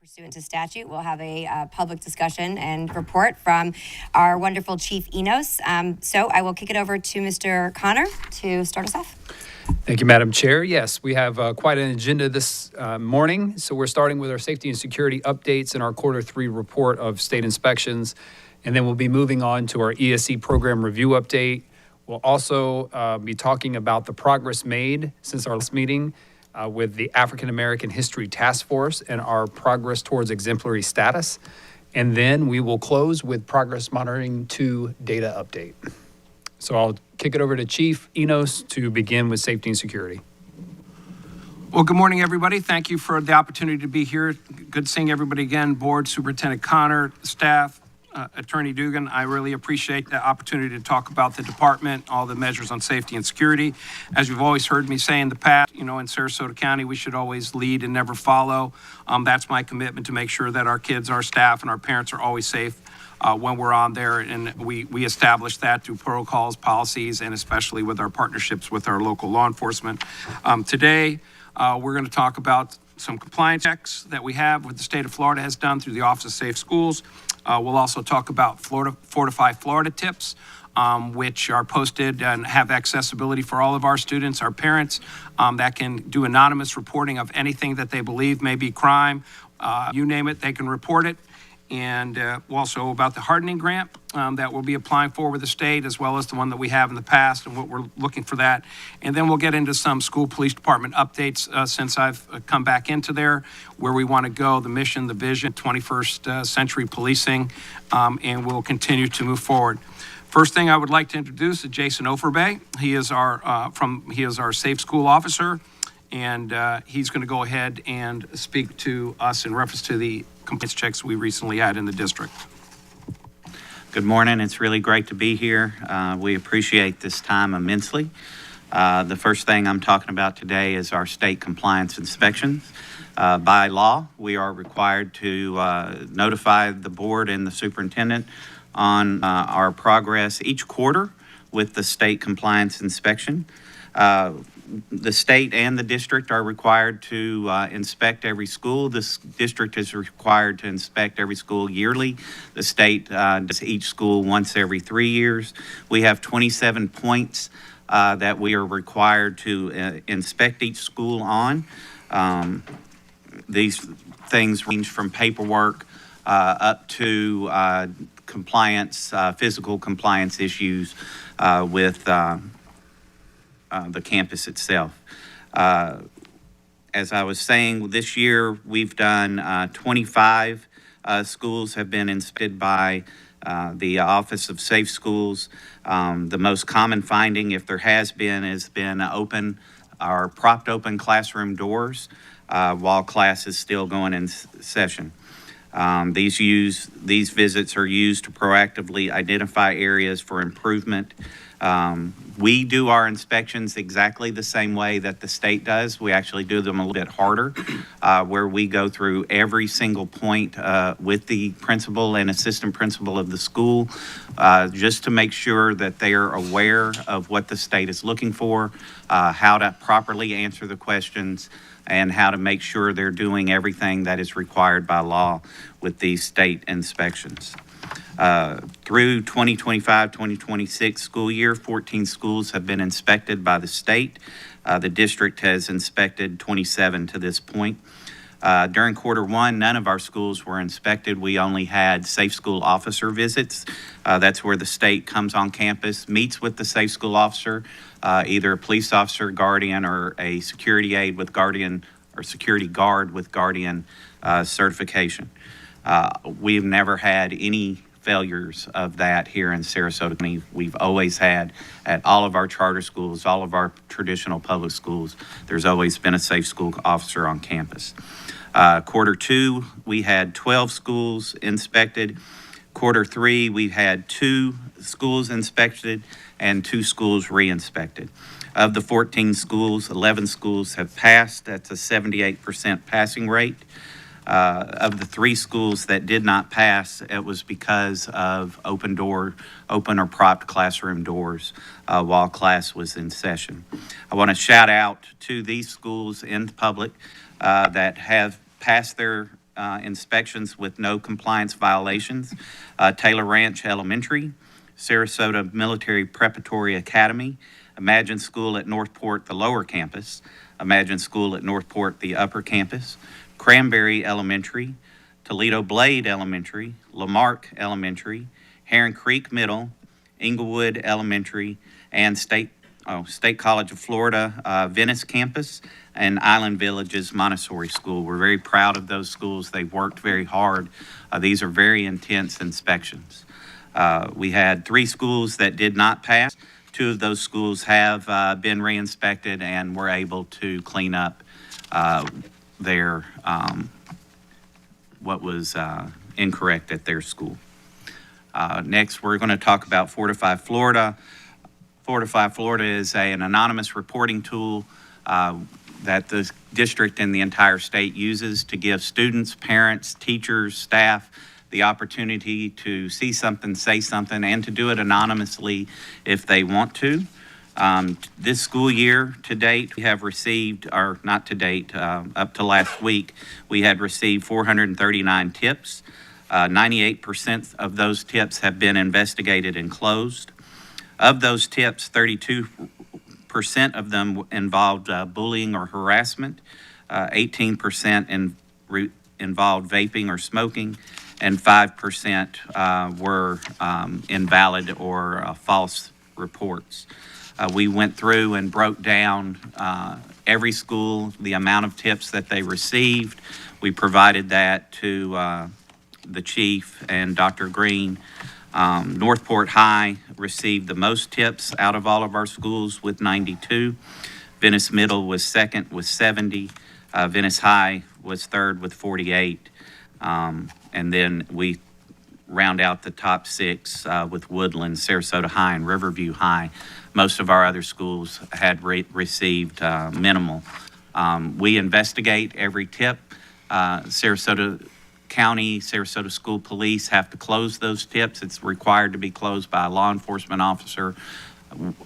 Pursuant to statute, we'll have a public discussion and report from our wonderful Chief Enos. So I will kick it over to Mr. Connor to start us off. Thank you, Madam Chair. Yes, we have quite an agenda this morning. So we're starting with our safety and security updates and our Q3 report of state inspections. And then we'll be moving on to our ESE program review update. We'll also be talking about the progress made since our last meeting with the African American History Task Force and our progress towards exemplary status. And then we will close with Progress Monitoring 2 data update. So I'll kick it over to Chief Enos to begin with safety and security. Well, good morning, everybody. Thank you for the opportunity to be here. Good seeing everybody again, Board, Superintendent Connor, staff, Attorney Dugan. I really appreciate the opportunity to talk about the department, all the measures on safety and security. As you've always heard me say in the past, in Sarasota County, we should always lead and never follow. That's my commitment to make sure that our kids, our staff, and our parents are always safe when we're on there. And we establish that through protocols, policies, and especially with our partnerships with our local law enforcement. Today, we're going to talk about some compliance checks that we have with the state of Florida has done through the Office of Safe Schools. We'll also talk about Fortify Florida tips, which are posted and have accessibility for all of our students, our parents, that can do anonymous reporting of anything that they believe may be crime. You name it, they can report it. And also about the hardening grant that we'll be applying for with the state, as well as the one that we have in the past and what we're looking for that. And then we'll get into some school police department updates since I've come back into there, where we want to go, the mission, the vision, 21st century policing, and we'll continue to move forward. First thing I would like to introduce is Jason Offerbay. He is our Safe School Officer, and he's going to go ahead and speak to us in reference to the compliance checks we recently had in the district. Good morning. It's really great to be here. We appreciate this time immensely. The first thing I'm talking about today is our state compliance inspections. By law, we are required to notify the board and the superintendent on our progress each quarter with the state compliance inspection. The state and the district are required to inspect every school. This district is required to inspect every school yearly. The state does each school once every 3 years. We have 27 points that we are required to inspect each school on. These things range from paperwork up to compliance, physical compliance issues with the campus itself. As I was saying, this year we've done 25 schools have been inspected by the Office of Safe Schools. The most common finding, if there has been open or propped open classroom doors while class is still going in session. These visits are used to proactively identify areas for improvement. We do our inspections exactly the same way that the state does. We actually do them a little bit harder, where we go through every single point with the principal and assistant principal of the school, just to make sure that they are aware of what the state is looking for, how to properly answer the questions, and how to make sure they're doing everything that is required by law with these state inspections. Through 2025-2026 school year, 14 schools have been inspected by the state. The district has inspected 27 to this point. During Q1, none of our schools were inspected. We only had safe school officer visits. That's where the state comes on campus, meets with the safe school officer, either a police officer, guardian, or a security aide with guardian or security guard with guardian certification. We've never had any failures of that here in Sarasota County. We've always had, at all of our charter schools, all of our traditional public schools, there's always been a safe school officer on campus. Q2, we had 12 schools inspected. Q3, we've had 2 schools inspected and 2 schools re-inspected. Of the 14 schools, 11 schools have passed. That's a 78% passing rate. Of the 3 schools that did not pass, it was because of open or propped classroom doors while class was in session. I want to shout out to these schools in public that have passed their inspections with no compliance violations. Taylor Ranch Elementary, Sarasota Military Preparatory Academy, Imagine School at Northport, the lower campus, Imagine School at Northport, the upper campus, Cranberry Elementary, Toledo Blade Elementary, Lamarck Elementary, Heron Creek Middle, Inglewood Elementary, and State College of Florida, Venice Campus, and Island Villages Montessori School. We're very proud of those schools. They've worked very hard. These are very intense inspections. We had 3 schools that did not pass. 2 of those schools have been re-inspected and were able to clean up their what was incorrect at their school. Next, we're going to talk about Fortify Florida. Fortify Florida is an anonymous reporting tool that the district and the entire state uses to give students, parents, teachers, staff the opportunity to see something, say something, and to do it anonymously if they want to. This school year to date, we have received, or not to date, up to last week, we had received 439 tips. 98% of those tips have been investigated and closed. Of those tips, 32% of them involved bullying or harassment, 18% involved vaping or smoking, and 5% were invalid or false reports. We went through and broke down every school, the amount of tips that they received. We provided that to the chief and Dr. Green. Northport High received the most tips out of all of our schools with 92. Venice Middle was second with 70. Venice High was third with 48. And then we round out the top 6 with Woodland, Sarasota High, and Riverview High. Most of our other schools had received minimal. We investigate every tip. Sarasota County, Sarasota School Police have to close those tips. It's required to be closed by a law enforcement officer.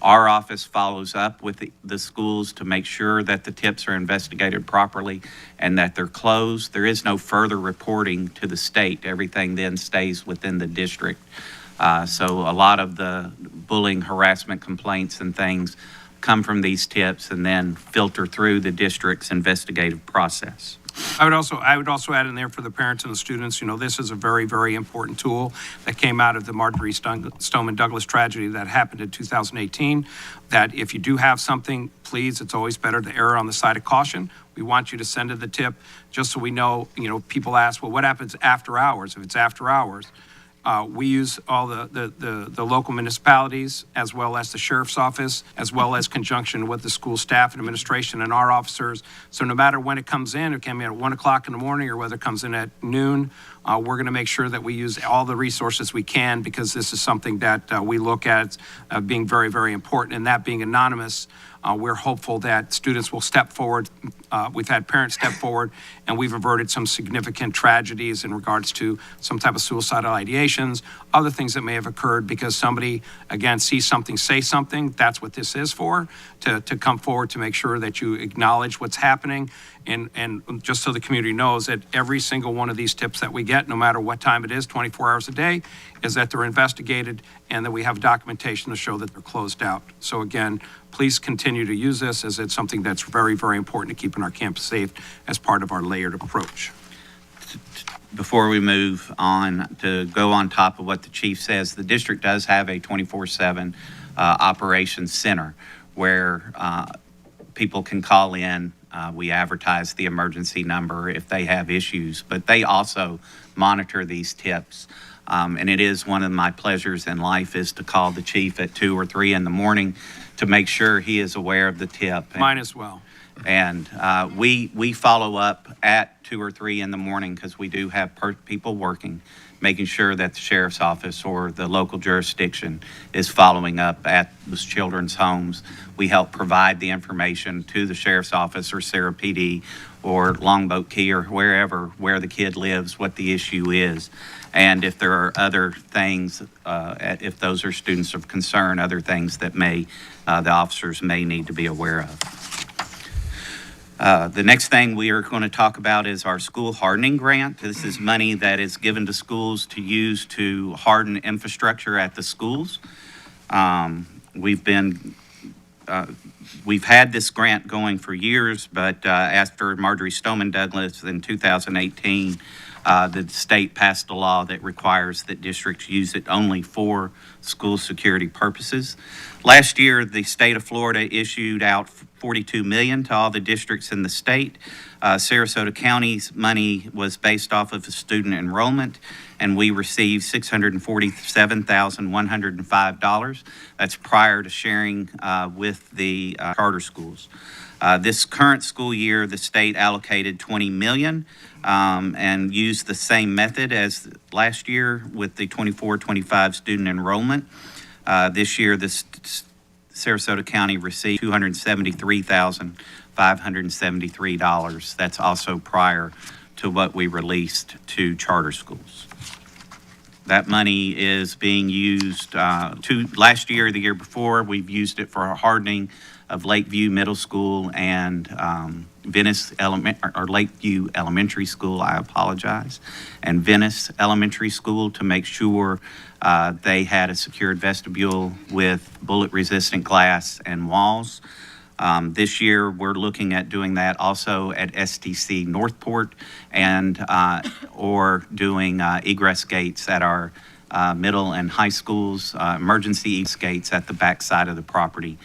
Our office follows up with the schools to make sure that the tips are investigated properly and that they're closed. There is no further reporting to the state. Everything then stays within the district. So a lot of the bullying, harassment complaints and things come from these tips and then filter through the district's investigative process. I would also add in there for the parents and the students, this is a very, very important tool that came out of the Marjorie Stoneman Douglas tragedy that happened in 2018, that if you do have something, please, it's always better to err on the side of caution. We want you to send it the tip just so we know, people ask, well, what happens after hours? If it's after hours, we use all the local municipalities as well as the sheriff's office, as well as conjunction with the school staff and administration and our officers. So no matter when it comes in, it can be at 1 o'clock in the morning or whether it comes in at noon, we're going to make sure that we use all the resources we can because this is something that we look at being very, very important. And that being anonymous, we're hopeful that students will step forward. We've had parents step forward, and we've averted some significant tragedies in regards to some type of suicidal ideations, other things that may have occurred because somebody, again, sees something, say something. That's what this is for, to come forward to make sure that you acknowledge what's happening. And just so the community knows that every single one of these tips that we get, no matter what time it is, 24 hours a day, is that they're investigated and that we have documentation to show that they're closed out. So again, please continue to use this as it's something that's very, very important to keeping our campus safe as part of our layered approach. Before we move on, to go on top of what the chief says, the district does have a 24/7 operations center where people can call in. We advertise the emergency number if they have issues, but they also monitor these tips. And it is one of my pleasures in life is to call the chief at 2 or 3 in the morning to make sure he is aware of the tip. Mine as well. And we follow up at 2 or 3 in the morning because we do have people working, making sure that the sheriff's office or the local jurisdiction is following up at those children's homes. We help provide the information to the sheriff's office or Sarah PD or Longboat Key or where the kid lives, what the issue is. And if there are other things, if those are students of concern, other things that the officers may need to be aware of. The next thing we are going to talk about is our school hardening grant. This is money that is given to schools to use to harden infrastructure at the schools. We've had this grant going for years, but after Marjorie Stoneman Douglas in 2018, the state passed a law that requires that districts use it only for school security purposes. Last year, the state of Florida issued out $42 million to all the districts in the state. Sarasota County's money was based off of student enrollment, and we received $647,105. That's prior to sharing with the charter schools. This current school year, the state allocated $20 million and used the same method as last year with the 24-25 student enrollment. This year, Sarasota County received $273,573. That's also prior to what we released to charter schools. That money is being used last year, the year before, we've used it for hardening of Lakeview Middle School and Lakeview Elementary School, I apologize, and Venice Elementary School to make sure they had a secured vestibule with bullet-resistant glass and walls. This year, we're looking at doing that also at STC Northport and or doing egress gates at our middle and high schools, emergency gates at the back side of the property,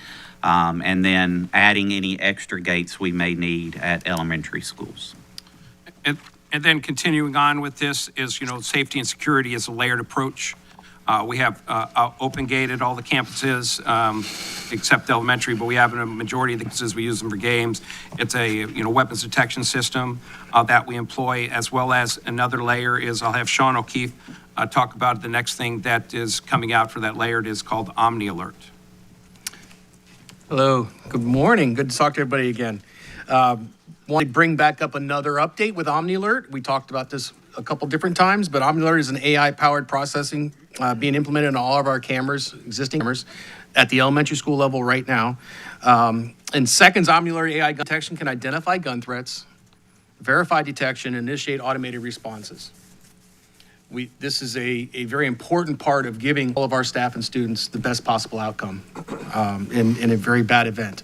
and then adding any extra gates we may need at elementary schools. And then continuing on with this is, safety and security is a layered approach. We have open gate at all the campuses, except elementary, but we have in a majority of the campuses, we use them for games. It's a, weapons detection system that we employ, as well as another layer is, I'll have Sean O'Keefe talk about the next thing that is coming out for that layer. It is called Omni Alert. Hello, good morning. Good to talk to everybody again. Want to bring back up another update with Omni Alert. We talked about this a couple different times, but Omni Alert is an AI-powered processing being implemented in all of our cameras, existing cameras, at the elementary school level right now. In seconds, Omni Alert AI gun detection can identify gun threats, verify detection, and initiate automated responses. This is a very important part of giving all of our staff and students the best possible outcome in a very bad event.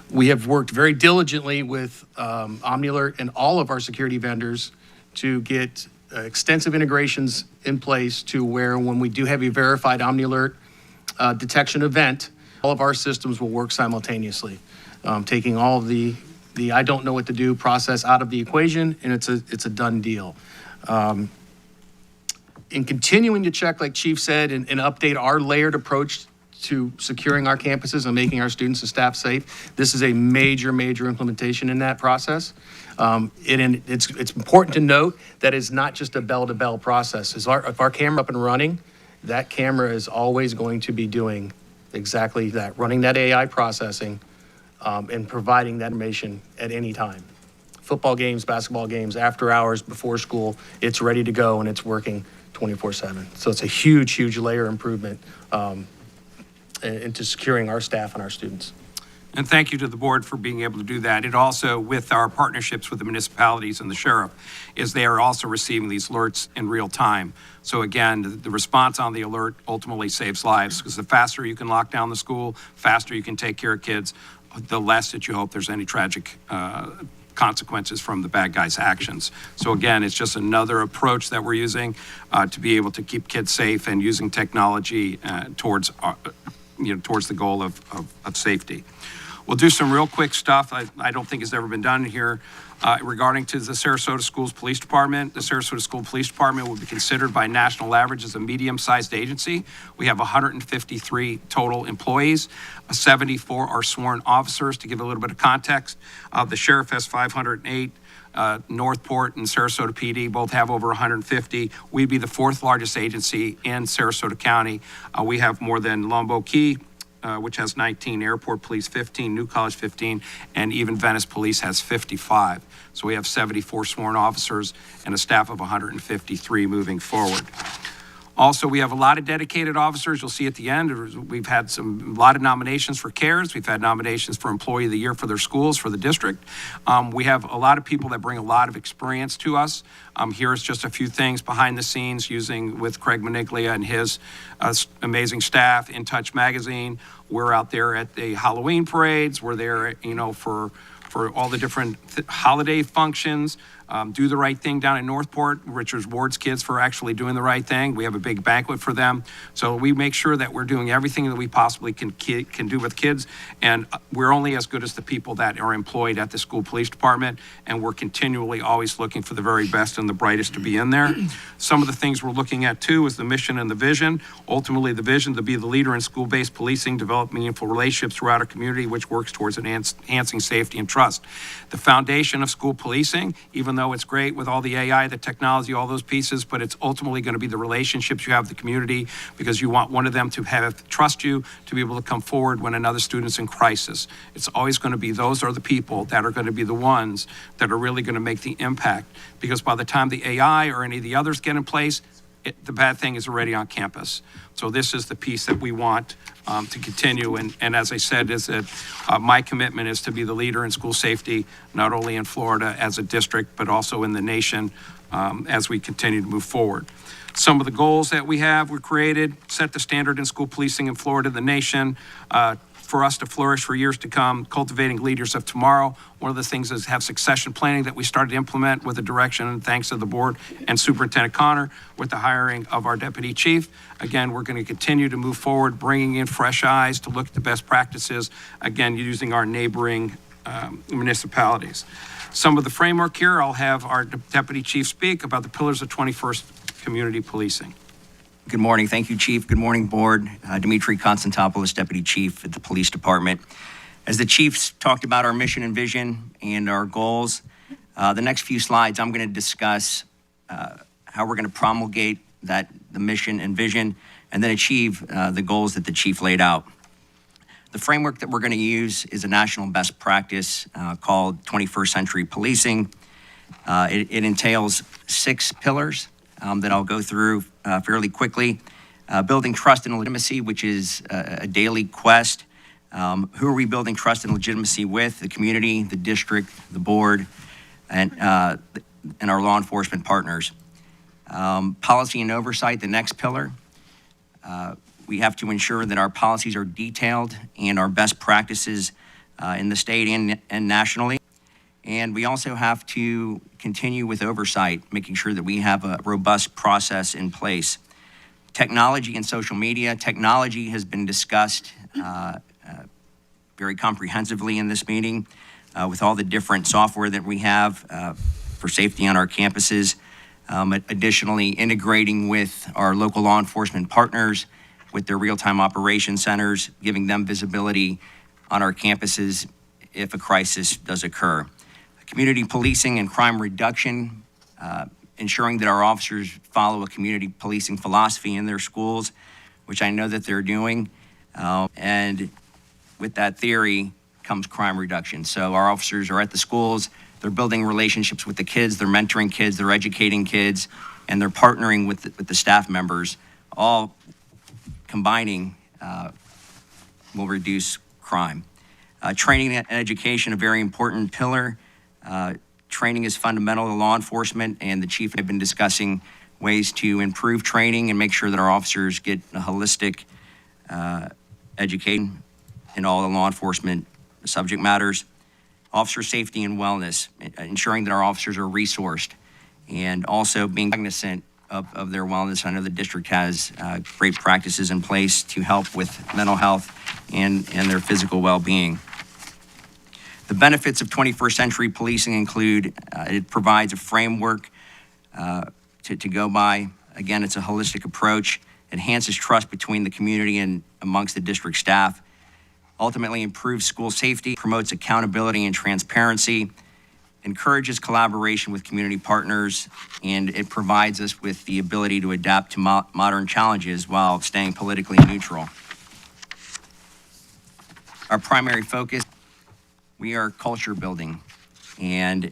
We have worked very diligently with Omni Alert and all of our security vendors to get extensive integrations in place to where when we do have a verified Omni Alert detection event, all of our systems will work simultaneously, taking all of the I don't know what to do process out of the equation, and it's a done deal. In continuing to check, like Chief said, and update our layered approach to securing our campuses and making our students and staff safe, this is a major implementation in that process. It's important to note that it's not just a bell-to-bell process. If our camera up and running, that camera is always going to be doing exactly that, running that AI processing and providing that information at any time. Football games, basketball games, after hours, before school, it's ready to go and it's working 24/7. So it's a huge layer improvement into securing our staff and our students. And thank you to the board for being able to do that. It also, with our partnerships with the municipalities and the sheriff, is they are also receiving these alerts in real time. So again, the response on the alert ultimately saves lives, because the faster you can lock down the school, faster you can take care of kids, the less that you hope there's any tragic consequences from the bad guys' actions. So again, it's just another approach that we're using to be able to keep kids safe and using technology towards the goal of safety. We'll do some real quick stuff I don't think has ever been done here regarding to the Sarasota Schools Police Department. The Sarasota School Police Department will be considered by national average as a medium-sized agency. We have 153 total employees. 74 are sworn officers. To give a little bit of context, the sheriff has 508. Northport and Sarasota PD both have over 150. We'd be the fourth largest agency in Sarasota County. We have more than Lombo Key, which has 19, Airport Police 15, New College 15, and even Venice Police has 55. So we have 74 sworn officers and a staff of 153 moving forward. Also, we have a lot of dedicated officers. You'll see at the end, we've had a lot of nominations for CARES. We've had nominations for Employee of the Year for their schools, for the district. We have a lot of people that bring a lot of experience to us. Here's just a few things behind the scenes using with Craig Maniglia and his amazing staff, In Touch Magazine. We're out there at the Halloween parades. We're there, for all the different holiday functions. Do the Right Thing down in Northport, Richard Ward's kids for actually doing the right thing. We have a big banquet for them. So we make sure that we're doing everything that we possibly can do with kids. And we're only as good as the people that are employed at the school police department. And we're continually always looking for the very best and the brightest to be in there. Some of the things we're looking at too is the mission and the vision. Ultimately, the vision to be the leader in school-based policing, develop meaningful relationships throughout our community, which works towards enhancing safety and trust. The foundation of school policing, even though it's great with all the AI, the technology, all those pieces, but it's ultimately going to be the relationships you have with the community, because you want one of them to trust you, to be able to come forward when another student's in crisis. It's always going to be those are the people that are going to be the ones that are really going to make the impact, because by the time the AI or any of the others get in place, the bad thing is already on campus. So this is the piece that we want to continue. And as I said, is that my commitment is to be the leader in school safety, not only in Florida as a district, but also in the nation as we continue to move forward. Some of the goals that we have were created, set the standard in school policing in Florida, the nation, for us to flourish for years to come, cultivating leaders of tomorrow. One of the things is have succession planning that we started to implement with the direction and thanks to the board and Superintendent Connor with the hiring of our deputy chief. Again, we're going to continue to move forward, bringing in fresh eyes to look at the best practices, again, using our neighboring municipalities. Some of the framework here, I'll have our deputy chief speak about the pillars of 21st community policing. Good morning. Thank you, Chief. Good morning, Board. Dimitri Konstantopoulos, Deputy Chief at the Police Department. As the Chiefs talked about our mission and vision and our goals, the next few slides I'm going to discuss how we're going to promulgate the mission and vision and then achieve the goals that the Chief laid out. The framework that we're going to use is a national best practice called 21st Century Policing. It entails 6 pillars that I'll go through fairly quickly. Building trust and legitimacy, which is a daily quest. Who are we building trust and legitimacy with? The community, the district, the board, and our law enforcement partners. Policy and oversight, the next pillar. We have to ensure that our policies are detailed and our best practices in the state and nationally. And we also have to continue with oversight, making sure that we have a robust process in place. Technology and social media. Technology has been discussed very comprehensively in this meeting with all the different software that we have for safety on our campuses. Additionally, integrating with our local law enforcement partners with their real-time operation centers, giving them visibility on our campuses if a crisis does occur. Community policing and crime reduction, ensuring that our officers follow a community policing philosophy in their schools, which I know that they're doing. And with that theory comes crime reduction. So our officers are at the schools, they're building relationships with the kids, they're mentoring kids, they're educating kids, and they're partnering with the staff members. All combining will reduce crime. Training and education, a very important pillar. Training is fundamental to law enforcement, and the chief and I have been discussing ways to improve training and make sure that our officers get a holistic education in all the law enforcement subject matters. Officer safety and wellness, ensuring that our officers are resourced, and also being cognizant of their wellness. I know the district has great practices in place to help with mental health and their physical well-being. The benefits of 21st century policing include it provides a framework to go by. Again, it's a holistic approach, enhances trust between the community and amongst the district staff, ultimately improves school safety, promotes accountability and transparency, encourages collaboration with community partners, and it provides us with the ability to adapt to modern challenges while staying politically neutral. Our primary focus, we are culture building, and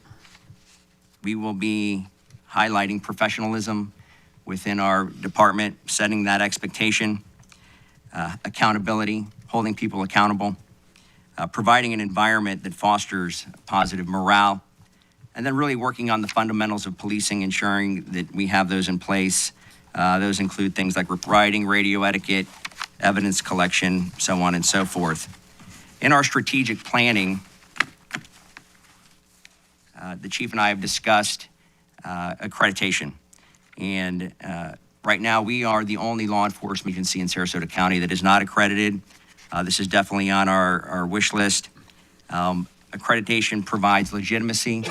we will be highlighting professionalism, within our department, setting that expectation, accountability, holding people accountable, providing an environment that fosters positive morale, and then really working on the fundamentals of policing, ensuring that we have those in place. Those include things like writing, radio etiquette, evidence collection, so on and so forth. In our strategic planning, the chief and I have discussed accreditation. And right now, we are the only law enforcement agency in Sarasota County that is not accredited. This is definitely on our wish list. Accreditation provides legitimacy,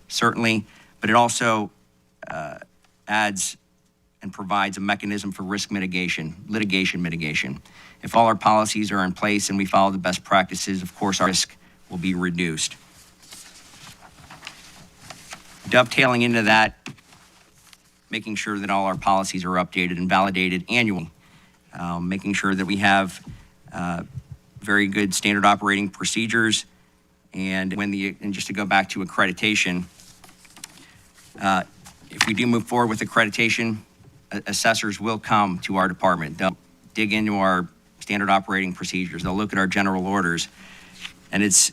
certainly, but it also adds and provides a mechanism for risk mitigation, litigation mitigation. If all our policies are in place and we follow the best practices, of course, our risk will be reduced. Dovetailing into that, making sure that all our policies are updated and validated annually, making sure that we have very good standard operating procedures, and just to go back to accreditation, if we do move forward with accreditation, assessors will come to our department. They'll dig into our standard operating procedures. They'll look at our general orders, and it's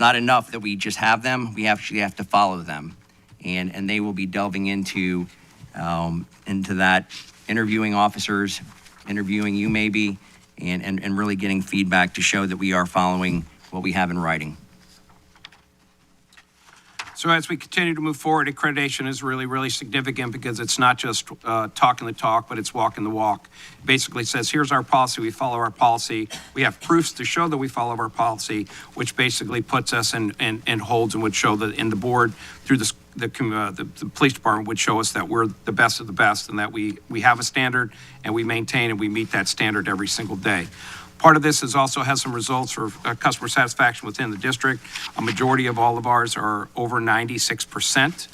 not enough that we just have them. We actually have to follow them, and they will be delving into that, interviewing officers, interviewing you maybe, and really getting feedback to show that we are following what we have in writing. So as we continue to move forward, accreditation is really, really significant because it's not just talking the talk, but it's walking the walk. It basically says, here's our policy, we follow our policy. We have proofs to show that we follow our policy, which basically puts us and holds and would show that in the board through the police department would show us that we're the best of the best and that we have a standard and we maintain and we meet that standard every single day. Part of this also has some results for customer satisfaction within the district. A majority of all of ours are over 96%,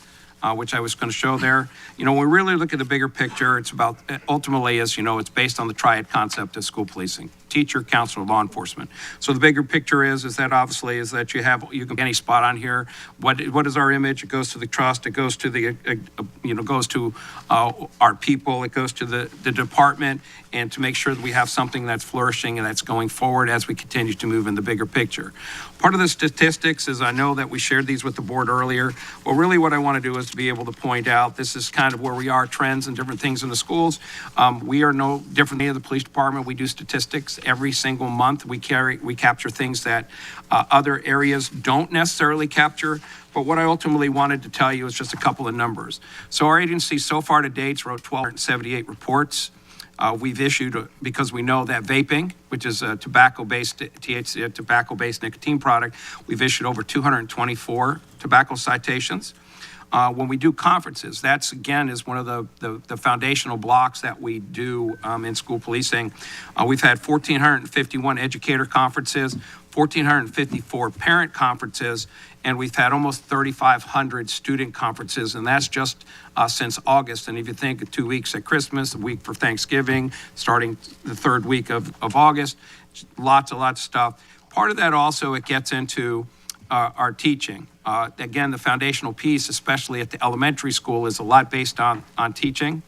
which I was going to show there. You know, when we really look at the bigger picture, it's about, ultimately, as you know, it's based on the triad concept of school policing: teacher, counselor, law enforcement. So the bigger picture is that obviously is that you can any spot on here. What is our image? It goes to the trust. It goes to the goes to our people. It goes to the department, and to make sure that we have something that's flourishing and that's going forward as we continue to move in the bigger picture. Part of the statistics is, I know that we shared these with the board earlier. Well, really what I want to do is to be able to point out, this is kind of where we are, trends and different things in the schools. We are no different than the police department. We do statistics every single month. We capture things that other areas don't necessarily capture. But what I ultimately wanted to tell you is just a couple of numbers. So our agency so far to date wrote 1,278 reports. We've issued, because we know that vaping, which is a tobacco-based THC, tobacco-based nicotine product, we've issued over 224 tobacco citations. When we do conferences, that's, again, is one of the foundational blocks that we do in school policing. We've had 1,451 educator conferences, 1,454 parent conferences, and we've had almost 3,500 student conferences, and that's just since August. And if you think of 2 weeks at Christmas, a week for Thanksgiving, starting the third week of August, lots of stuff. Part of that also, it gets into our teaching. Again, the foundational piece, especially at the elementary school, is a lot based on teaching.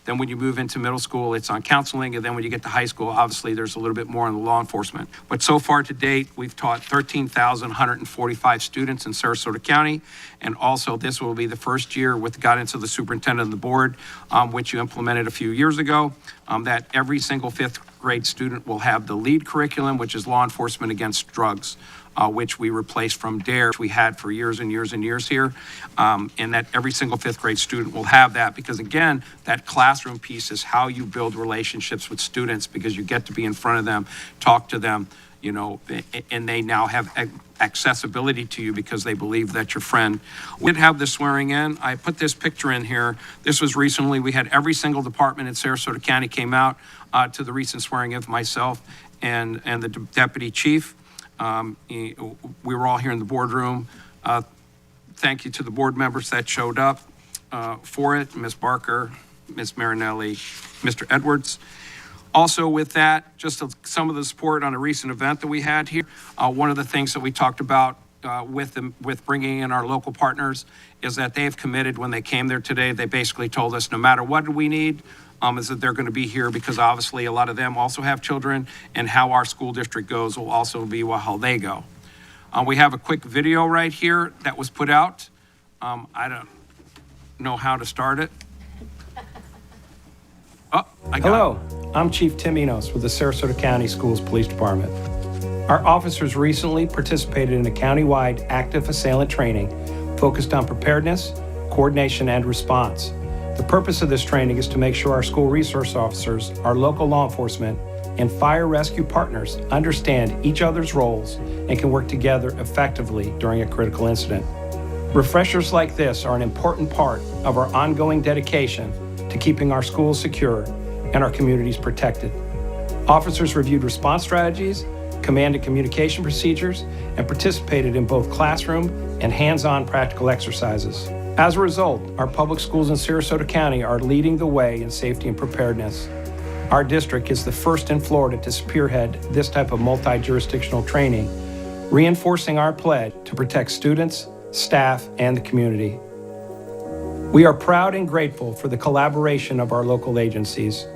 Then when you move into middle school, it's on counseling. And then when you get to high school, obviously there's a little bit more on the law enforcement. But so far to date, we've taught 13,145 students in Sarasota County. And also this will be the first year with the guidance of the superintendent and the board, which you implemented a few years ago, that every single fifth grade student will have the lead curriculum, which is law enforcement against drugs. Which we replaced from DARE, which we had for years and years and years here, and that every single fifth grade student will have that, because again, that classroom piece is how you build relationships with students, because you get to be in front of them, talk to them, you know, and they now have accessibility to you because they believe that your friend. We did have the swearing in. I put this picture in here. This was recently. We had every single department in Sarasota County came out to the recent swearing in of myself and the deputy chief. We were all here in the boardroom. Thank you to the board members that showed up for it, Ms. Barker, Ms. Marinelli, Mr. Edwards. Also with that, just some of the support on a recent event that we had here. One of the things that we talked about with bringing in our local partners is that they've committed when they came there today. They basically told us no matter what we need, is that they're going to be here because obviously a lot of them also have children, and how our school district goes will also be how they go. We have a quick video right here that was put out. I don't know how to start it. Oh, I got it. Hello, I'm Chief Tim Enos with the Sarasota County Schools Police Department. Our officers recently participated in a countywide active assailant training focused on preparedness, coordination, and response. The purpose of this training is to make sure our school resource officers, our local law enforcement, and fire rescue partners understand each other's roles and can work together effectively during a critical incident. Refreshers like this are an important part of our ongoing dedication to keeping our schools secure and our communities protected. Officers reviewed response strategies, command and communication procedures, and participated in both classroom and hands-on practical exercises. As a result, our public schools in Sarasota County are leading the way in safety and preparedness. Our district is the first in Florida to spearhead this type of multi-jurisdictional training, reinforcing our pledge to protect students, staff, and the community. We are proud and grateful for the collaboration of our local agencies.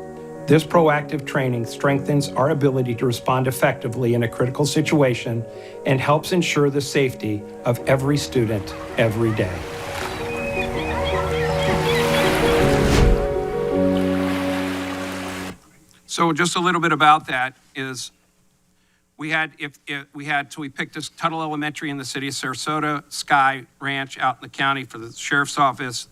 This proactive training strengthens our ability to respond effectively in a critical situation and helps ensure the safety of every student every day. So just a little bit about that is we picked this Tuttle Elementary in the city of Sarasota, Sky Ranch out in the county for the sheriff's office,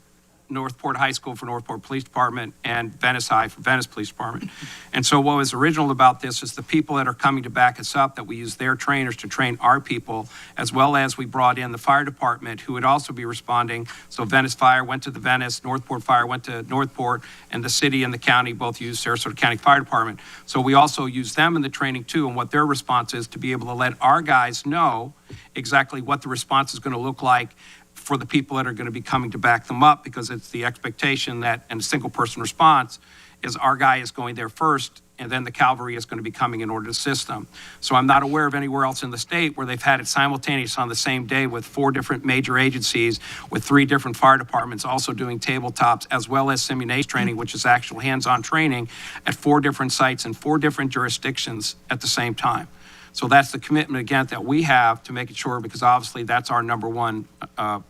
Northport High School for Northport Police Department, and Venice High for Venice Police Department. And so what was original about this is the people that are coming to back us up, that we use their trainers to train our people, as well as we brought in the fire department who would also be responding. So Venice Fire went to the Venice, Northport Fire went to Northport, and the city and the county both use Sarasota County Fire Department. So we also use them in the training too, and what their response is to be able to let our guys know exactly what the response is going to look like for the people that are going to be coming to back them up, because it's the expectation that in a single person response is our guy is going there first, and then the cavalry is going to be coming in order to assist them. So I'm not aware of anywhere else in the state where they've had it simultaneous on the same day with 4 different major agencies, with 3 different fire departments also doing tabletops, as well as simulation training, which is actual hands-on training at 4 different sites in 4 different jurisdictions at the same time. So that's the commitment, again, that we have to make it sure, because obviously that's our number one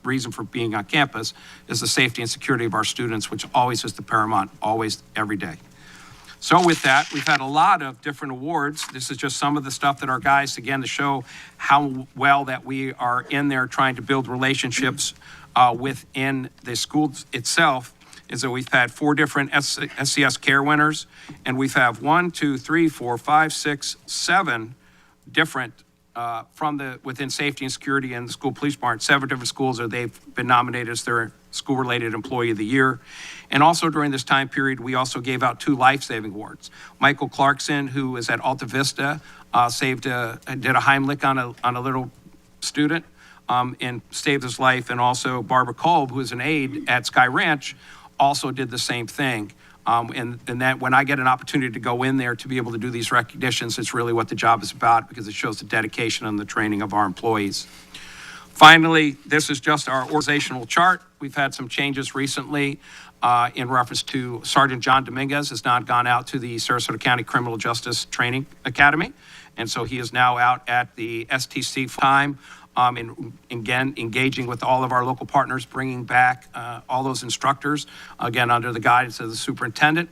reason for being on campus, is the safety and security of our students, which always is the paramount, always, every day. So with that, we've had a lot of different awards. This is just some of the stuff that our guys, again, to show how well that we are in there trying to build relationships within the school itself, is that we've had 4 different SCS care winners, and we've had 1, 2, 3, 4, 5, 6, 7 different from within safety and security and the school police department, 7 different schools that they've been nominated as their school-related employee of the year. And also during this time period, we also gave out 2 life-saving awards. Michael Clarkson, who is at Alta Vista, did a Heimlich on a little student and saved his life. And also Barbara Kolb, who is an aide at Sky Ranch, also did the same thing. And that when I get an opportunity to go in there to be able to do these recognitions, it's really what the job is about, because it shows the dedication and the training of our employees. Finally, this is just our organizational chart. We've had some changes recently in reference to Sergeant John Dominguez has now gone out to the Sarasota County Criminal Justice Training Academy. And so he is now out at the STC full-time. And again, engaging with all of our local partners, bringing back all those instructors, again, under the guidance of the superintendent,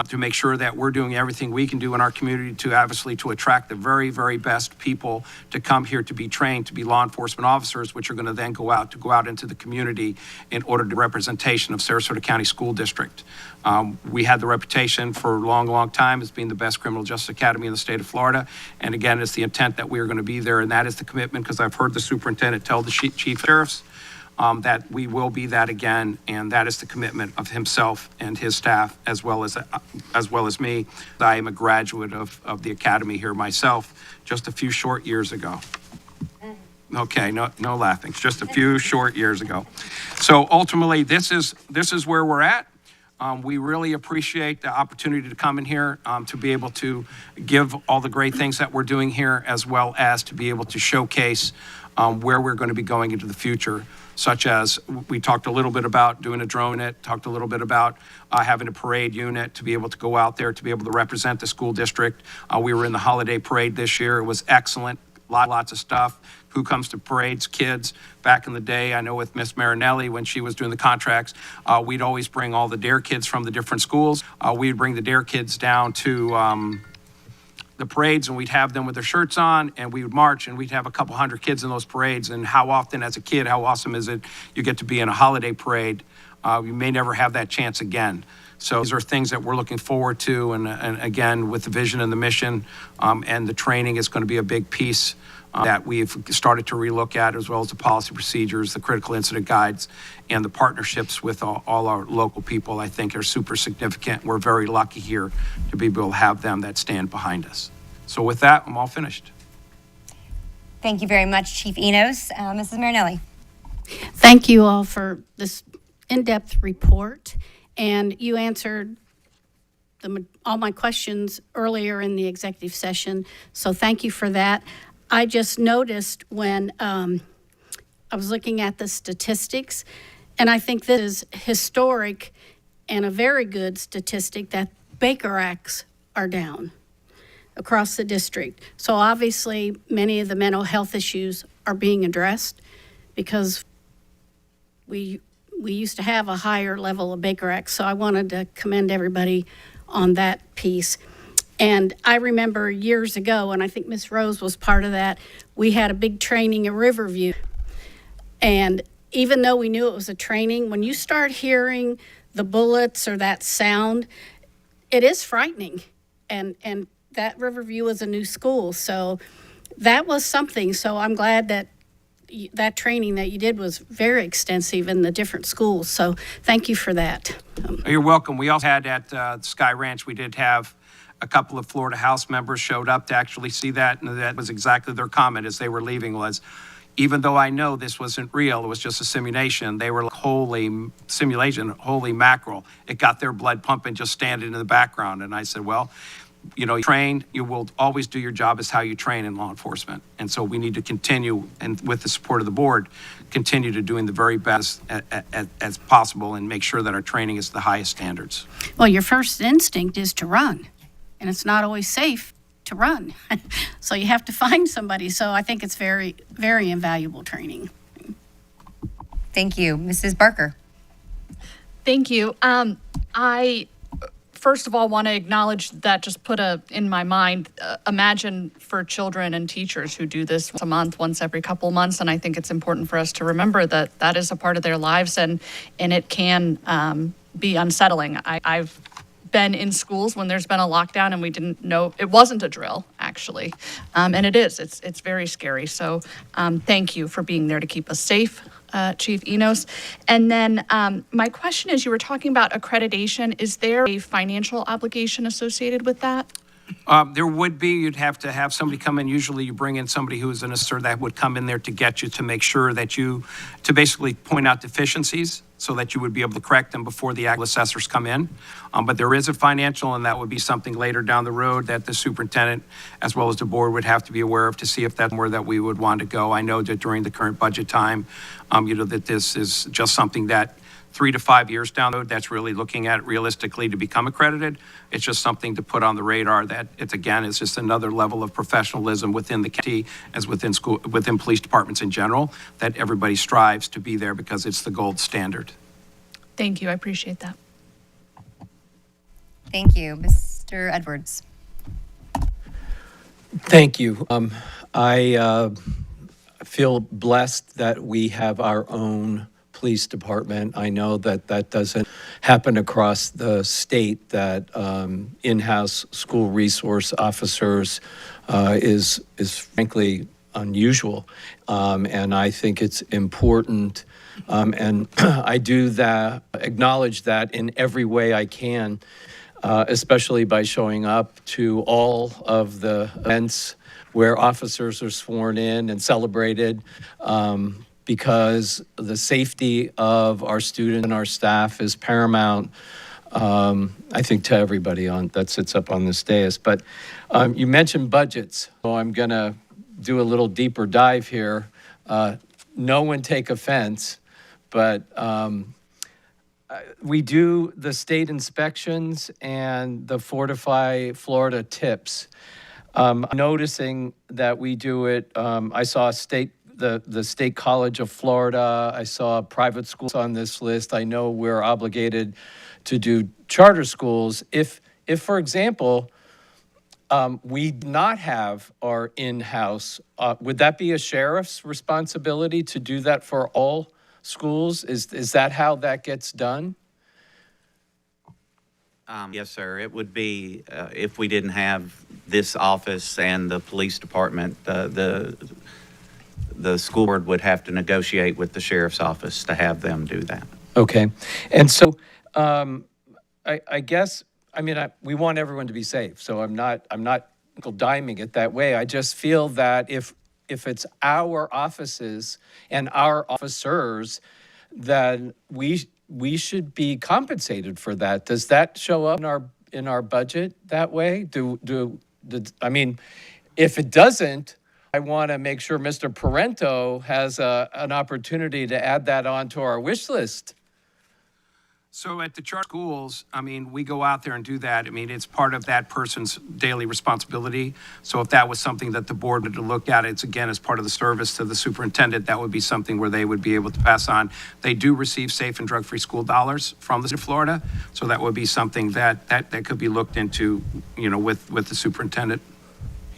to make sure that we're doing everything we can do in our community to obviously to attract the very, very best people to come here to be trained, to be law enforcement officers, which are going to then go out into the community in order to representation of Sarasota County School District. We had the reputation for a long, long time as being the best criminal justice academy in the state of Florida. And again, it's the intent that we are going to be there, and that is the commitment, because I've heard the superintendent tell the chief sheriffs that we will be that again, and that is the commitment of himself and his staff, as well as me. I am a graduate of the academy here myself, just a few short years ago. Okay, no laughing. Just a few short years ago. So ultimately, this is where we're at. We really appreciate the opportunity to come in here, to be able to give all the great things that we're doing here, as well as to be able to showcase where we're going to be going into the future, such as we talked a little bit about doing a drone unit, talked a little bit about having a parade unit to be able to go out there to be able to represent the school district. We were in the holiday parade this year. It was excellent. Lots of stuff. Who comes to parades? Kids. Back in the day, I know with Miss Marinelli, when she was doing the contracts, we'd always bring all the DARE kids from the different schools. We'd bring the DARE kids down to the parades, and we'd have them with their shirts on, and we would march, and we'd have a couple hundred kids in those parades. And how often as a kid, how awesome is it you get to be in a holiday parade? You may never have that chance again. So these are things that we're looking forward to, and again, with the vision and the mission, and the training is going to be a big piece that we've started to relook at, as well as the policy procedures, the critical incident guides, and the partnerships with all our local people, I think are super significant. We're very lucky here to be able to have them that stand behind us. So with that, I'm all finished. Thank you very much, Chief Enos. Mrs. Marinelli. Thank you all for this in-depth report, and you answered all my questions earlier in the executive session, so thank you for that. I just noticed when I was looking at the statistics, and I think this is historic and a very good statistic, that Baker Acts are down across the district. So obviously, many of the mental health issues are being addressed because we used to have a higher level of Baker Acts. So I wanted to commend everybody on that piece. And I remember years ago, and I think Miss Rose was part of that, we had a big training at Riverview. And even though we knew it was a training, when you start hearing the bullets or that sound, it is frightening. And that Riverview was a new school. So that was something. So I'm glad that that training that you did was very extensive in the different schools. So thank you for that. You're welcome. We also had at Sky Ranch, we did have a couple of Florida House members showed up to actually see that, and that was exactly their comment as they were leaving was, even though I know this wasn't real, it was just a simulation, they were like, holy simulation, holy mackerel. It got their blood pumping just standing in the background. And I said, well, you know, trained, you will always do your job as how you train in law enforcement. And so we need to continue, and with the support of the board, continue to doing the very best as possible and make sure that our training is the highest standards. Well, your first instinct is to run, and it's not always safe to run. So you have to find somebody. So I think it's very, very invaluable training. Thank you. Mrs. Barker. Thank you. I first of all want to acknowledge that just put in my mind, imagine for children and teachers who do this once a month, once every couple months, and I think it's important for us to remember that that is a part of their lives, and it can be unsettling. I've been in schools when there's been a lockdown and we didn't know it wasn't a drill, actually, and it is. It's very scary. So thank you for being there to keep us safe, Chief Enos. And then my question is, you were talking about accreditation. Is there a financial obligation associated with that? There would be. You'd have to have somebody come in. Usually you bring in somebody who's an assessor that would come in there to get you to make sure that to basically point out deficiencies so that you would be able to correct them before the actual assessors come in. But there is a financial, and that would be something later down the road that the superintendent, as well as the board, would have to be aware of to see if that's where that we would want to go. I know that during the current budget time, that this is just something that 3 to 5 years down the road, that's really looking at realistically to become accredited. It's just something to put on the radar that it's just another level of professionalism within the county, as within police departments in general, that everybody strives to be there because it's the gold standard. Thank you. I appreciate that. Thank you. Mr. Edwards. Thank you. I feel blessed that we have our own police department. I know that that doesn't happen across the state, that in-house school resource officers is frankly unusual. And I think it's important. And I do acknowledge that in every way I can, especially by showing up to all of the events where officers are sworn in and celebrated, because the safety of our students and our staff is paramount, I think, to everybody that sits up on this dais. But you mentioned budgets, so I'm going to do a little deeper dive here. no one take offense, but we do the state inspections and the Fortify Florida tips. Noticing that we do it, I saw the State College of Florida. I saw private schools on this list. I know we're obligated to do charter schools. If for example, we not have our in-house, would that be a sheriff's responsibility to do that for all schools? Is that how that gets done? Yes, sir. It would be, if we didn't have this office and the police department, the school board would have to negotiate with the sheriff's office to have them do that. Okay. And so I guess, I mean, we want everyone to be safe, so I'm not nickel-diming it that way. I just feel that if it's our offices and our officers, then we should be compensated for that. Does that show up in our budget that way? I mean, if it doesn't, I want to make sure Mr. Parento has an opportunity to add that onto our wish list. So at the charter schools, I mean, we go out there and do that. I mean, it's part of that person's daily responsibility. So if that was something that the board would look at, it's again, as part of the service to the superintendent, that would be something where they would be able to pass on. They do receive safe and drug-free school dollars from the state of Florida. So that would be something that could be looked into, with the superintendent.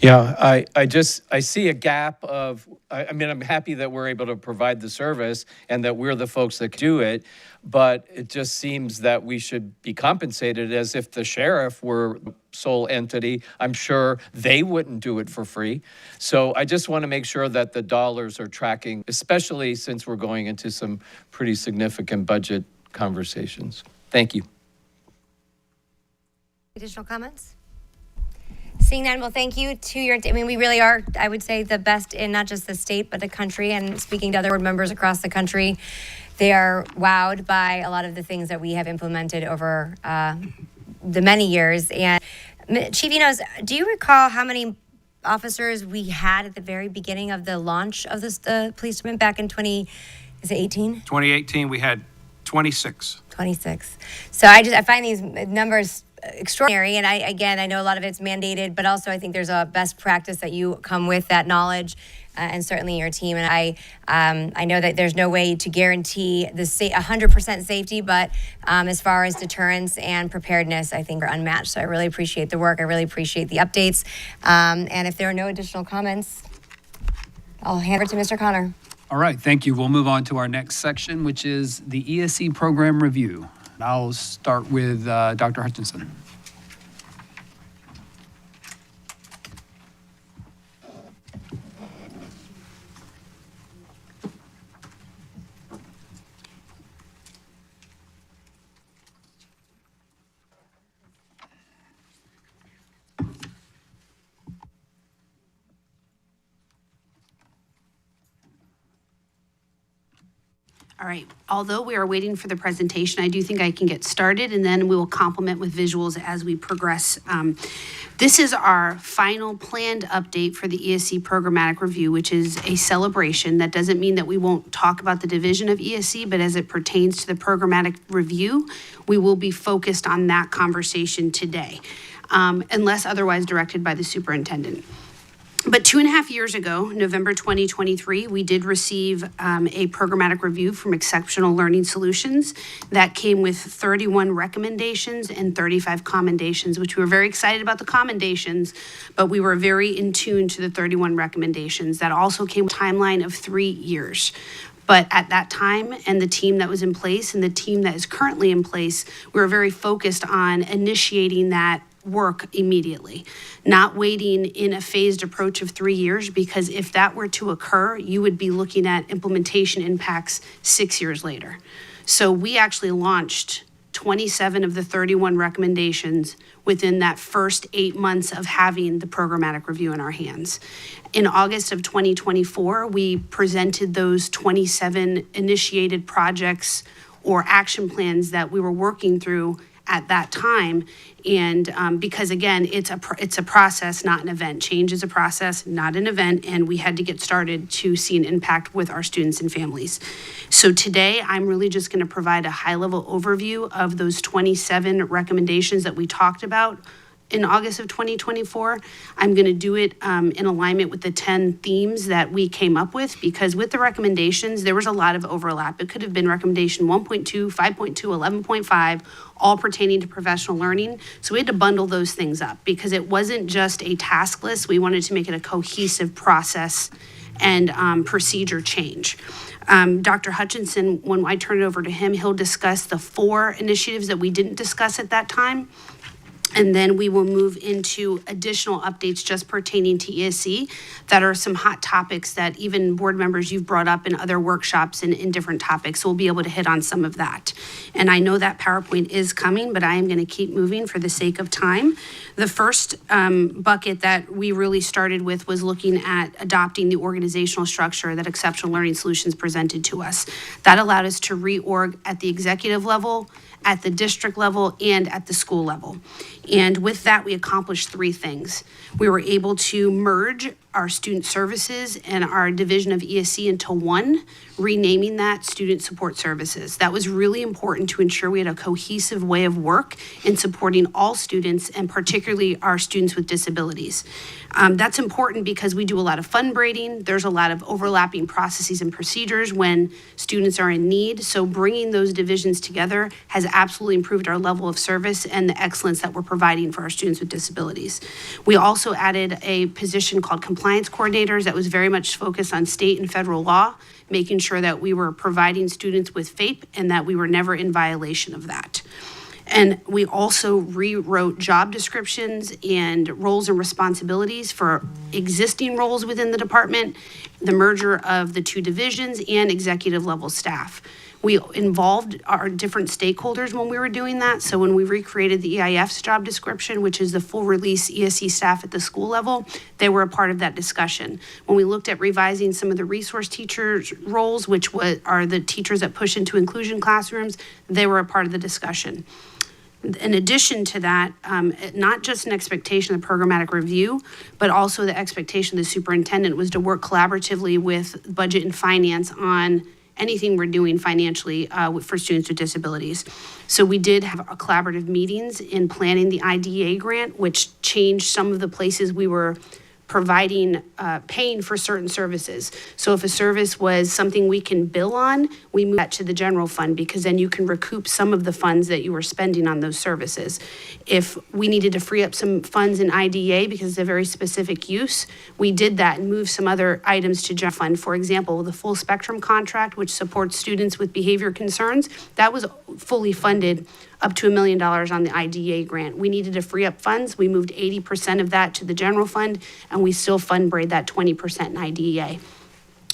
Yeah, I see a gap of, I mean, I'm happy that we're able to provide the service and that we're the folks that do it, but it just seems that we should be compensated as if the sheriff were the sole entity. I'm sure they wouldn't do it for free. So I just want to make sure that the dollars are tracking, especially since we're going into some pretty significant budget conversations. Thank you. Additional comments? Seeing none, well, thank you to we really are, I would say, the best in not just the state, but the country. And speaking to other board members across the country, they are wowed by a lot of the things that we have implemented over the many years. And Chief Enos, do you recall how many officers we had at the very beginning of the launch of the police department back in 2018? 2018, we had 26. 26. So I find these numbers extraordinary, and I know a lot of it's mandated, but also I think there's a best practice that you come with that knowledge, and certainly your team. And I know that there's no way to guarantee the 100% safety, but as far as deterrence and preparedness, I think are unmatched. So I really appreciate the work. I really appreciate the updates. And if there are no additional comments, I'll hand it to Mr. Connor. All right, thank you. We'll move on to our next section, which is the ESE Program Review. I'll start with Dr. Hutchinson. All right, although we are waiting for the presentation, I do think I can get started and then we will complement with visuals as we progress. This is our final planned update for the ESE Programmatic Review, which is a celebration. That doesn't mean that we won't talk about the division of ESE, but as it pertains to the Programmatic Review, we will be focused on that conversation today, unless otherwise directed by the superintendent. But 2.5 years ago, November 2023, we did receive a programmatic review from Exceptional Learning Solutions that came with 31 recommendations and 35 commendations, which we were very excited about the commendations, but we were very in tune to the 31 recommendations. That also came with a timeline of 3 years. But at that time, and the team that was in place and the team that is currently in place, we were very focused on initiating that work immediately, not waiting in a phased approach of 3 years, because if that were to occur, you would be looking at implementation impacts 6 years later. So we actually launched 27 of the 31 recommendations within that first 8 months of having the programmatic review in our hands. In August of 2024, we presented those 27 initiated projects or action plans that we were working through at that time. And because again, it's a process, not an event. Change is a process, not an event, and we had to get started to see an impact with our students and families. So today, I'm really just going to provide a high-level overview of those 27 recommendations that we talked about in August of 2024. I'm going to do it in alignment with the 10 themes that we came up with, because with the recommendations, there was a lot of overlap. It could have been recommendation 1.2, 5.2, 11.5, all pertaining to professional learning. So we had to bundle those things up because it wasn't just a task list. We wanted to make it a cohesive process and procedure change. Dr. Hutchinson, when I turn it over to him, he'll discuss the 4 initiatives that we didn't discuss at that time. And then we will move into additional updates just pertaining to ESE that are some hot topics that even board members you've brought up in other workshops and in different topics. So we'll be able to hit on some of that. And I know that PowerPoint is coming, but I am going to keep moving for the sake of time. The first bucket that we really started with was looking at adopting the organizational structure that Exceptional Learning Solutions presented to us. That allowed us to reorg at the executive level, at the district level, and at the school level. And with that, we accomplished 3 things. We were able to merge our student services and our division of ESE into one, renaming that Student Support Services. That was really important to ensure we had a cohesive way of work in supporting all students, and particularly our students with disabilities. That's important because we do a lot of fund braiding. There's a lot of overlapping processes and procedures when students are in need. So bringing those divisions together has absolutely improved our level of service and the excellence that we're providing for our students with disabilities. We also added a position called compliance coordinators that was very much focused on state and federal law, making sure that we were providing students with FAPE and that we were never in violation of that. And we also rewrote job descriptions and roles and responsibilities for existing roles within the department, the merger of the 2 divisions, and executive level staff. We involved our different stakeholders when we were doing that. So when we recreated the EIF's job description, which is the full release ESE staff at the school level, they were a part of that discussion. When we looked at revising some of the resource teachers' roles, which are the teachers that push into inclusion classrooms, they were a part of the discussion. In addition to that, not just an expectation of programmatic review, but also the expectation of the superintendent was to work collaboratively with budget and finance on anything we're doing financially for students with disabilities. So we did have collaborative meetings in planning the IDEA grant, which changed some of the places we were providing, paying for certain services. So if a service was something we can bill on, we move that to the general fund, because then you can recoup some of the funds that you were spending on those services. If we needed to free up some funds in IDEA because it's a very specific use, we did that and moved some other items to general fund. For example, the full spectrum contract, which supports students with behavior concerns, that was fully funded up to $1 million on the IDEA grant. We needed to free up funds. We moved 80% of that to the general fund, and we still fund braid that 20% in IDEA.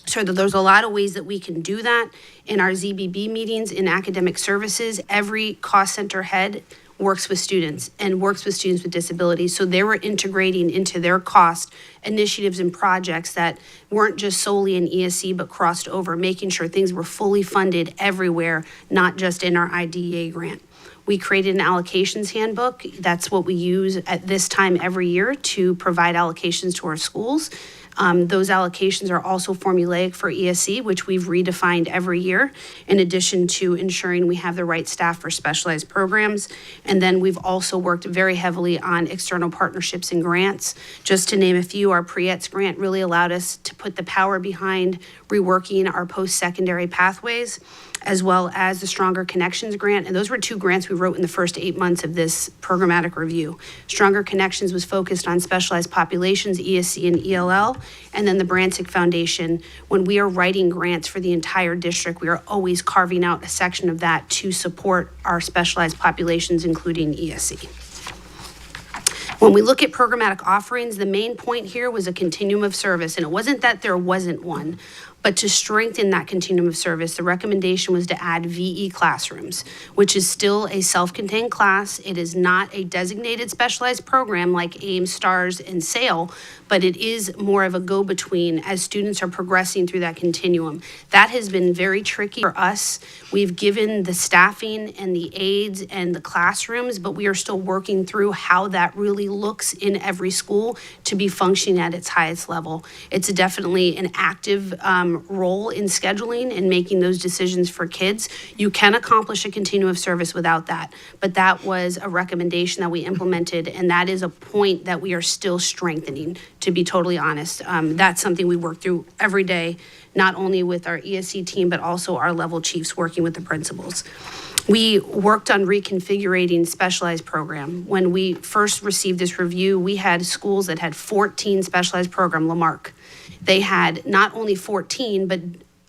So there's a lot of ways that we can do that. In our ZBB meetings in academic services, every cost center head works with students and works with students with disabilities. So they were integrating into their cost initiatives and projects that weren't just solely in ESE, but crossed over, making sure things were fully funded everywhere, not just in our IDEA grant. We created an allocations handbook. That's what we use at this time every year to provide allocations to our schools. Those allocations are also formulaic for ESE, which we've redefined every year, in addition to ensuring we have the right staff for specialized programs. And then we've also worked very heavily on external partnerships and grants. Just to name a few, our PREETS grant really allowed us to put the power behind reworking our post-secondary pathways, as well as the Stronger Connections grant. And those were 2 grants we wrote in the first 8 months of this programmatic review. Stronger Connections was focused on specialized populations, ESE and ELL, and then the Bransick Foundation. When we are writing grants for the entire district, we are always carving out a section of that to support our specialized populations, including ESE. When we look at programmatic offerings, the main point here was a continuum of service, and it wasn't that there wasn't one, But to strengthen that continuum of service, the recommendation was to add VE classrooms, which is still a self-contained class. It is not a designated specialized program like AIMS, STARS, and SAIL, but it is more of a go-between as students are progressing through that continuum. That has been very tricky for us. We've given the staffing and the aides and the classrooms, but we are still working through how that really looks in every school to be functioning at its highest level. It's definitely an active role in scheduling and making those decisions for kids. You can accomplish a continuum of service without that, but that was a recommendation that we implemented, and that is a point that we are still strengthening, to be totally honest. That's something we work through every day, not only with our ESE team, but also our level chiefs working with the principals. We worked on reconfiguring specialized program. When we first received this review, we had schools that had 14 specialized program, Lamarck. They had not only 14, but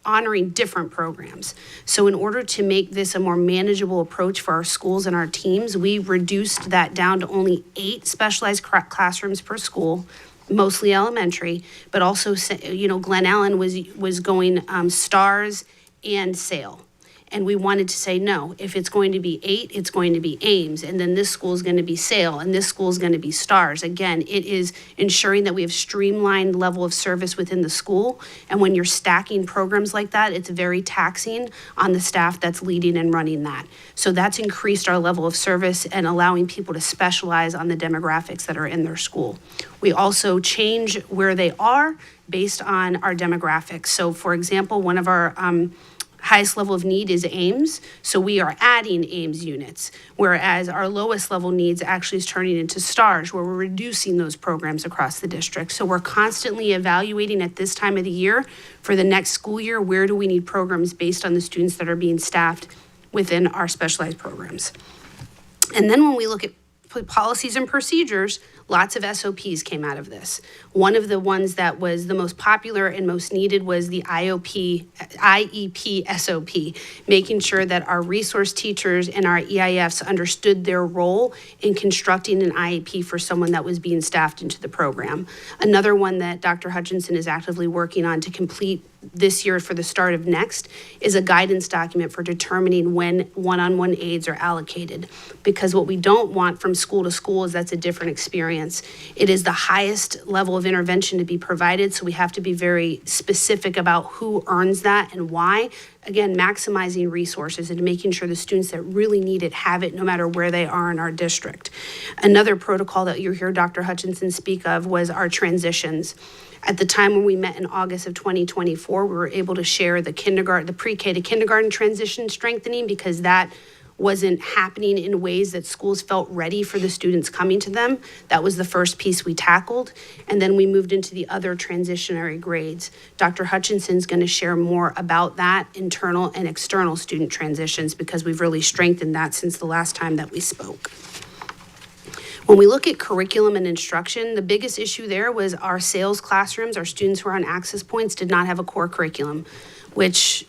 honoring different programs. So in order to make this a more manageable approach for our schools and our teams, we reduced that down to only 8 specialized classrooms per school, mostly elementary, but also, Glen Ellen was going STARS and SAIL. And we wanted to say, no, if it's going to be 8, it's going to be AIMS, and then this school is going to be SAIL, and this school is going to be STARS. Again, it is ensuring that we have streamlined level of service within the school, and when you're stacking programs like that, it's very taxing on the staff that's leading and running that. So that's increased our level of service and allowing people to specialize on the demographics that are in their school. We also change where they are based on our demographics. So for example, one of our highest level of need is AIMS, so we are adding AIMS units, whereas our lowest level needs actually is turning into STARS, where we're reducing those programs across the district. So we're constantly evaluating at this time of the year for the next school year, where do we need programs based on the students that are being staffed within our specialized programs. And then when we look at policies and procedures, lots of SOPs came out of this. One of the ones that was the most popular and most needed was the IEP SOP, making sure that our resource teachers and our EIFs understood their role in constructing an IEP for someone that was being staffed into the program. Another one that Dr. Hutchinson is actively working on to complete this year for the start of next is a guidance document for determining when one-on-one aides are allocated. Because what we don't want from school to school is that's a different experience. It is the highest level of intervention to be provided, so we have to be very specific about who earns that and why. Again, maximizing resources and making sure the students that really need it have it no matter where they are in our district. Another protocol that you hear Dr. Hutchinson speak of was our transitions. At the time when we met in August of 2024, we were able to share the pre-K to kindergarten transition strengthening, because that wasn't happening in ways that schools felt ready for the students coming to them. That was the first piece we tackled. And then we moved into the other transitionary grades. Dr. Hutchinson's going to share more about that, internal and external student transitions, because we've really strengthened that since the last time that we spoke. When we look at curriculum and instruction, the biggest issue there was our sales classrooms, our students who are on access points did not have a core curriculum, which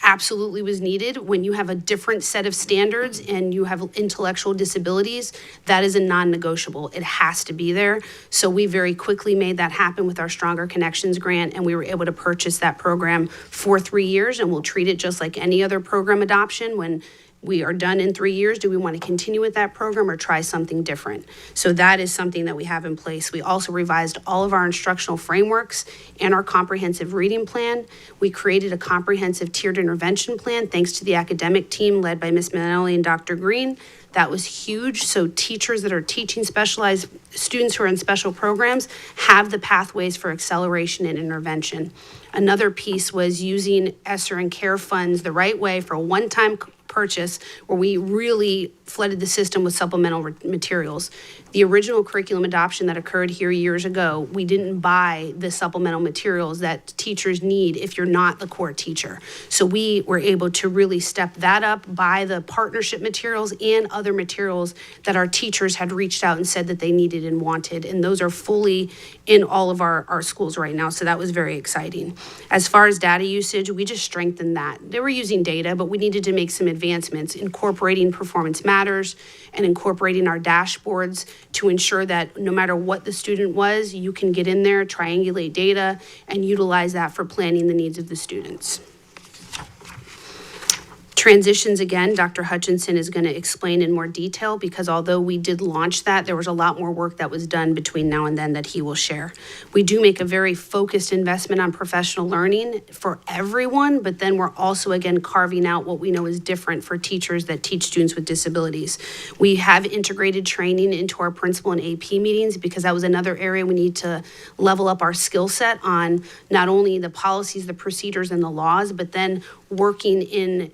absolutely was needed. When you have a different set of standards and you have intellectual disabilities, that is a non-negotiable. It has to be there. So we very quickly made that happen with our Stronger Connections grant, and we were able to purchase that program for 3 years, and we'll treat it just like any other program adoption. When we are done in 3 years, do we want to continue with that program or try something different? So that is something that we have in place. We also revised all of our instructional frameworks and our comprehensive reading plan. We created a comprehensive tiered intervention plan thanks to the academic team led by Ms. Manelli and Dr. Green. That was huge. So teachers that are teaching specialized students who are in special programs have the pathways for acceleration and intervention. Another piece was using ESSER and CARE funds the right way for a one-time purchase, where we really flooded the system with supplemental materials. The original curriculum adoption that occurred here years ago, we didn't buy the supplemental materials that teachers need if you're not the core teacher. So we were able to really step that up, buy the partnership materials and other materials that our teachers had reached out and said that they needed and wanted. And those are fully in all of our schools right now. So that was very exciting. As far as data usage, we just strengthened that. They were using data, but we needed to make some advancements, incorporating performance matters and incorporating our dashboards to ensure that no matter what the student was, you can get in there, triangulate data, and utilize that for planning the needs of the students. Transitions, again, Dr. Hutchinson is going to explain in more detail, because although we did launch that, there was a lot more work that was done between now and then that he will share. We do make a very focused investment on professional learning for everyone, but then we're also, again, carving out what we know is different for teachers that teach students with disabilities. We have integrated training into our principal and AP meetings, because that was another area we need to level up our skill set on, not only the policies, the procedures, and the laws, but then working in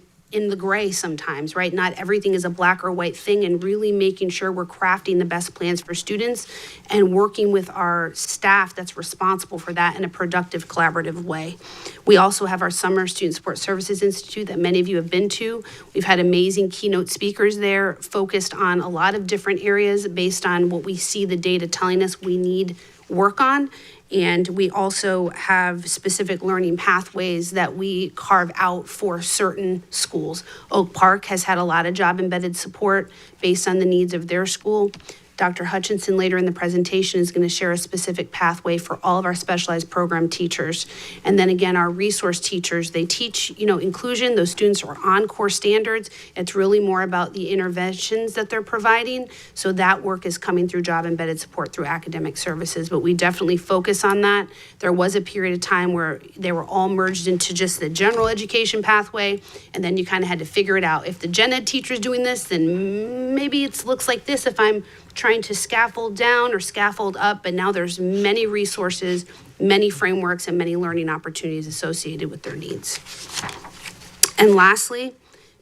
the gray sometimes, right? Not everything is a black or white thing, and really making sure we're crafting the best plans for students and working with our staff that's responsible for that in a productive, collaborative way. We also have our Summer Student Support Services Institute that many of you have been to. We've had amazing keynote speakers there focused on a lot of different areas based on what we see the data telling us we need work on. And we also have specific learning pathways that we carve out for certain schools. Oak Park has had a lot of job embedded support based on the needs of their school. Dr. Hutchinson later in the presentation is going to share a specific pathway for all of our specialized program teachers. And then again, our resource teachers, they teach, inclusion. Those students are on core standards. It's really more about the interventions that they're providing. So that work is coming through job embedded support through academic services, but we definitely focus on that. There was a period of time where they were all merged into just the general education pathway, and then you kind of had to figure it out. If the gen ed teacher is doing this, then maybe it looks like this if I'm trying to scaffold down or scaffold up, but now there's many resources, many frameworks, and many learning opportunities associated with their needs. And lastly,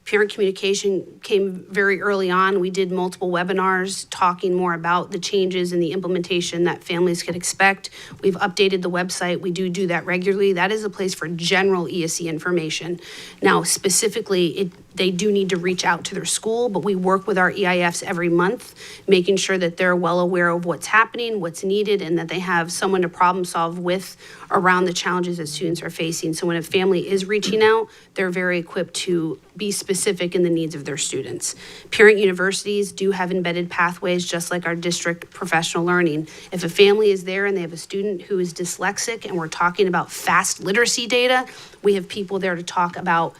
parent communication came very early on. We did multiple webinars talking more about the changes and the implementation that families could expect. We've updated the website. We do that regularly. That is a place for general ESE information. Now, specifically, they do need to reach out to their school, but we work with our EIFs every month, making sure that they're well aware of what's happening, what's needed, and that they have someone to problem solve with around the challenges that students are facing. So when a family is reaching out, they're very equipped to be specific in the needs of their students. Parent universities do have embedded pathways, just like our district professional learning. If a family is there and they have a student who is dyslexic and we're talking about fast literacy data, we have people there to talk about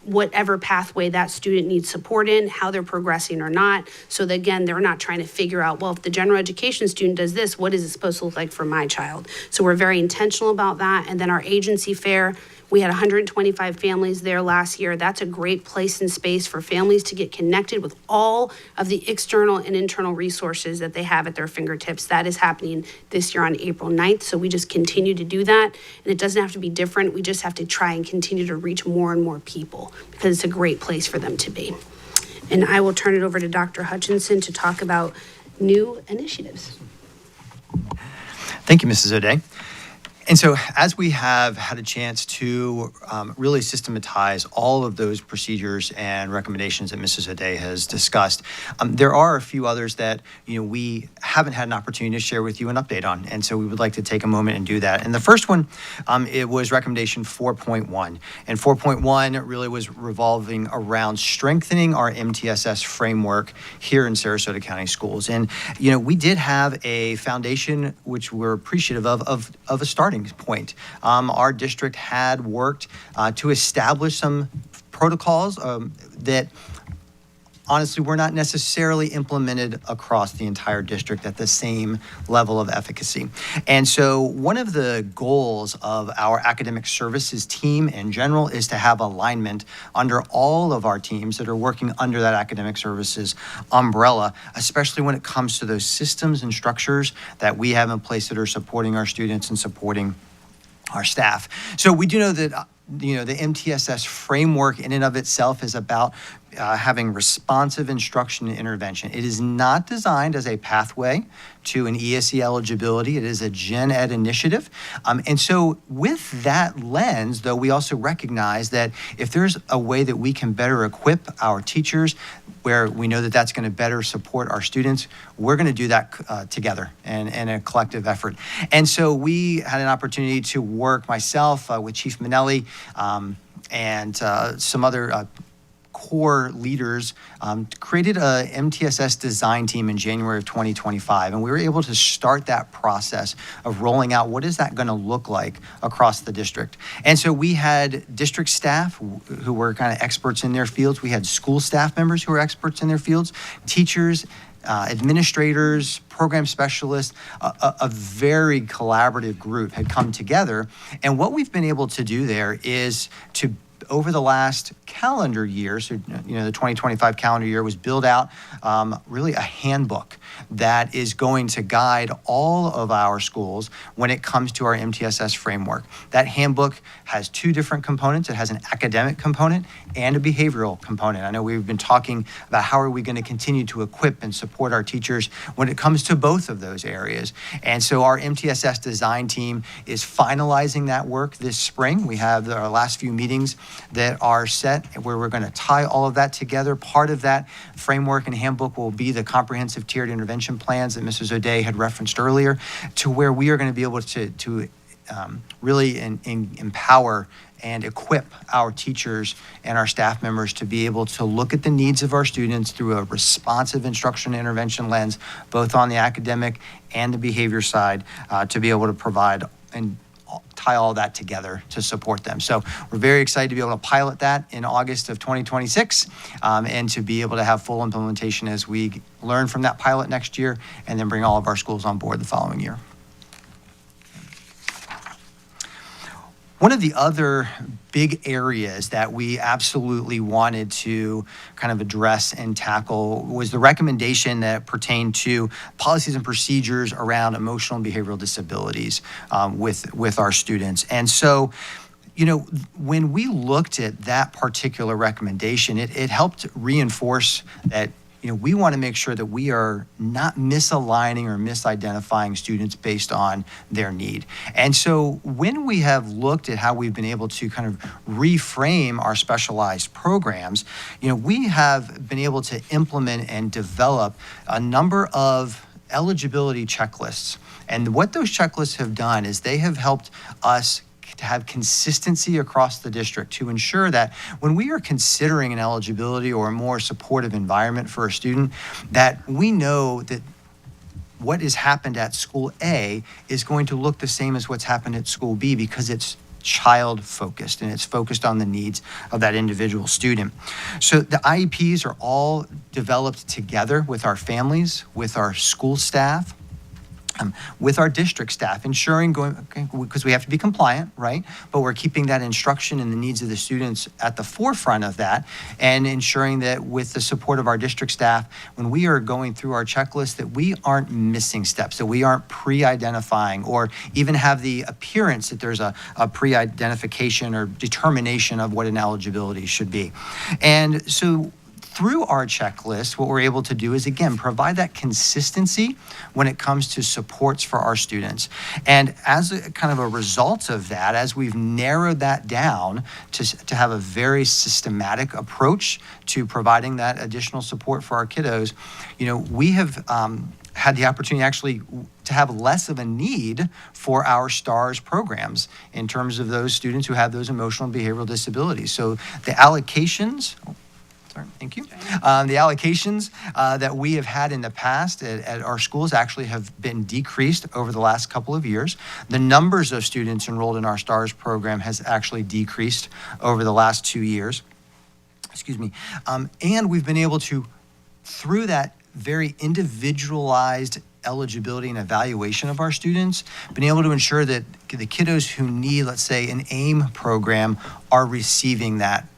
whatever pathway that student needs support in, how they're progressing or not. So that, again, they're not trying to figure out, well, if the general education student does this, what is it supposed to look like for my child? So we're very intentional about that. And then our agency fair, we had 125 families there last year. That's a great place and space for families to get connected with all of the external and internal resources that they have at their fingertips. That is happening this year on April 9th. So we just continue to do that. And it doesn't have to be different. We just have to try and continue to reach more and more people, because it's a great place for them to be. And I will turn it over to Dr. Hutchinson to talk about new initiatives. Thank you, Mrs. O'Day. And so as we have had a chance to really systematize all of those procedures and recommendations that Mrs. O'Day has discussed, there are a few others that we haven't had an opportunity to share with you an update on. And so we would like to take a moment and do that. And the first one, it was recommendation 4.1. And 4.1 really was revolving around strengthening our MTSS framework here in Sarasota County Schools. And we did have a foundation which we're appreciative of a starting point. Our district had worked to establish some protocols that honestly were not necessarily implemented across the entire district at the same level of efficacy. And so one of the goals of our academic services team in general is to have alignment under all of our teams that are working under that academic services umbrella, especially when it comes to those systems and structures that we have in place that are supporting our students and supporting our staff. So we do know that the MTSS framework in and of itself is about having responsive instruction and intervention. It is not designed as a pathway to an ESE eligibility. It is a gen ed initiative. And so with that lens, though, we also recognize that if there's a way that we can better equip our teachers, where we know that that's going to better support our students, we're going to do that together and in a collective effort. And so we had an opportunity to work myself with Chief Minnelli and some other core leaders created a MTSS design team in January of 2025, and we were able to start that process of rolling out what is that going to look like across the district. And so we had district staff who were kind of experts in their fields. We had school staff members who were experts in their fields, teachers, administrators, program specialists, a very collaborative group had come together. And what we've been able to do there is to, over the last calendar year, so the 2025 calendar year, was build out really a handbook that is going to guide all of our schools when it comes to our MTSS framework. That handbook has two different components. It has an academic component and a behavioral component. I know we've been talking about how are we going to continue to equip and support our teachers when it comes to both of those areas. And so our MTSS design team is finalizing that work this spring. We have our last few meetings that are set where we're going to tie all of that together. Part of that framework and handbook will be the comprehensive tiered intervention plans that Mrs. O'Day had referenced earlier, to where we are going to be able to really empower and equip our teachers and our staff members to be able to look at the needs of our students through a responsive instruction and intervention lens, both on the academic and the behavior side, to be able to provide and tie all that together to support them. So we're very excited to be able to pilot that in August of 2026 and to be able to have full implementation as we learn from that pilot next year and then bring all of our schools on board the following year. One of the other big areas that we absolutely wanted to kind of address and tackle was the recommendation that pertained to policies and procedures around emotional and behavioral disabilities with our students. And so, when we looked at that particular recommendation, it helped reinforce that we want to make sure that we are not misaligning or misidentifying students based on their need. And so when we have looked at how we've been able to kind of reframe our specialized programs, we have been able to implement and develop a number of eligibility checklists. And what those checklists have done is they have helped us to have consistency across the district to ensure that when we are considering an eligibility or a more supportive environment for a student, that we know that what has happened at school A is going to look the same as what's happened at school B, because it's child focused and it's focused on the needs of that individual student. So the IEPs are all developed together with our families, with our school staff, with our district staff, ensuring because we have to be compliant, right? But we're keeping that instruction and the needs of the students at the forefront of that, and ensuring that with the support of our district staff, when we are going through our checklist, that we aren't missing steps, that we aren't pre-identifying or even have the appearance that there's a pre-identification or determination of what an eligibility should be. And so through our checklist, what we're able to do is, again, provide that consistency when it comes to supports for our students. And as a kind of a result of that, as we've narrowed that down to have a very systematic approach to providing that additional support for our kiddos, we have had the opportunity actually to have less of a need for our STARS programs in terms of those students who have those emotional and behavioral disabilities. So the allocations, thank you. The allocations that we have had in the past at our schools actually have been decreased over the last couple of years. The numbers of students enrolled in our STARS program has actually decreased over the last 2 years. And we've been able to, through that very individualized eligibility and evaluation of our students, been able to ensure that the kiddos who need, let's say, an AIM program are receiving that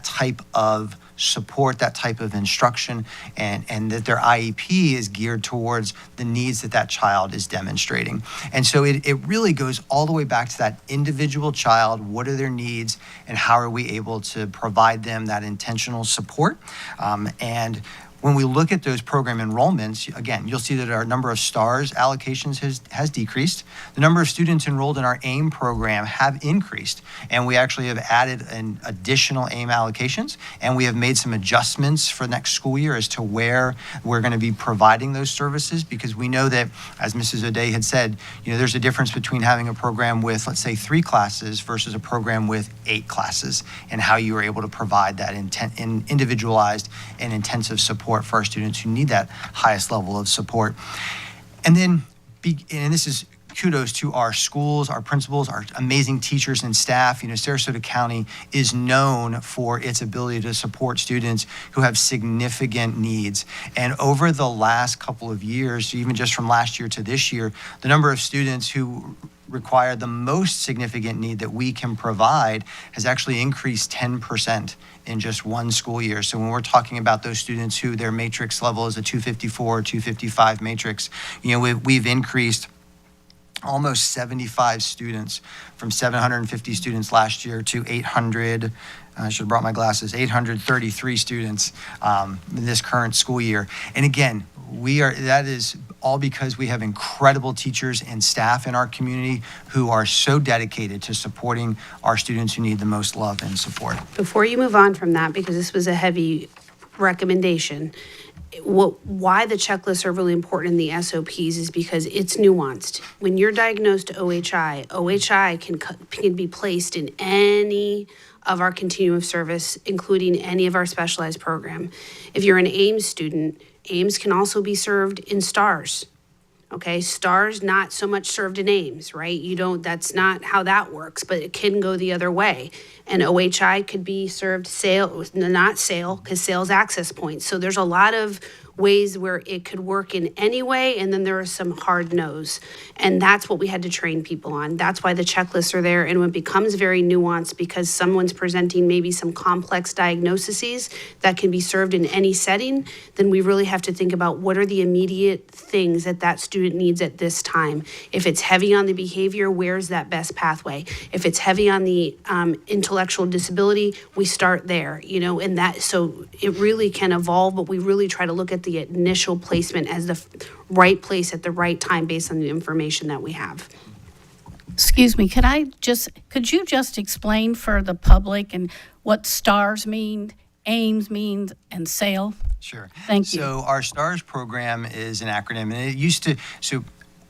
type of support, that type of instruction, and that their IEP is geared towards the needs that child is demonstrating. And so it really goes all the way back to that individual child. What are their needs, and how are we able to provide them that intentional support? And when we look at those program enrollments, again, you'll see that our number of STARS allocations has decreased. The number of students enrolled in our AIM program have increased, and we actually have added an additional AIM allocations, and we have made some adjustments for next school year as to where we're going to be providing those services, because we know that, as Mrs. O'Day had said, there's a difference between having a program with, let's say, 3 classes versus a program with 8 classes, and how you are able to provide that individualized and intensive support for our students who need that highest level of support. And then, and this is kudos to our schools, our principals, our amazing teachers and staff. Sarasota County is known for its ability to support students who have significant needs. And over the last couple of years, even just from last year to this year, the number of students who require the most significant need that we can provide has actually increased 10% in just one school year. So when we're talking about those students who their matrix level is a 254 or 255 matrix, we've increased almost 75 students, from 750 students last year to 800, I should have brought my glasses, 833 students in this current school year. And again, that is all because we have incredible teachers and staff in our community who are so dedicated to supporting our students who need the most love and support. Before you move on from that, because this was a heavy recommendation, why the checklists are really important in the SOPs is because it's nuanced. When you're diagnosed OHI can be placed in any of our continuum of service, including any of our specialized program. If you're an AIMS student, AIMS can also be served in STARS. Okay, STARS not so much served in AIMS, right? That's not how that works, but it can go the other way. And OHI could be served not SAIL, because SAIL's access points. So there's a lot of ways where it could work in any way, and then there are some hard no's. And that's what we had to train people on. That's why the checklists are there. And when it becomes very nuanced because someone's presenting maybe some complex diagnoses that can be served in any setting, then we really have to think about what are the immediate things that student needs at this time. If it's heavy on the behavior, where's that best pathway? If it's heavy on the intellectual disability, we start there, and that, so it really can evolve, but we really try to look at the initial placement as the right place at the right time based on the information that we have. Excuse me, could you just explain for the public and what STARS mean, AIMS means, and SAIL? Sure. Thank you. So our STARS program is an acronym, and it used to,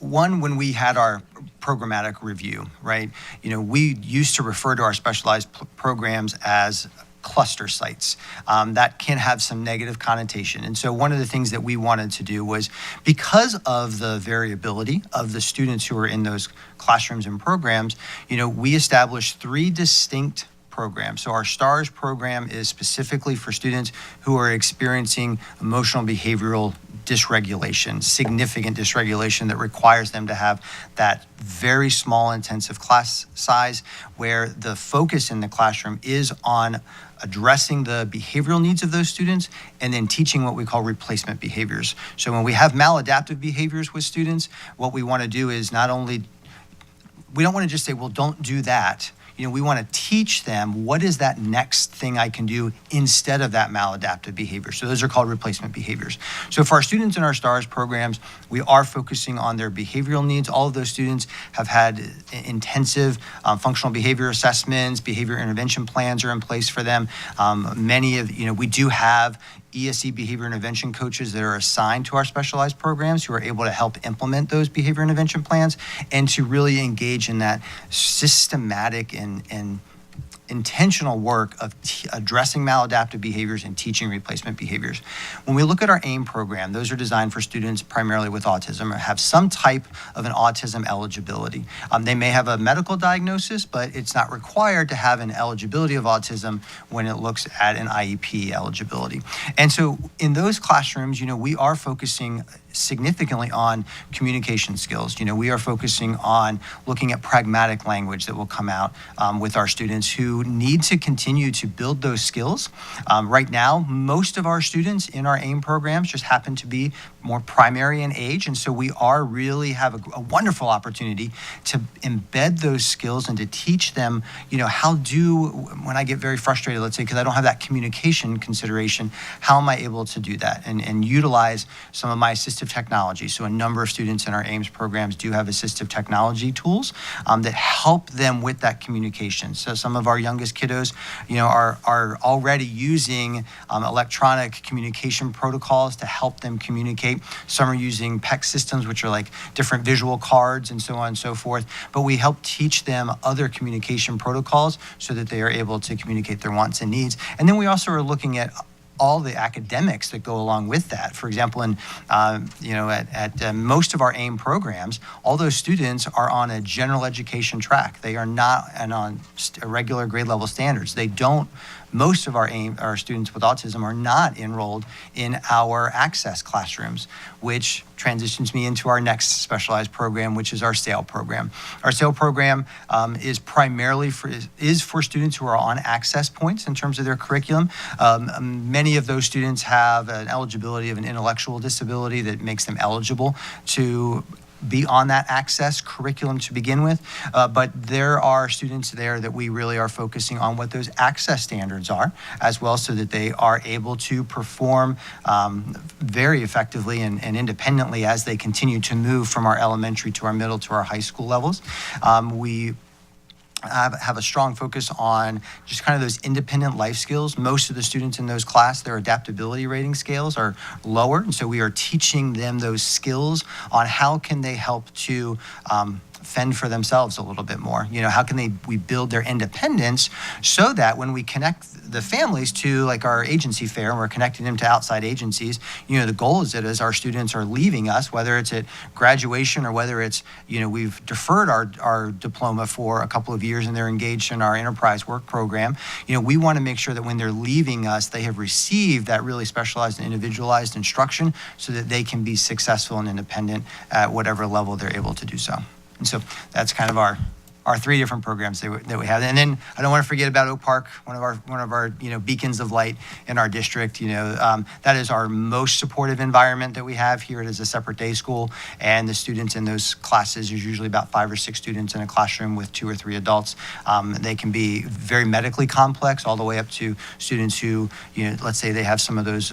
when we had our programmatic review, right, we used to refer to our specialized programs as cluster sites. That can have some negative connotation. And so one of the things that we wanted to do was, because of the variability of the students who are in those classrooms and programs, we established 3 distinct programs. So our STARS program is specifically for students who are experiencing emotional behavioral dysregulation, significant dysregulation that requires them to have that very small intensive class size, where the focus in the classroom is on addressing the behavioral needs of those students and then teaching what we call replacement behaviors. So when we have maladaptive behaviors with students, what we want to do is we don't want to just say, well, don't do that. We want to teach them what is that next thing I can do instead of that maladaptive behavior. So those are called replacement behaviors. So for our students in our STARS programs, we are focusing on their behavioral needs. All of those students have had intensive functional behavior assessments, behavior intervention plans are in place for them. We do have ESE behavior intervention coaches that are assigned to our specialized programs who are able to help implement those behavior intervention plans and to really engage in that systematic and intentional work of addressing maladaptive behaviors and teaching replacement behaviors. When we look at our AIM program, those are designed for students primarily with autism or have some type of an autism eligibility. They may have a medical diagnosis, but it's not required to have an eligibility of autism when it looks at an IEP eligibility. And so in those classrooms, we are focusing significantly on communication skills. We are focusing on looking at pragmatic language that will come out with our students who need to continue to build those skills. Right now, most of our students in our AIM programs just happen to be more primary in age, and so we are really have a wonderful opportunity to embed those skills and to teach them, when I get very frustrated, let's say, because I don't have that communication consideration, how am I able to do that and utilize some of my assistive technology. So a number of students in our AIMS programs do have assistive technology tools that help them with that communication. So some of our youngest kiddos, are already using electronic communication protocols to help them communicate. Some are using PEC systems, which are like different visual cards and so on and so forth. But we help teach them other communication protocols so that they are able to communicate their wants and needs. And then we also are looking at all the academics that go along with that. For example, at most of our AIM programs, all those students are on a general education track. They are not on regular grade level standards. Most of our students with autism are not enrolled in our access classrooms, which transitions me into our next specialized program, which is our SAIL program. Our SAIL program is primarily for students who are on access points in terms of their curriculum. Many of those students have an eligibility of an intellectual disability that makes them eligible to be on that access curriculum to begin with, but there are students there that we really are focusing on what those access standards are as well, so that they are able to perform very effectively and independently as they continue to move from our elementary to our middle to our high school levels. We have a strong focus on just kind of those independent life skills. Most of the students in those classes, their adaptability rating scales are lower, and so we are teaching them those skills on how can they help to fend for themselves a little bit more. How can we build their independence so that when we connect the families to like our agency fair and we're connecting them to outside agencies, the goal is that as our students are leaving us, whether it's at graduation or whether it's, we've deferred our diploma for a couple of years and they're engaged in our enterprise work program, we want to make sure that when they're leaving us, they have received that really specialized and individualized instruction so that they can be successful and independent at whatever level they're able to do so. And so that's kind of our three different programs that we have. And then I don't want to forget about Oak Park, one of our beacons of light in our district. That is our most supportive environment that we have here. It is a separate day school, and the students in those classes, there's usually about 5 or 6 students in a classroom with 2 or 3 adults. They can be very medically complex, all the way up to students who, let's say they have some of those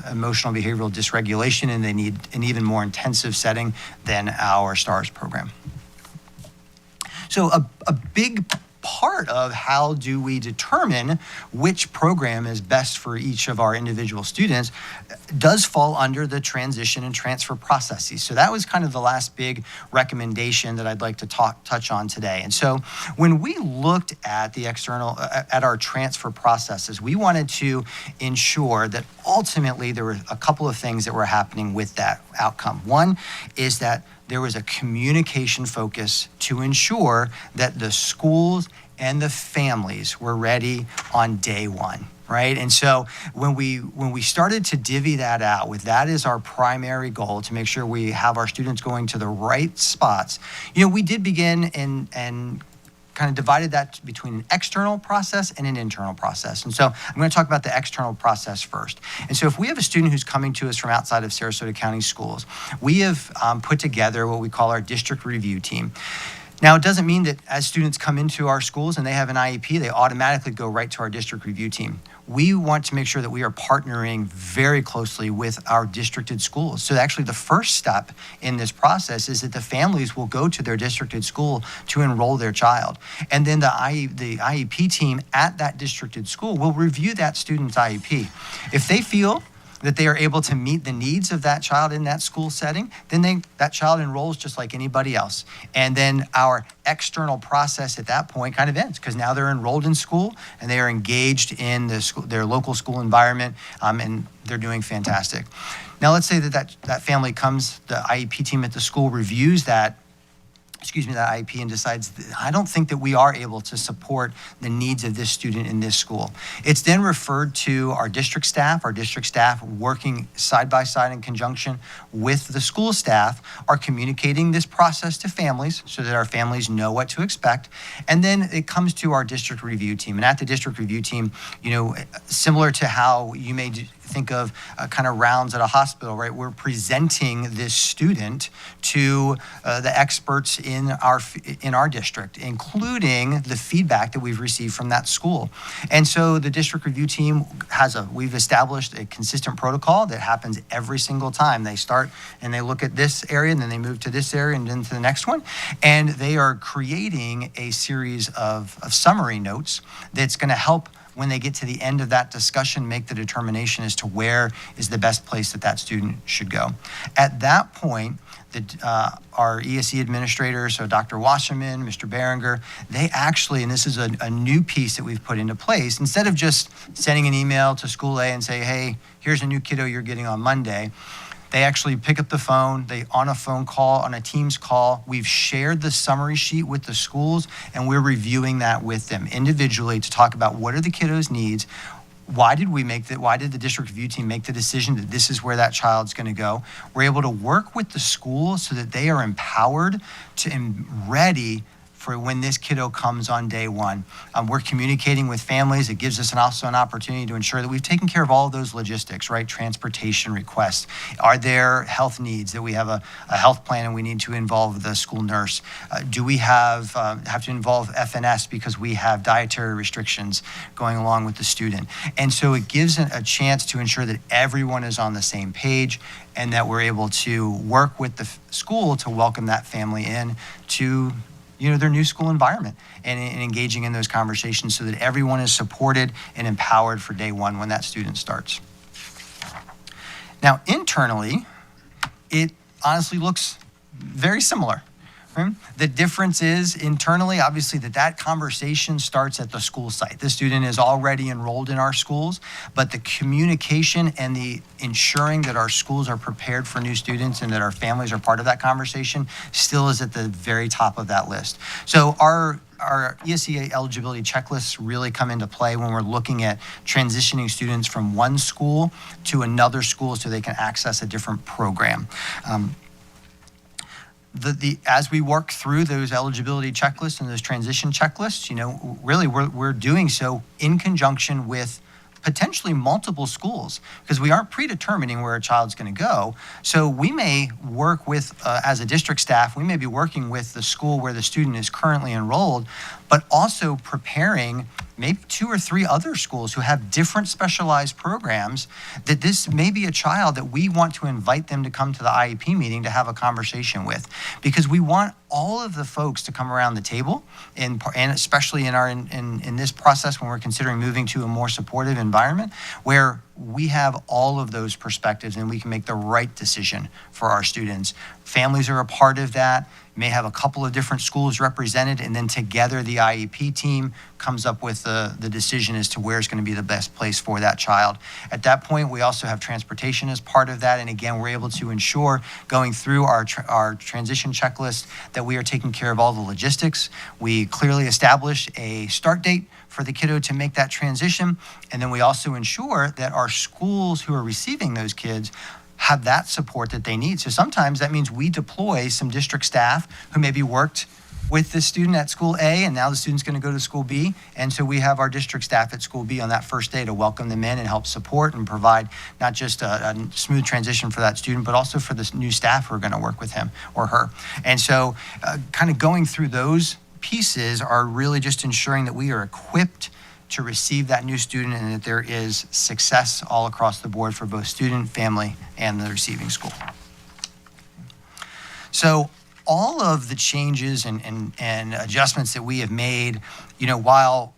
emotional behavioral dysregulation and they need an even more intensive setting than our STARS program. So a big part of how do we determine which program is best for each of our individual students does fall under the transition and transfer processes. So that was kind of the last big recommendation that I'd like to touch on today. And so when we looked at the at our transfer processes, we wanted to ensure that ultimately there were a couple of things that were happening with that outcome. One is that there was a communication focus to ensure that the schools and the families were ready on day one, right? And so when we started to divvy that out with that as our primary goal to make sure we have our students going to the right spots, we did begin and kind of divided that between an external process and an internal process. And so I'm going to talk about the external process first. And so if we have a student who's coming to us from outside of Sarasota County schools, we have put together what we call our district review team. Now, it doesn't mean that as students come into our schools and they have an IEP, they automatically go right to our district review team. We want to make sure that we are partnering very closely with our districted schools. So actually the first step in this process is that the families will go to their districted school to enroll their child. And then the IEP team at that districted school will review that student's IEP. If they feel that they are able to meet the needs of that child in that school setting, then that child enrolls just like anybody else. And then our external process at that point kind of ends, because now they're enrolled in school and they are engaged in their local school environment, and they're doing fantastic. Now let's say that family comes, the IEP team at the school reviews that that IEP and decides, I don't think that we are able to support the needs of this student in this school. It's then referred to our district staff working side by side in conjunction with the school staff are communicating this process to families so that our families know what to expect. And then it comes to our district review team. And at the district review team, similar to how you may think of kind of rounds at a hospital, right? We're presenting this student to the experts in our district, including the feedback that we've received from that school. And so the district review team we've established a consistent protocol that happens every single time. They start and they look at this area, and then they move to this area and then to the next one. And they are creating a series of summary notes that's going to help, when they get to the end of that discussion, make the determination as to where is the best place that student should go. At that point, our ESE administrators, so Dr. Wasserman, Mr. Berenger, they actually, and this is a new piece that we've put into place, instead of just sending an email to school A and say, hey, here's a new kiddo you're getting on Monday, they actually pick up the phone, on a phone call, on a Teams call, we've shared the summary sheet with the schools, and we're reviewing that with them individually to talk about what are the kiddos' needs. Why did the district review team make the decision that this is where that child's going to go? We're able to work with the school so that they are empowered and ready for when this kiddo comes on day one. We're communicating with families. It gives us also an opportunity to ensure that we've taken care of all of those logistics, right? Transportation requests. Are there health needs that we have a health plan and we need to involve the school nurse? Do we have to involve FNS because we have dietary restrictions going along with the student? And so it gives a chance to ensure that everyone is on the same page and that we're able to work with the school to welcome that family in to their new school environment and engaging in those conversations so that everyone is supported and empowered for day one when that student starts. Now, internally, it honestly looks very similar. Right? The difference is internally, obviously, that conversation starts at the school site. The student is already enrolled in our schools, but the communication and the ensuring that our schools are prepared for new students and that our families are part of that conversation still is at the very top of that list. So our ESE eligibility checklists really come into play when we're looking at transitioning students from one school to another school so they can access a different program. As we work through those eligibility checklists and those transition checklists, really we're doing so in conjunction with potentially multiple schools because we aren't predetermining where a child's going to go. So we may work with, as a district staff, we may be working with the school where the student is currently enrolled, but also preparing maybe 2 or 3 other schools who have different specialized programs that this may be a child that we want to invite them to come to the IEP meeting to have a conversation with, because we want all of the folks to come around the table and especially in this process when we're considering moving to a more supportive environment where we have all of those perspectives and we can make the right decision for our students. Families are a part of that. May have a couple of different schools represented, and then together the IEP team comes up with the decision as to where's going to be the best place for that child. At that point, we also have transportation as part of that, and again, we're able to ensure going through our transition checklist that we are taking care of all the logistics. We clearly establish a start date for the kiddo to make that transition, and then we also ensure that our schools who are receiving those kids have that support that they need. So sometimes that means we deploy some district staff who maybe worked with the student at school A and now the student's going to go to school B. And so we have our district staff at school B on that first day to welcome them in and help support and provide not just a smooth transition for that student, but also for the new staff who are going to work with him or her. And so kind of going through those pieces are really just ensuring that we are equipped to receive that new student and that there is success all across the board for both student, family, and the receiving school. So all of the changes and adjustments that we have made, while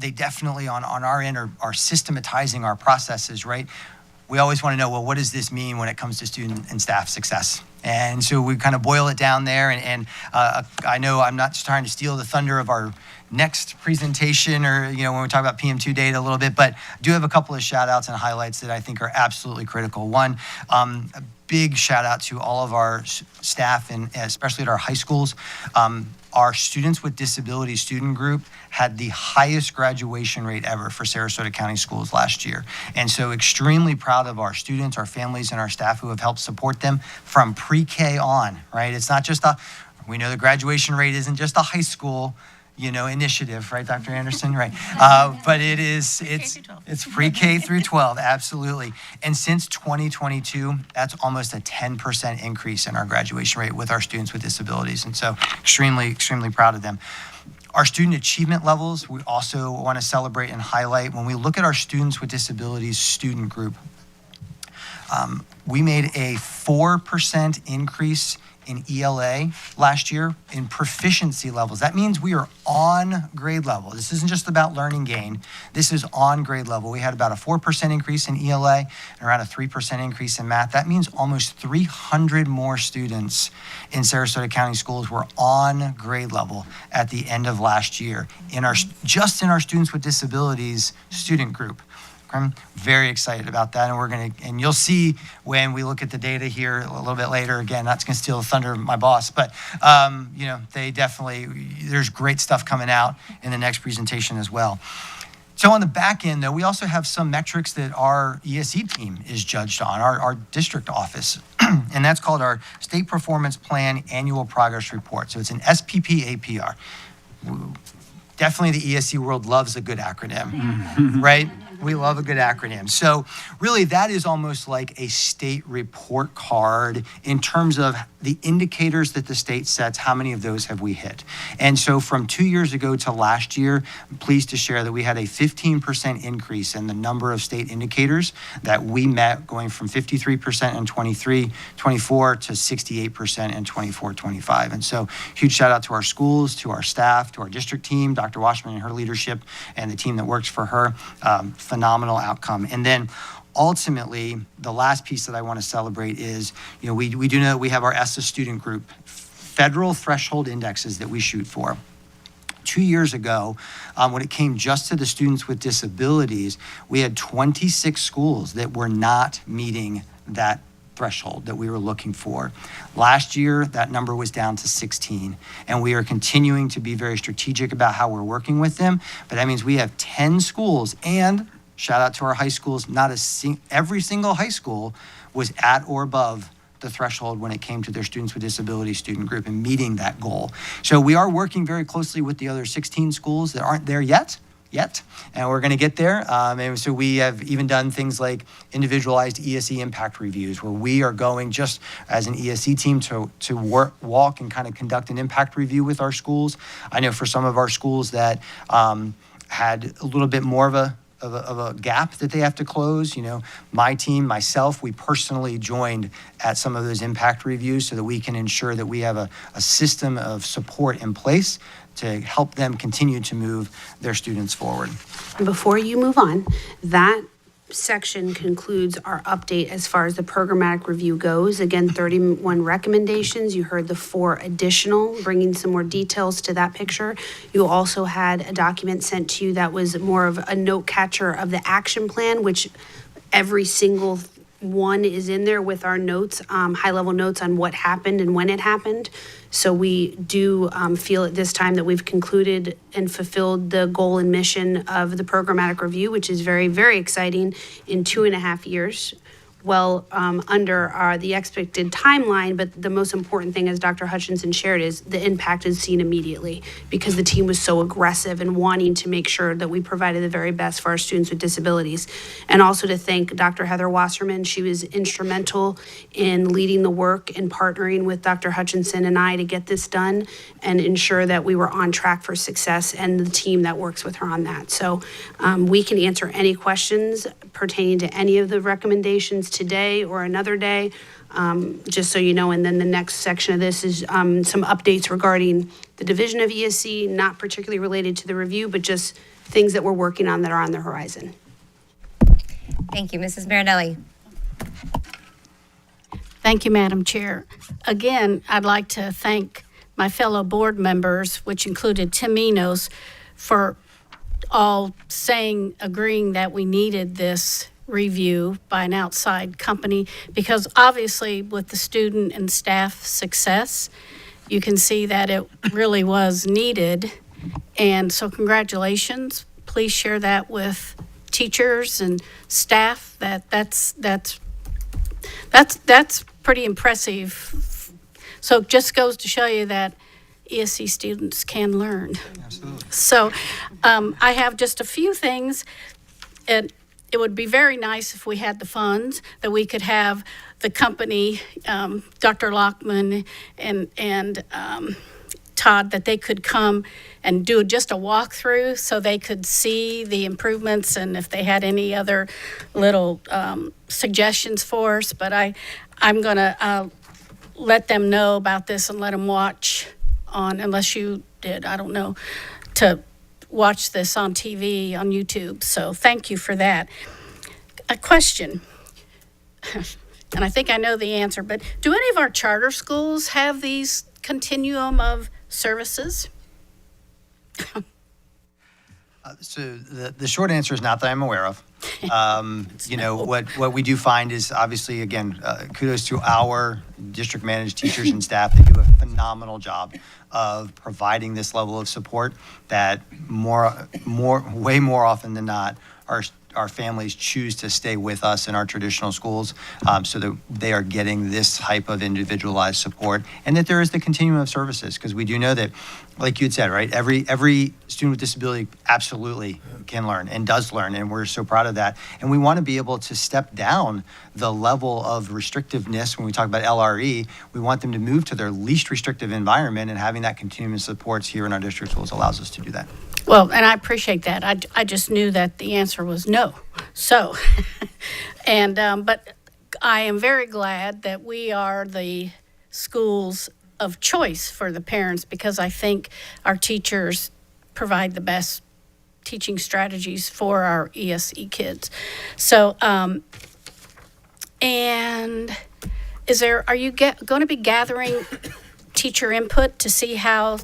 they definitely on our end are systematizing our processes, right? We always want to know, well, what does this mean when it comes to student and staff success? And so we kind of boil it down there. And I know I'm not trying to steal the thunder of our next presentation, or when we talk about PM2 data a little bit, but I do have a couple of shout outs and highlights that I think are absolutely critical. One, a big shout out to all of our staff, and especially at our high schools. Our Students with Disabilities student group had the highest graduation rate ever for Sarasota County Schools last year. And so extremely proud of our students, our families, and our staff who have helped support them from pre-K on, right? It's not just we know the graduation rate isn't just a high school initiative, right, Dr. Anderson? Right. But it's pre-K through 12, absolutely. And since 2022, that's almost a 10% increase in our graduation rate with our students with disabilities. And so extremely, extremely proud of them. Our student achievement levels, we also want to celebrate and highlight. When we look at our students with disabilities student group, we made a 4% increase in ELA last year in proficiency levels. That means we are on grade level. This isn't just about learning gain. This is on grade level. We had about a 4% increase in ELA and around a 3% increase in math. That means almost 300 more students in Sarasota County Schools were on grade level at the end of last year just in our Students with Disabilities student group. I'm very excited about that, and you'll see when we look at the data here a little bit later. Again, that's going to steal the thunder of my boss, but they definitely, there's great stuff coming out in the next presentation as well. So on the back end, though, we also have some metrics that our ESE team is judged on, our district office, and that's called our State Performance Plan Annual Progress Report. So it's an SPP APR. Definitely the ESE world loves a good acronym, right? We love a good acronym. So really that is almost like a state report card in terms of the indicators that the state sets, how many of those have we hit. And so from 2 years ago to last year, I'm pleased to share that we had a 15% increase in the number of state indicators that we met, going from 53% in 23-24 to 68% in 24-25. And so huge shout out to our schools, to our staff, to our district team, Dr. Washman and her leadership, and the team that works for her. Phenomenal outcome. And then ultimately, the last piece that I want to celebrate is, we do know that we have our ESSA student group federal threshold indexes that we shoot for. 2 years ago, when it came just to the students with disabilities, we had 26 schools that were not meeting that threshold that we were looking for. Last year, that number was down to 16, and we are continuing to be very strategic about how we're working with them. But that means we have 10 schools, and shout out to our high schools, every single high school was at or above the threshold when it came to their students with disabilities student group and meeting that goal. So we are working very closely with the other 16 schools that aren't there yet, and we're going to get there. And so we have even done things like individualized ESE impact reviews, where we are going just as an ESE team to walk and kind of conduct an impact review with our schools. I know for some of our schools that had a little bit more of a gap that they have to close. My team, myself, we personally joined at some of those impact reviews so that we can ensure that we have a system of support in place to help them continue to move their students forward. Before you move on, that section concludes our update as far as the programmatic review goes. Again, 31 recommendations. You heard the 4 additional, bringing some more details to that picture. You also had a document sent to you that was more of a note catcher of the action plan, which every single one is in there with our notes, high-level notes on what happened and when it happened. So we do feel at this time that we've concluded and fulfilled the goal and mission of the programmatic review, which is very, very exciting in 2.5 years. Well, under the expected timeline, but the most important thing, as Dr. Hutchinson shared, is the impact is seen immediately because the team was so aggressive and wanting to make sure that we provided the very best for our students with disabilities. And also to thank Dr. Heather Wasserman. She was instrumental in leading the work and partnering with Dr. Hutchinson and I to get this done and ensure that we were on track for success, and the team that works with her on that. So we can answer any questions pertaining to any of the recommendations today or another day, just so you know. And then the next section of this is some updates regarding the division of ESE, not particularly related to the review, but just things that we're working on that are on the horizon. Thank you, Mrs. Marinelli. Thank you, Madam Chair. Again, I'd like to thank my fellow board members, which included Tim Enos, for all agreeing that we needed this review by an outside company, because obviously with the student and staff success, you can see that it really was needed. And so congratulations. Please share that with teachers and staff. That's pretty impressive. So it just goes to show you that ESE students can learn. Absolutely. So I have just a few things. And it would be very nice if we had the funds that we could have the company, Dr. Lockman and Todd, that they could come and do just a walkthrough so they could see the improvements and if they had any other little suggestions for us. But I'm going to let them know about this and let them watch on, unless you did, I don't know, to watch this on TV, on YouTube. So thank you for that. A question, and I think I know the answer, but do any of our charter schools have these continuum of services? So the short answer is not that I'm aware of. What we do find is obviously, again, kudos to our district managed teachers and staff. They do a phenomenal job of providing this level of support that way more often than not, our families choose to stay with us in our traditional schools, so that they are getting this type of individualized support, and that there is the continuum of services, because we do know that, like you had said, right, every student with disability absolutely can learn and does learn, and we're so proud of that. And we want to be able to step down the level of restrictiveness. When we talk about LRE, we want them to move to their least restrictive environment, and having that continuum of supports here in our district schools allows us to do that. Well, and I appreciate that. I just knew that the answer was no. So, but I am very glad that we are the schools of choice for the parents, because I think our teachers provide the best teaching strategies for our ESE kids. So, and are you going to be gathering teacher input to see how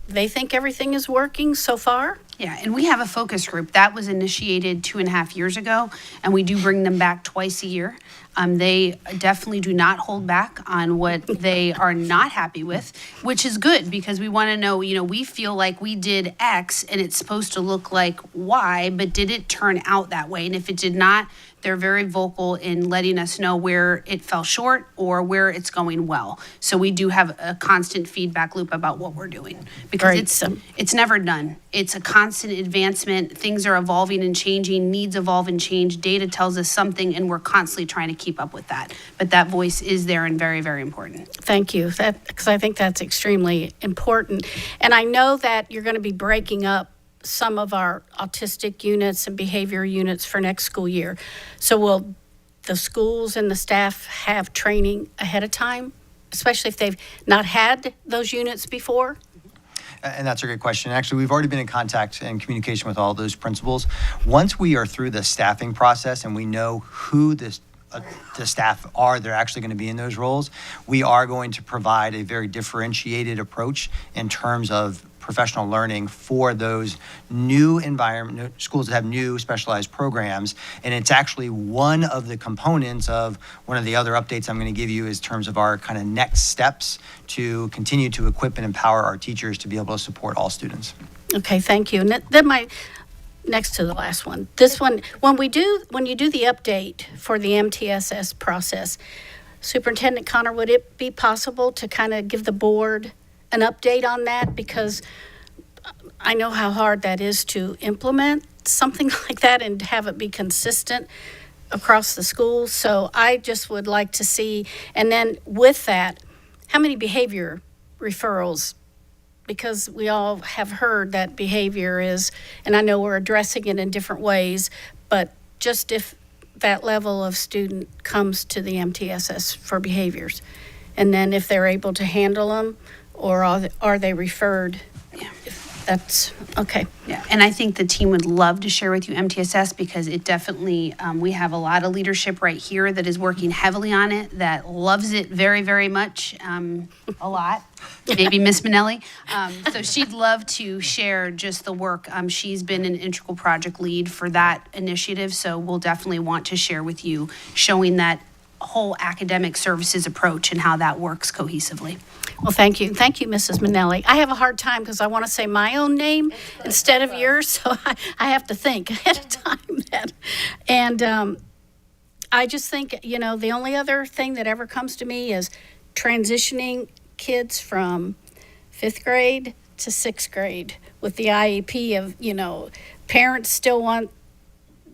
they think everything is working so far? Yeah, and we have a focus group that was initiated 2.5 years ago, and we do bring them back twice a year. They definitely do not hold back on what they are not happy with, which is good, because we want to know, we feel like we did X and it's supposed to look like Y, but did it turn out that way? And if it did not, they're very vocal in letting us know where it fell short or where it's going well. So we do have a constant feedback loop about what we're doing, because it's never done. It's a constant advancement. Things are evolving and changing, needs evolve and change. Data tells us something, and we're constantly trying to keep up with that. But that voice is there and very, very important. Thank you, because I think that's extremely important. And I know that you're going to be breaking up some of our autistic units and behavior units for next school year. So will the schools and the staff have training ahead of time, especially if they've not had those units before? And that's a great question. Actually, we've already been in contact and communication with all those principals. Once we are through the staffing process and we know who the staff are that are actually going to be in those roles, we are going to provide a very differentiated approach in terms of professional learning for those new environment schools that have new specialized programs. And it's actually one of the components of one of the other updates I'm going to give you in terms of our kind of next steps to continue to equip and empower our teachers to be able to support all students. Okay, thank you. And then my next to the last one, this one, when you do the update for the MTSS process, Superintendent Connor, would it be possible to kind of give the board an update on that? Because I know how hard that is to implement something like that and have it be consistent across the schools. So I just would like to see, and then with that, how many behavior referrals? Because we all have heard that behavior is, and I know we're addressing it in different ways, but just if that level of student comes to the MTSS for behaviors, and then if they're able to handle them, or are they referred? That's, okay. Yeah, and I think the team would love to share with you MTSS because it definitely, we have a lot of leadership right here that is working heavily on it, that loves it very, very much, a lot. Maybe Miss Manelli. So she'd love to share just the work. She's been an integral project lead for that initiative, so we'll definitely want to share with you, showing that whole academic services approach and how that works cohesively. Well, thank you. Thank you, Mrs. Manelli. I have a hard time because I want to say my own name instead of yours, so I have to think ahead of time. And I just think, you know, the only other thing that ever comes to me is transitioning kids from 5th grade to 6th grade with the IEP of, you know, parents still want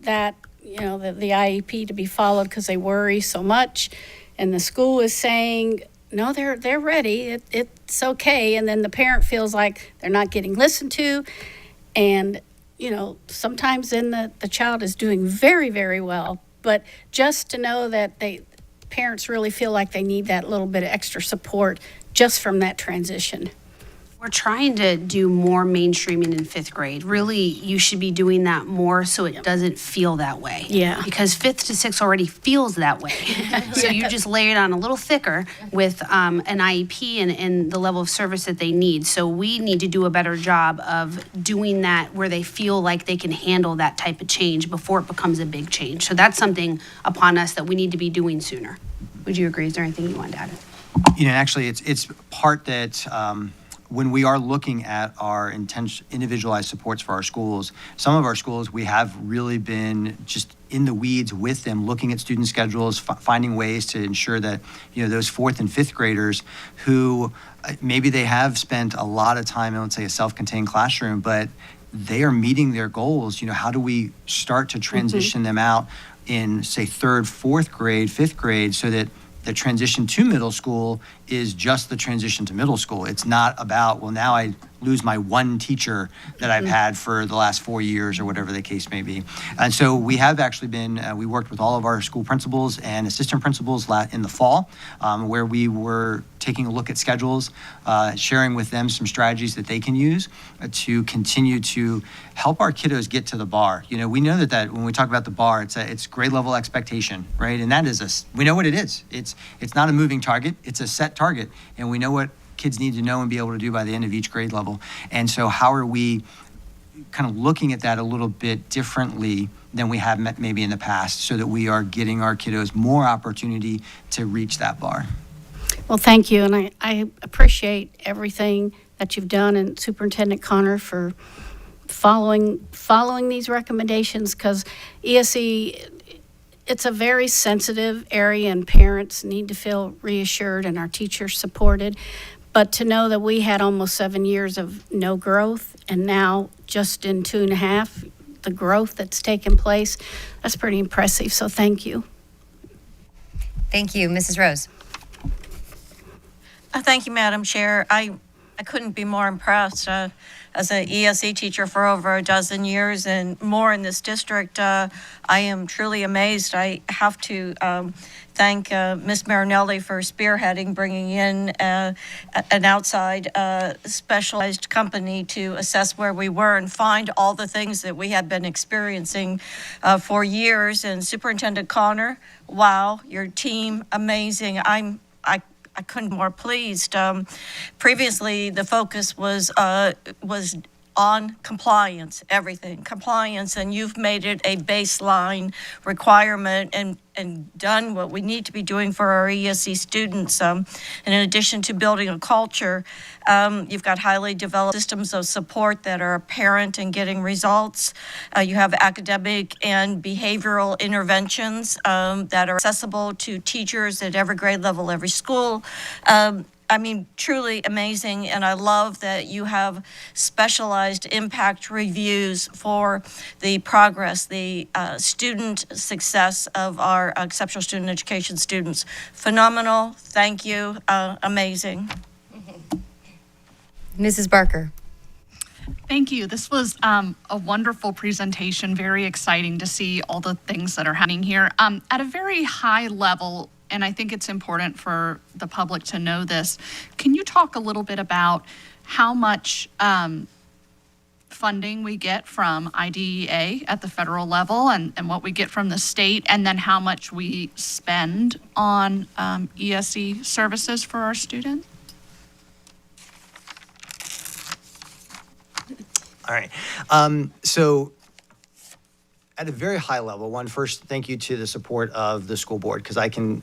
that, you know, the IEP to be followed because they worry so much. And the school is saying, no, they're ready. It's okay. And then the parent feels like they're not getting listened to. And, you know, sometimes then the child is doing very, very well. But just to know that parents really feel like they need that little bit of extra support just from that transition. We're trying to do more mainstreaming in 5th grade. Really, you should be doing that more so it doesn't feel that way. Yeah. Because 5th to 6th already feels that way. So you just lay it on a little thicker with an IEP and the level of service that they need. So we need to do a better job of doing that where they feel like they can handle that type of change before it becomes a big change. So that's something upon us that we need to be doing sooner. Would you agree? Is there anything you want to add? You know, actually, it's part that when we are looking at our individualized supports for our schools, some of our schools, we have really been just in the weeds with them, looking at student schedules, finding ways to ensure that, you know, those 4th and 5th graders who maybe they have spent a lot of time in, let's say, a self-contained classroom, but they are meeting their goals. You know, how do we start to transition them out in, say, 3rd, 4th grade, 5th grade, so that the transition to middle school is just the transition to middle school. It's not about, well, now I lose my one teacher that I've had for the last 4 years or whatever the case may be. And so we have actually been, we worked with all of our school principals and assistant principals in the fall, where we were taking a look at schedules, sharing with them some strategies that they can use to continue to help our kiddos get to the bar. You know, we know that when we talk about the bar, it's grade level expectation, right? And that is we know what it is. It's not a moving target, it's a set target. And we know what kids need to know and be able to do by the end of each grade level. And so how are we kind of looking at that a little bit differently than we have maybe in the past, so that we are getting our kiddos more opportunity to reach that bar? Well, thank you, and I appreciate everything that you've done, and Superintendent Connor for following these recommendations, because ESE, it's a very sensitive area, and parents need to feel reassured and our teachers supported. But to know that we had almost 7 years of no growth, and now just in 2.5, the growth that's taken place, that's pretty impressive. So thank you. Thank you, Mrs. Rose. Thank you, Madam Chair. I couldn't be more impressed. As an ESE teacher for over a dozen years and more in this district, I am truly amazed. I have to thank Ms. Marinelli for spearheading, bringing in an outside specialized company to assess where we were and find all the things that we had been experiencing for years. And Superintendent Connor, wow, your team, amazing. I couldn't be more pleased. Previously, the focus was on compliance, everything, compliance, and you've made it a baseline requirement and done what we need to be doing for our ESE students. And in addition to building a culture, you've got highly developed systems of support that are apparent in getting results. You have academic and behavioral interventions that are accessible to teachers at every grade level, every school. I mean, truly amazing, and I love that you have specialized impact reviews for the progress, the student success of our exceptional student education students. Phenomenal, thank you, amazing. Mrs. Barker. Thank you. This was a wonderful presentation, very exciting to see all the things that are happening here. At a very high level, and I think it's important for the public to know this, can you talk a little bit about how much funding we get from IDEA at the federal level and what we get from the state, and then how much we spend on ESE services for our students? All right. So at a very high level, first, thank you to the support of the school board, because I can,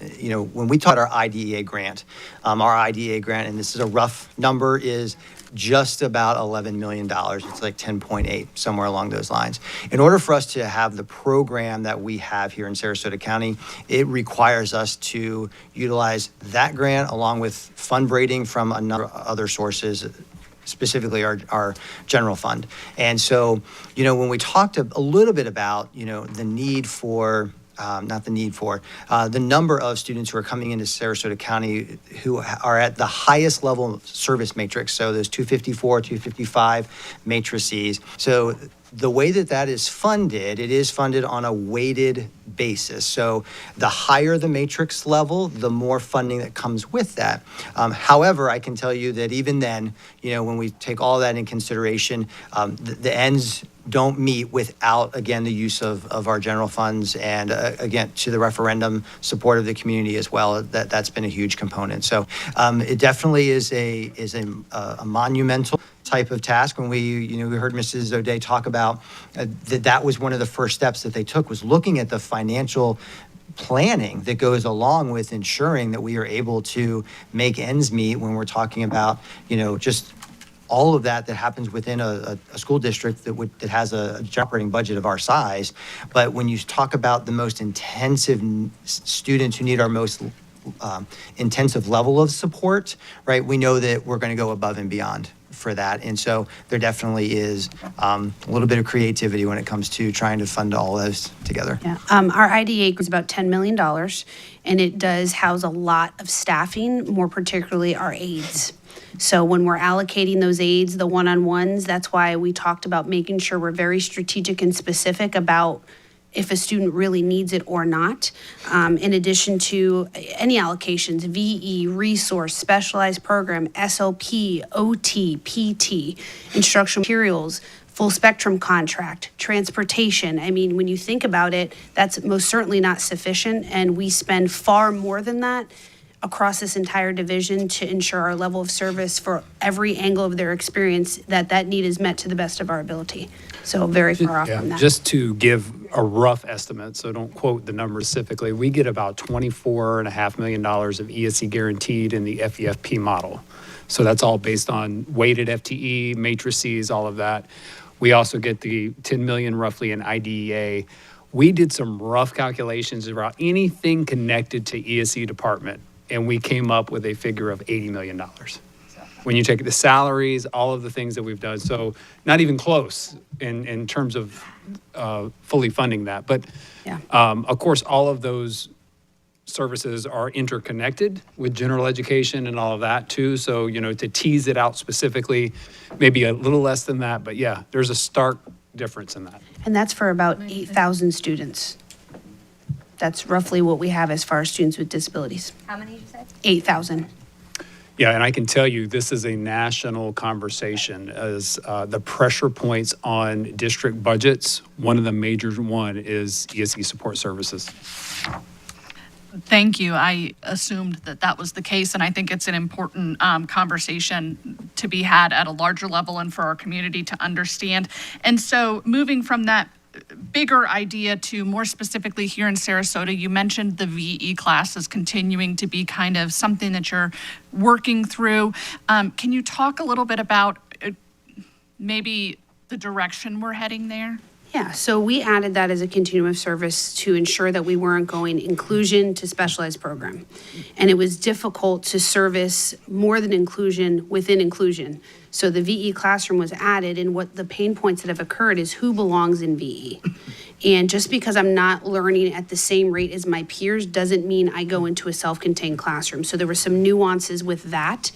when we taught our IDEA grant, and this is a rough number, is just about $11 million. It's like 10.8, somewhere along those lines. In order for us to have the program that we have here in Sarasota County, it requires us to utilize that grant along with fundraising from a number of other sources, specifically our general fund. And so, when we talked a little bit about, the need for, the number of students who are coming into Sarasota County who are at the highest level of service matrix, so those 254, 255 matrices. So the way that is funded, it is funded on a weighted basis. So the higher the matrix level, the more funding that comes with that. However, I can tell you that even then, when we take all that in consideration, the ends don't meet without, again, the use of our general funds and, again, to the referendum support of the community as well. That's been a huge component. So it definitely is a monumental type of task. When we heard Mrs. O'Day talk about that was one of the first steps that they took, was looking at the financial planning that goes along with ensuring that we are able to make ends meet when we're talking about, just all of that happens within a school district that has a operating budget of our size. But when you talk about the most intensive students who need our most intensive level of support, right, we know that we're going to go above and beyond for that. And so there definitely is a little bit of creativity when it comes to trying to fund all those together. Yeah. Our IDA is about $10 million, and it does house a lot of staffing, more particularly our aides. So when we're allocating those aides, the one-on-ones, that's why we talked about making sure we're very strategic and specific about if a student really needs it or not. In addition to any allocations, VE, resource, specialized program, SLP, OT, PT, instructional materials, full spectrum contract, transportation. I mean, when you think about it, that's most certainly not sufficient, and we spend far more than that across this entire division to ensure our level of service for every angle of their experience, that need is met to the best of our ability. So very far off from that. Just to give a rough estimate, so don't quote the number specifically, we get about $24.5 million of ESE guaranteed in the FEFP model. So that's all based on weighted FTE, matrices, all of that. We also get the $10 million roughly in IDEA. We did some rough calculations about anything connected to ESE department, and we came up with a figure of $80 million. When you take the salaries, all of the things that we've done, so not even close in terms of fully funding that. But Yeah. Of course, all of those services are interconnected with general education and all of that too. So, to tease it out specifically, maybe a little less than that, but yeah, there's a stark difference in that. And that's for about 8,000 students. That's roughly what we have as far as students with disabilities. How many did you say? 8,000. Yeah, and I can tell you, this is a national conversation as the pressure points on district budgets. One of the major one is ESE support services. Thank you. I assumed that was the case, and I think it's an important conversation to be had at a larger level and for our community to understand. And so moving from that bigger idea to more specifically here in Sarasota, you mentioned the VE class is continuing to be kind of something that you're working through. Can you talk a little bit about maybe the direction we're heading there? Yeah, so we added that as a continuum of service to ensure that we weren't going inclusion to specialized program. And it was difficult to service more than inclusion within inclusion. So the VE classroom was added, and what the pain points that have occurred is who belongs in VE. And just because I'm not learning at the same rate as my peers doesn't mean I go into a self-contained classroom. So there were some nuances with that.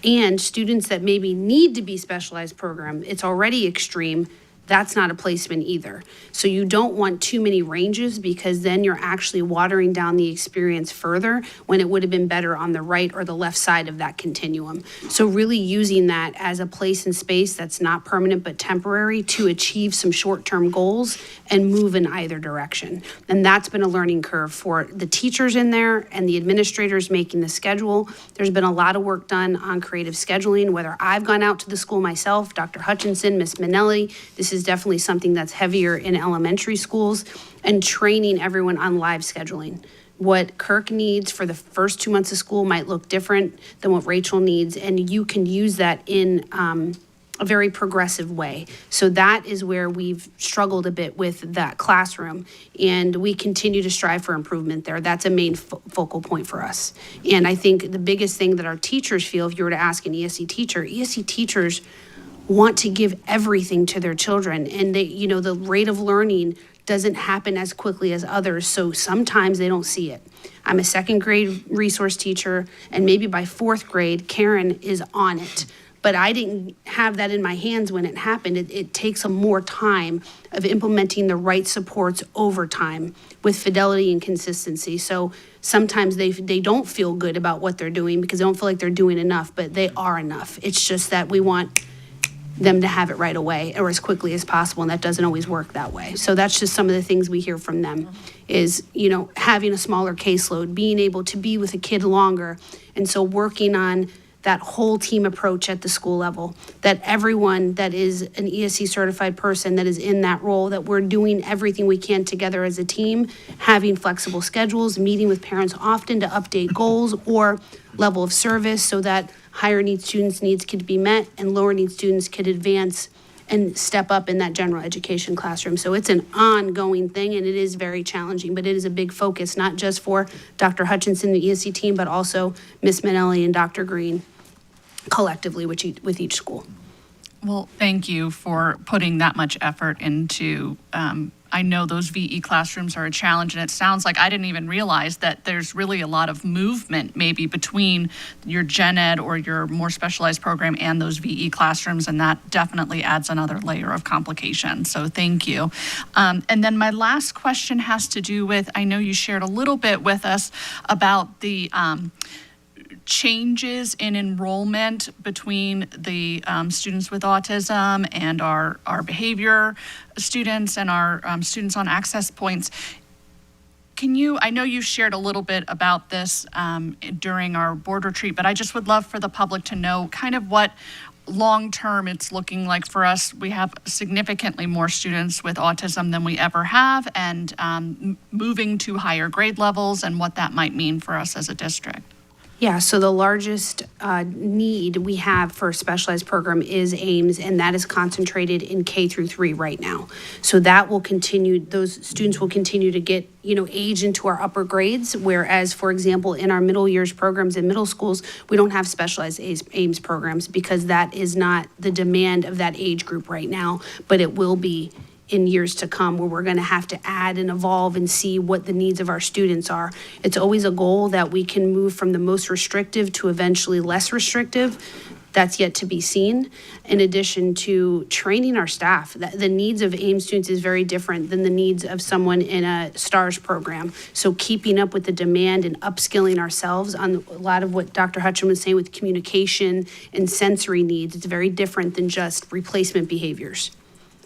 And students that maybe need to be specialized program, it's already extreme. that's not a placement either. So you don't want too many ranges, because then you're actually watering down the experience further when it would have been better on the right or the left side of that continuum. So really using that as a place and space that's not permanent but temporary to achieve some short-term goals and move in either direction. And that's been a learning curve for the teachers in there and the administrators making the schedule. There's been a lot of work done on creative scheduling, whether I've gone out to the school myself, Dr. Hutchinson, Ms. Minnelli. This is definitely something that's heavier in elementary schools, and training everyone on live scheduling. What Kirk needs for the first 2 months of school might look different than what Rachel needs, and you can use that in a very progressive way. So that is where we've struggled a bit with that classroom, and we continue to strive for improvement there. That's a main focal point for us. And I think the biggest thing that our teachers feel, if you were to ask an ESE teachers want to give everything to their children, and they, you know, the rate of learning doesn't happen as quickly as others, so sometimes they don't see it. I'm a second grade resource teacher, and maybe by fourth grade, Karen is on it. But I didn't have that in my hands when it happened. It takes more time of implementing the right supports over time with fidelity and consistency. So sometimes they don't feel good about what they're doing because they don't feel like they're doing enough, but they are enough. It's just that we want them to have it right away or as quickly as possible, and that doesn't always work that way. So that's just some of the things we hear from them is, you know, having a smaller caseload, being able to be with a kid longer, and so working on that whole team approach at the school level, that everyone that is an ESE certified person that is in that role, that we're doing everything we can together as a team, having flexible schedules, meeting with parents often to update goals or level of service so that higher need students' needs could be met and lower need students could advance and step up in that general education classroom. So it's an ongoing thing, and it is very challenging, but it is a big focus, not just for Dr. Hutchinson, the ESE team, but also Ms. Minnelli and Dr. Green collectively with each school. Well, thank you for putting that much effort into, I know those VE classrooms are a challenge, and it sounds like I didn't even realize that there's really a lot of movement maybe between your gen ed or your more specialized program and those VE classrooms, and that definitely adds another layer of complication. So thank you. And then my last question has to do with, I know you shared a little bit with us about the changes in enrollment between the students with autism and our behavior students and our students on access points. Can you, I know you shared a little bit about this during our board retreat, but I just would love for the public to know kind of what long-term it's looking like for us. We have significantly more students with autism than we ever have, and moving to higher grade levels and what that might mean for us as a district. Yeah, so the largest need we have for a specialized program is AIMS, and that is concentrated in K through 3 right now. So that will continue, those students will continue to get, you know, age into our upper grades, whereas, for example, in our middle years programs in middle schools, we don't have specialized AIMS programs because that is not the demand of that age group right now, but it will be in years to come, where we're going to have to add and evolve and see what the needs of our students are. It's always a goal that we can move from the most restrictive to eventually less restrictive. That's yet to be seen. In addition to training our staff, the needs of AIMS students is very different than the needs of someone in a STARS program. So keeping up with the demand and upskilling ourselves on a lot of what Dr. Hutchin was saying with communication and sensory needs, it's very different than just replacement behaviors.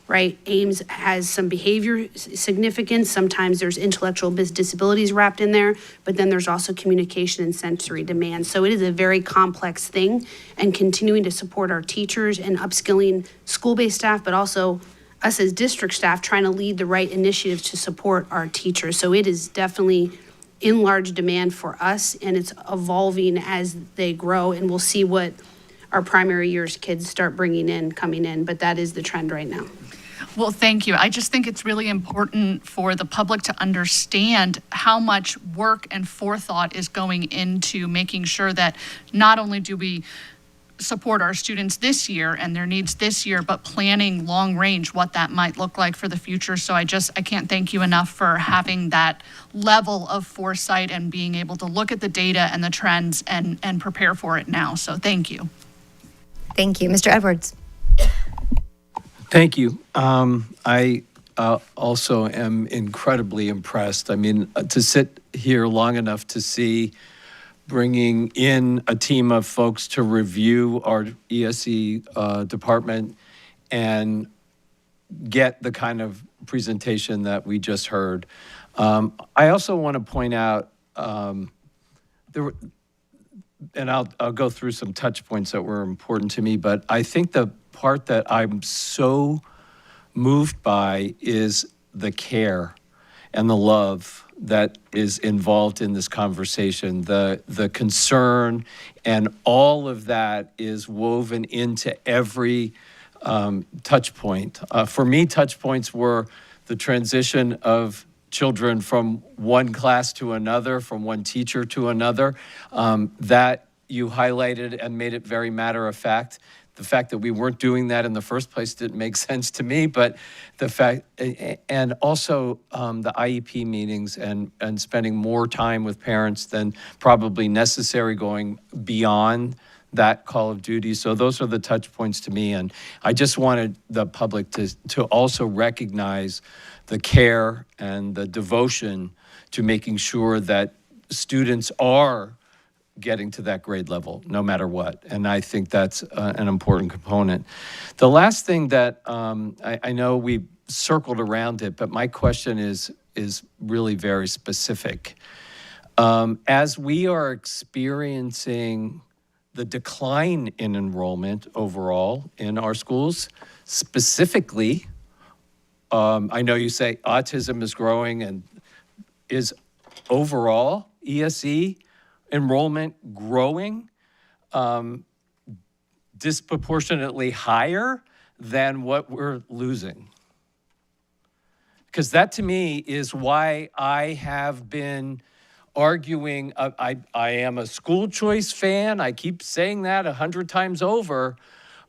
Right? AIMS has some behavior significance. Sometimes there's intellectual disabilities wrapped in there, but then there's also communication and sensory demands. So it is a very complex thing, and continuing to support our teachers and upskilling school-based staff, but also us as district staff trying to lead the right initiatives to support our teachers. So it is definitely in large demand for us, and it's evolving as they grow, and we'll see what our primary years kids start coming in, but that is the trend right now. Well, thank you. I just think it's really important for the public to understand how much work and forethought is going into making sure that not only do we support our students this year and their needs this year, but planning long range what that might look like for the future. So I can't thank you enough for having that level of foresight and being able to look at the data and the trends and prepare for it now. So thank you. Thank you. Mr. Edwards. Thank you. I also am incredibly impressed. I mean, to sit here long enough to see bringing in a team of folks to review our ESE department and get the kind of presentation that we just heard. I also want to point out, there were, and I'll go through some touch points that were important to me, but I think the part that I'm so moved by is the care and the love that is involved in this conversation. The concern and all of that is woven into every touch point. For me, touch points were the transition of children from one class to another, from one teacher to another, that you highlighted and made it very matter of fact. The fact that we weren't doing that in the first place didn't make sense to me, but the fact, and also the IEP meetings and spending more time with parents than probably necessary, going beyond that call of duty. So those are the touch points to me. And I just wanted the public to also recognize the care and the devotion to making sure that students are getting to that grade level, no matter what. And I think that's an important component. The last thing that I know we circled around it, but my question is really very specific. As we are experiencing the decline in enrollment overall in our schools, specifically, I know you say autism is growing, and is overall ESE enrollment growing disproportionately higher than what we're losing? Because that to me is why I have been arguing. I am a school choice fan. I keep saying that 100 times over,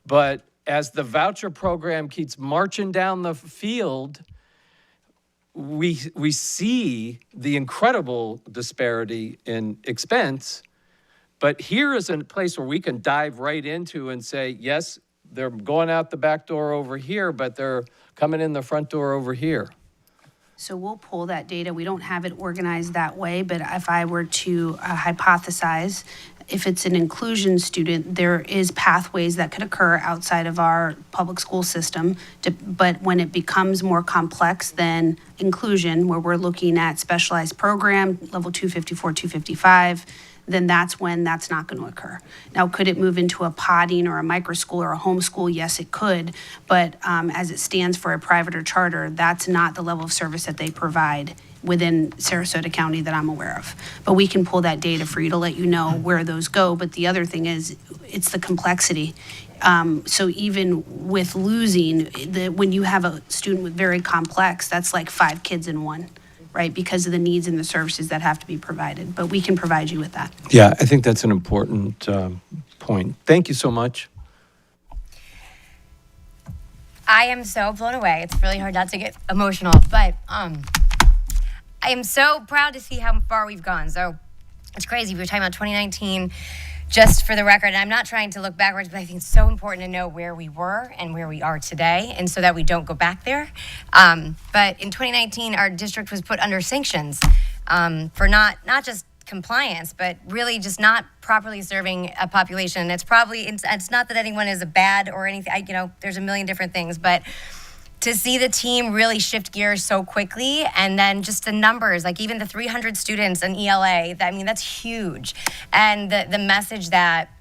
but as the voucher program keeps marching down the field, we see the incredible disparity in expense. But here is a place where we can dive right into and say, yes, they're going out the back door over here, but they're coming in the front door over here. So we'll pull that data. We don't have it organized that way, but if I were to hypothesize, if it's an inclusion student, there is pathways that could occur outside of our public school system. But when it becomes more complex than inclusion, where we're looking at specialized program, level 254, 255, then that's when that's not going to occur. Now, could it move into a podding or a micro school or a homeschool? Yes, it could. But as it stands for a private or charter, that's not the level of service that they provide within Sarasota County that I'm aware of. But we can pull that data for you to let you know where those go. But the other thing is, it's the complexity. So even with losing, when you have a student with very complex, that's like 5 kids in one, right? Because of the needs and the services that have to be provided. But we can provide you with that. Yeah, I think that's an important point. Thank you so much. I am so blown away. It's really hard not to get emotional, but I am so proud to see how far we've gone. So it's crazy. We were talking about 2019, just for the record, and I'm not trying to look backwards, but I think it's so important to know where we were and where we are today, and so that we don't go back there. But in 2019, our district was put under sanctions for not just compliance, but really just not properly serving a population. It's not that anyone is a bad or anything. There's a million different things, but to see the team really shift gears so quickly, and then just the numbers, like even the 300 students in ELA, that's huge. And the message that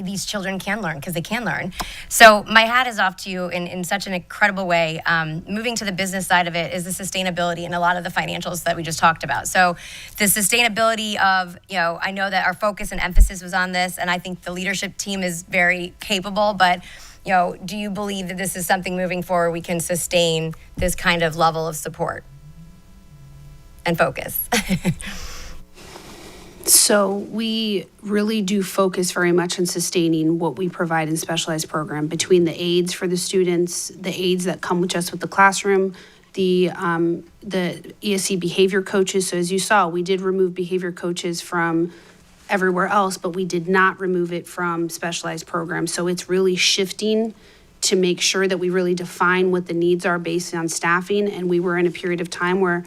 these children can learn, because they can learn. So my hat is off to you in such an incredible way. Moving to the business side of it is the sustainability and a lot of the financials that we just talked about. So the sustainability of, I know that our focus and emphasis was on this, and I think the leadership team is very capable, but do you believe that this is something moving forward we can sustain this kind of level of support and focus? So we really do focus very much on sustaining what we provide in specialized program, between the aides for the students, the aides that come just with the classroom, the ESE behavior coaches. So as you saw, we did remove behavior coaches from everywhere else, but we did not remove it from specialized programs. So it's really shifting to make sure that we really define what the needs are based on staffing. And we were in a period of time where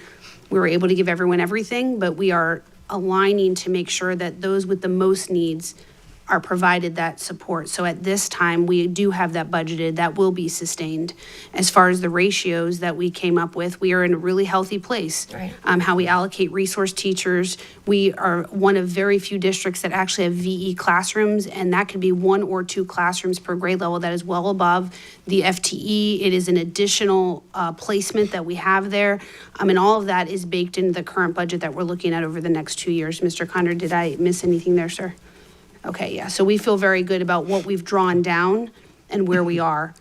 we were able to give everyone everything, but we are aligning to make sure that those with the most needs are provided that support. So at this time, we do have that budgeted, that will be sustained. As far as the ratios that we came up with, we are in a really healthy place. Right. How we allocate resource teachers, we are one of very few districts that actually have VE classrooms, and that could be 1 or 2 classrooms per grade level. That is well above the FTE. It is an additional placement that we have there. And all of that is baked into the current budget that we're looking at over the next 2 years. Mr. Connor, did I miss anything there, sir? Okay, yeah, so we feel very good about what we've drawn down and where we are,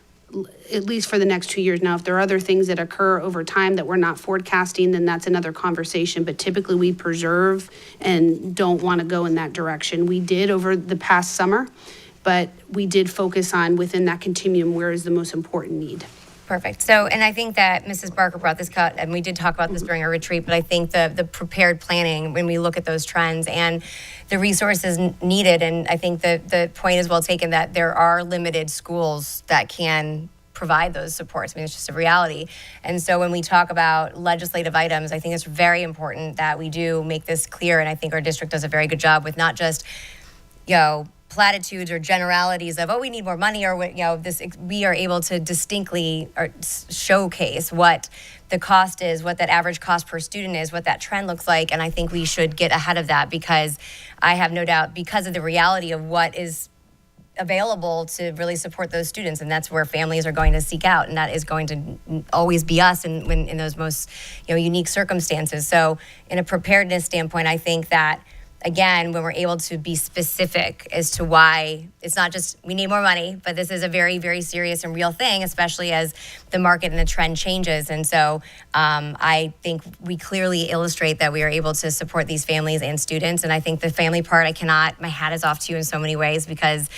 at least for the next 2 years. Now, if there are other things that occur over time that we're not forecasting, then that's another conversation. But typically, we preserve and don't want to go in that direction. We did over the past summer, but we did focus on within that continuum where is the most important need. Perfect. So, and I think that Mrs. Barker brought this cut, and we did talk about this during our retreat, but I think the prepared planning, when we look at those trends and the resources needed, and I think the point is well taken that there are limited schools that can provide those supports. I mean, it's just a reality. And so when we talk about legislative items, I think it's very important that we do make this clear, and I think our district does a very good job with not just, platitudes or generalities of, we need more money, or this. We are able to distinctly showcase what the cost is, what that average cost per student is, what that trend looks like, and I think we should get ahead of that, because I have no doubt, because of the reality of what is available to really support those students, and that's where families are going to seek out, and that is going to always be us in those most unique circumstances. So in a preparedness standpoint, I think that, again, when we're able to be specific as to why it's not just we need more money, but this is a very, very serious and real thing, especially as the market and the trend changes. And so I think we clearly illustrate that we are able to support these families and students. And I think the family part, my hat is off to you in so many ways, because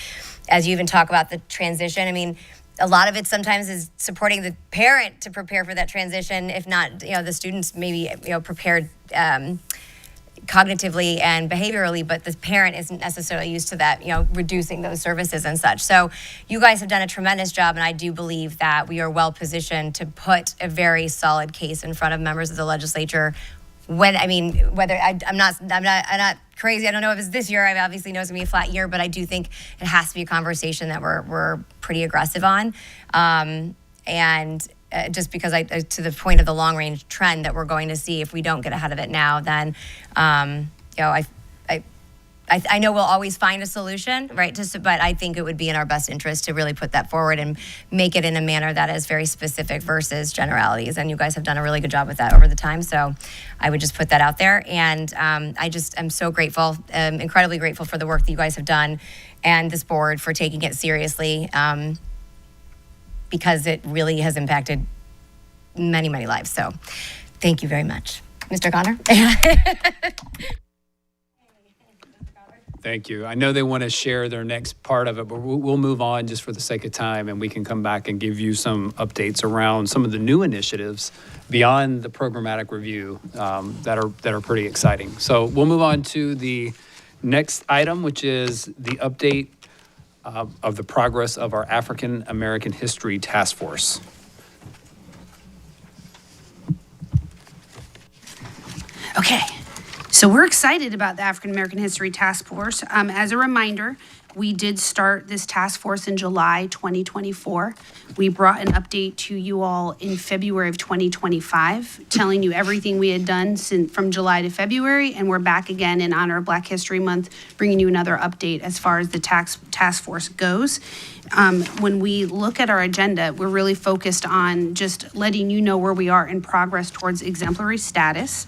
as you even talk about the transition, I mean, a lot of it sometimes is supporting the parent to prepare for that transition, if not, the students maybe, prepared cognitively and behaviorally, but the parent isn't necessarily used to that, reducing those services and such. So you guys have done a tremendous job, and I do believe that we are well positioned to put a very solid case in front of members of the legislature. I'm not crazy. I don't know if it's this year. I obviously know it's gonna be a flat year, but I do think it has to be a conversation that we're pretty aggressive on. Just because to the point of the long range trend that we're going to see, if we don't get ahead of it now, then I know we'll always find a solution, right? But I think it would be in our best interest to really put that forward and make it in a manner that is very specific versus generalities. And you guys have done a really good job with that over the time. So I would just put that out there. And I just am so grateful, incredibly grateful for the work that you guys have done, and this board for taking it seriously. Because it really has impacted many, many lives. So thank you very much. Mr. Connor? Thank you. I know they want to share their next part of it, but we'll move on just for the sake of time, and we can come back and give you some updates around some of the new initiatives beyond the programmatic review that are pretty exciting. So we'll move on to the next item, which is the update of the progress of our African American History Task Force. Okay, so we're excited about the African American History Task Force. As a reminder, we did start this task force in July 2024. We brought an update to you all in February of 2025, telling you everything we had done from July to February, and we're back again in honor of Black History Month, bringing you another update as far as the task force goes. When we look at our agenda, we're really focused on just letting you know where we are in progress towards exemplary status.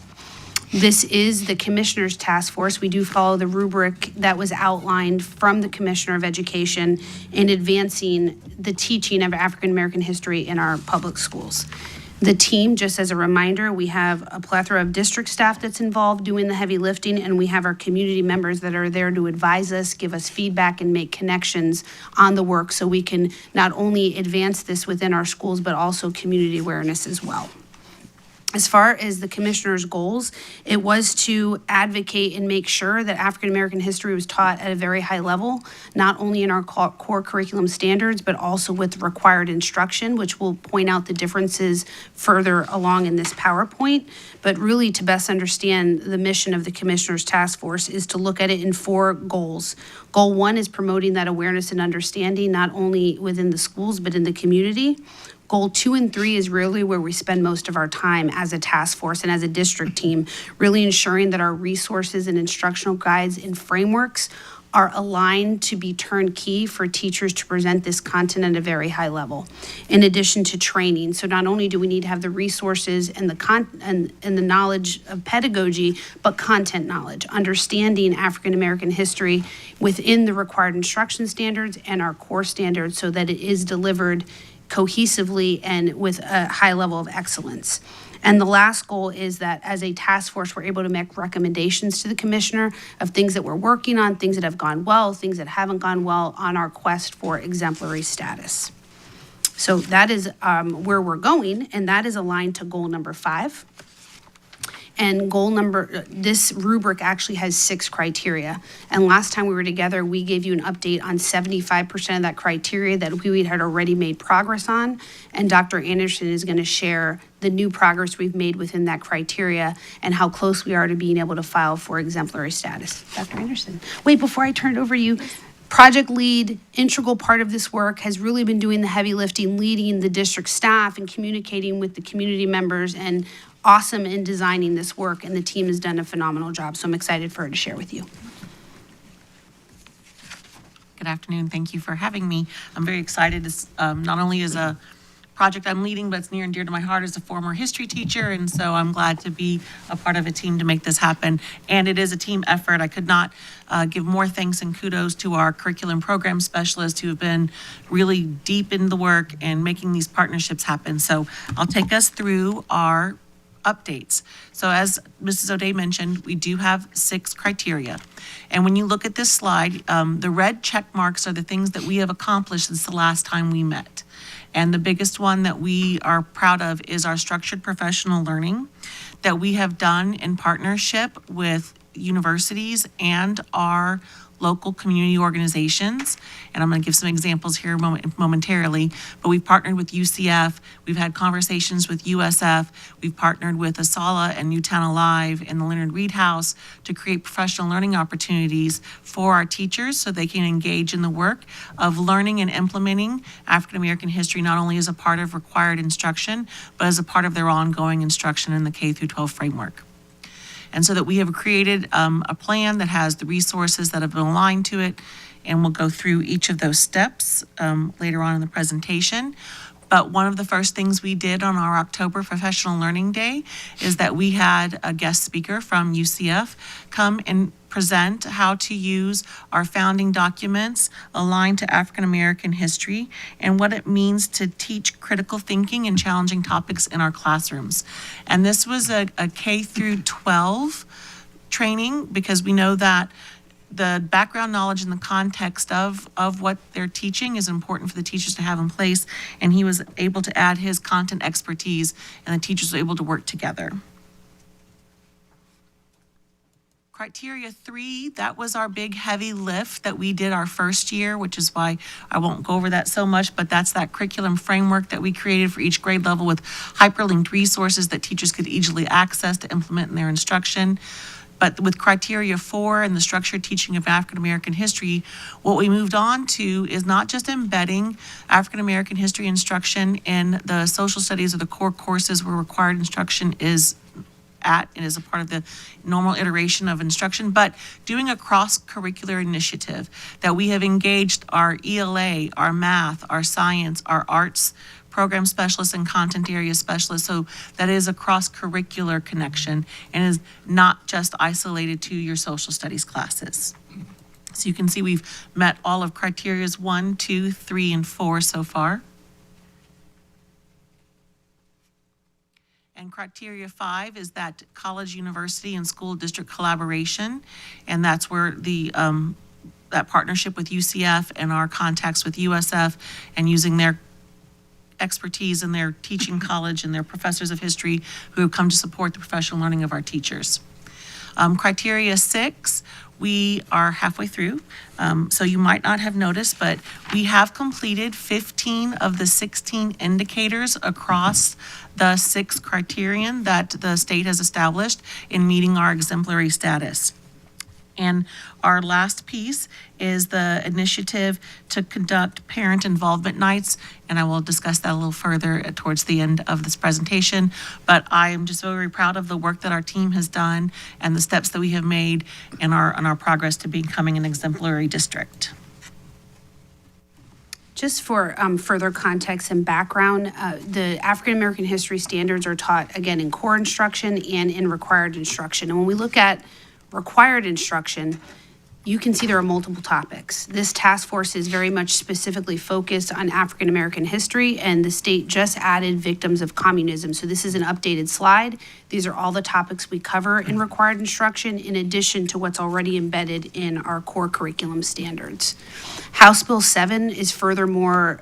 This is the Commissioner's Task Force. We do follow the rubric that was outlined from the Commissioner of Education in advancing the teaching of African American history in our public schools. The team, just as a reminder, we have a plethora of district staff that's involved doing the heavy lifting, and we have our community members that are there to advise us, give us feedback, and make connections on the work so we can not only advance this within our schools, but also community awareness as well. As far as the commissioner's goals, it was to advocate and make sure that African American history was taught at a very high level, not only in our core curriculum standards, but also with required instruction, which we'll point out the differences further along in this PowerPoint. But really, to best understand the mission of the commissioner's task force is to look at it in 4 goals. Goal 1 is promoting that awareness and understanding, not only within the schools, but in the community. Goal 2 and 3 is really where we spend most of our time as a task force and as a district team, really ensuring that our resources and instructional guides and frameworks are aligned to be turnkey for teachers to present this content at a very high level, in addition to training. So not only do we need to have the resources and the knowledge of pedagogy, but content knowledge, understanding African American history within the required instruction standards and our core standards so that it is delivered cohesively and with a high level of excellence. And the last goal is that as a task force, we're able to make recommendations to the commissioner of things that we're working on, things that have gone well, things that haven't gone well on our quest for exemplary status. So that is where we're going, and that is aligned to goal number 5. And this rubric actually has 6 criteria. And last time we were together, we gave you an update on 75% of that criteria that we had already made progress on. And Dr. Anderson is going to share the new progress we've made within that criteria and how close we are to being able to file for exemplary status. Dr. Anderson. Wait, before I turn it over to you, project lead, integral part of this work, has really been doing the heavy lifting, leading the district staff and communicating with the community members, and awesome in designing this work, and the team has done a phenomenal job. So I'm excited for her to share with you. Good afternoon. Thank you for having me. I'm very excited. This not only is a project I'm leading, but it's near and dear to my heart as a former history teacher, and so I'm glad to be a part of a team to make this happen. And it is a team effort. I could not give more thanks and kudos to our curriculum program specialists who have been really deep in the work and making these partnerships happen. So I'll take us through our updates. So as Mrs. O'Day mentioned, we do have 6 criteria. And when you look at this slide, the red check marks are the things that we have accomplished since the last time we met. And the biggest one that we are proud of is our structured professional learning that we have done in partnership with universities and our local community organizations. And I'm going to give some examples here momentarily, but we've partnered with UCF, we've had conversations with USF, we've partnered with ASALA and Newtown Alive and the Leonard Reed House to create professional learning opportunities for our teachers so they can engage in the work of learning and implementing African American history, not only as a part of required instruction, but as a part of their ongoing instruction in the K-12 framework. And so that we have created a plan that has the resources that have been aligned to it, and we'll go through each of those steps later on in the presentation. But one of the first things we did on our October Professional Learning Day is that we had a guest speaker from UCF come and present how to use our founding documents aligned to African American history and what it means to teach critical thinking and challenging topics in our classrooms. And this was a K through 12 training, because we know that the background knowledge and the context of what they're teaching is important for the teachers to have in place. And he was able to add his content expertise, and the teachers were able to work together. Criteria 3, that was our big heavy lift that we did our first year, which is why I won't go over that so much, but that's that curriculum framework that we created for each grade level with hyperlinked resources that teachers could easily access to implement in their instruction. But with criteria 4 and the structured teaching of African American history, what we moved on to is not just embedding African American history instruction in the social studies or the core courses where required instruction is at and is a part of the normal iteration of instruction, but doing a cross-curricular initiative that we have engaged our ELA, our math, our science, our arts program specialists and content area specialists, so that is a cross-curricular connection and is not just isolated to your social studies classes. So you can see we've met all of criterias 1, 2, 3, and 4 so far. And criteria 5 is that college, university, and school district collaboration. And that's where the that partnership with UCF and our contacts with USF and using their expertise in their teaching college and their professors of history who have come to support the professional learning of our teachers. Criteria 6, we are halfway through, so you might not have noticed, but we have completed 15 of the 16 indicators across the 6 criterion that the state has established in meeting our exemplary status. And our last piece is the initiative to conduct parent involvement nights, and I will discuss that a little further towards the end of this presentation. But I am just very proud of the work that our team has done and the steps that we have made in our progress to becoming an exemplary district. Just for further context and background, the African American history standards are taught, again, in core instruction and in required instruction. And when we look at required instruction, you can see there are multiple topics. This task force is very much specifically focused on African American history, and the state just added victims of communism. So this is an updated slide. These are all the topics we cover in required instruction, in addition to what's already embedded in our core curriculum standards. House Bill 7 is furthermore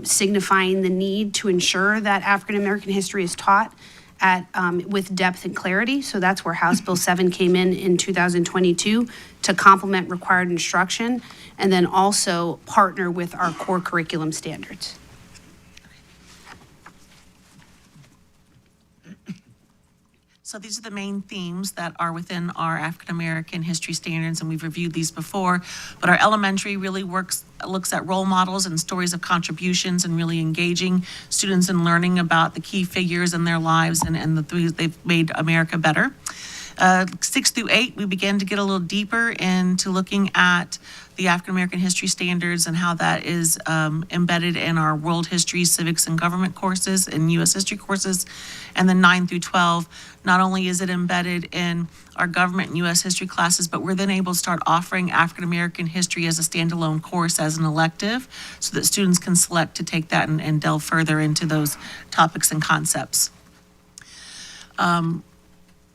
signifying the need to ensure that African American history is taught with depth and clarity. So that's where House Bill 7 came in 2022 to complement required instruction and then also partner with our core curriculum standards. So these are the main themes that are within our African American history standards, and we've reviewed these before. But our elementary really looks at role models and stories of contributions and really engaging students in learning about the key figures in their lives and the things they've made America better. 6 through 8, we began to get a little deeper into looking at the African American history standards and how that is embedded in our world history, civics, and government courses and U.S. history courses. And then 9 through 12, not only is it embedded in our government and U.S. history classes, but we're then able to start offering African American history as a standalone course as an elective so that students can select to take that and delve further into those topics and concepts.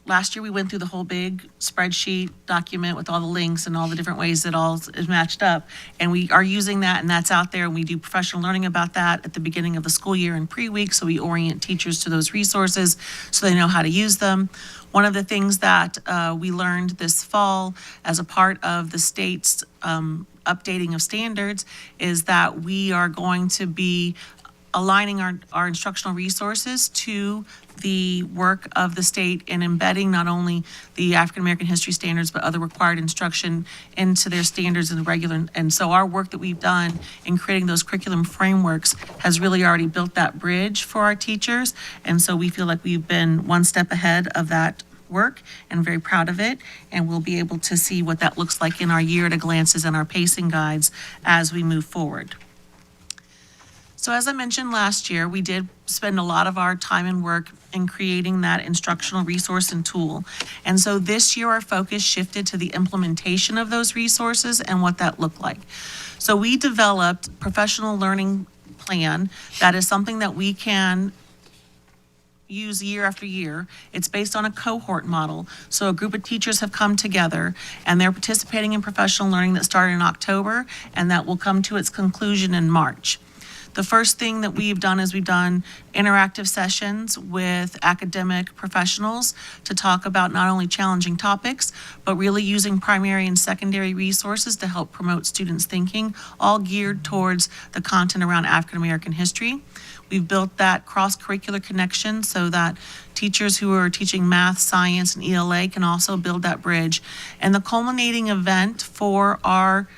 Last year, we went through the whole big spreadsheet document with all the links and all the different ways that all is matched up. And we are using that, and that's out there. And we do professional learning about that at the beginning of the school year and pre-week. So we orient teachers to those resources so they know how to use them. One of the things that we learned this fall as a part of the state's updating of standards is that we are going to be aligning our instructional resources to the work of the state and embedding not only the African American history standards, but other required instruction into their standards and regular. And so our work that we've done in creating those curriculum frameworks has really already built that bridge for our teachers. And so we feel like we've been one step ahead of that work and very proud of it. And we'll be able to see what that looks like in our year at a glances and our pacing guides as we move forward. So as I mentioned last year, we did spend a lot of our time and work in creating that instructional resource and tool. And so this year, our focus shifted to the implementation of those resources and what that looked like. So we developed professional learning plan that is something that we can use year after year. It's based on a cohort model. So a group of teachers have come together and they're participating in professional learning that started in October and that will come to its conclusion in March. The first thing that we've done is we've done interactive sessions with academic professionals to talk about not only challenging topics, but really using primary and secondary resources to help promote students' thinking, all geared towards the content around African American history. We've built that cross-curricular connection so that teachers who are teaching math, science, and ELA can also build that bridge. And the culminating event for our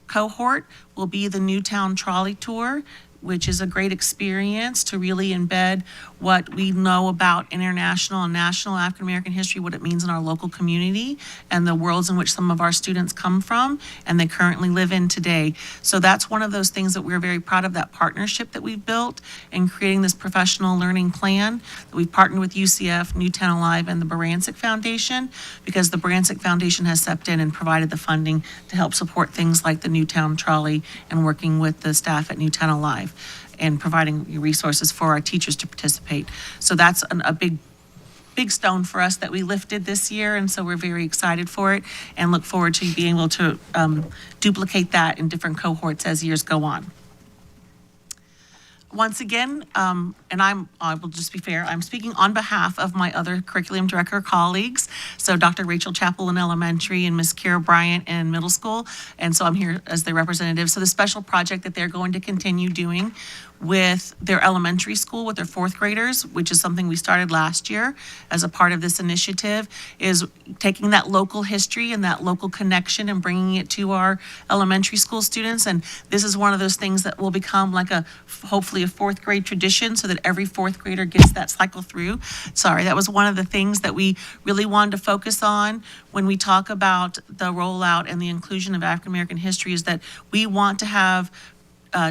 cohort will be the Newtown Trolley Tour, which is a great experience to really embed what we know about international and national African American history, what it means in our local community, and the worlds in which some of our students come from and they currently live in today. So that's one of those things that we're very proud of, that partnership that we've built in creating this professional learning plan. We've partnered with UCF, Newtown Alive, and the Barancik Foundation, because the Barancik Foundation has stepped in and provided the funding to help support things like the Newtown Trolley and working with the staff at Newtown Alive and providing resources for our teachers to participate. So that's a big stone for us that we lifted this year, and so we're very excited for it and look forward to being able to duplicate that in different cohorts as years go on. once again, and I will just be fair, I'm speaking on behalf of my other curriculum director colleagues. So Dr. Rachel Chappell in elementary and Ms. Kara Bryant in middle school. And so I'm here as their representative. So the special project that they're going to continue doing with their elementary school, with their fourth graders, which is something we started last year as a part of this initiative, is taking that local history and that local connection and bringing it to our elementary school students. And this is one of those things that will become like hopefully a fourth grade tradition, so that every fourth grader gets that cycle through. Sorry, that was one of the things that we really wanted to focus on when we talk about the rollout and the inclusion of African American history, is that we want to have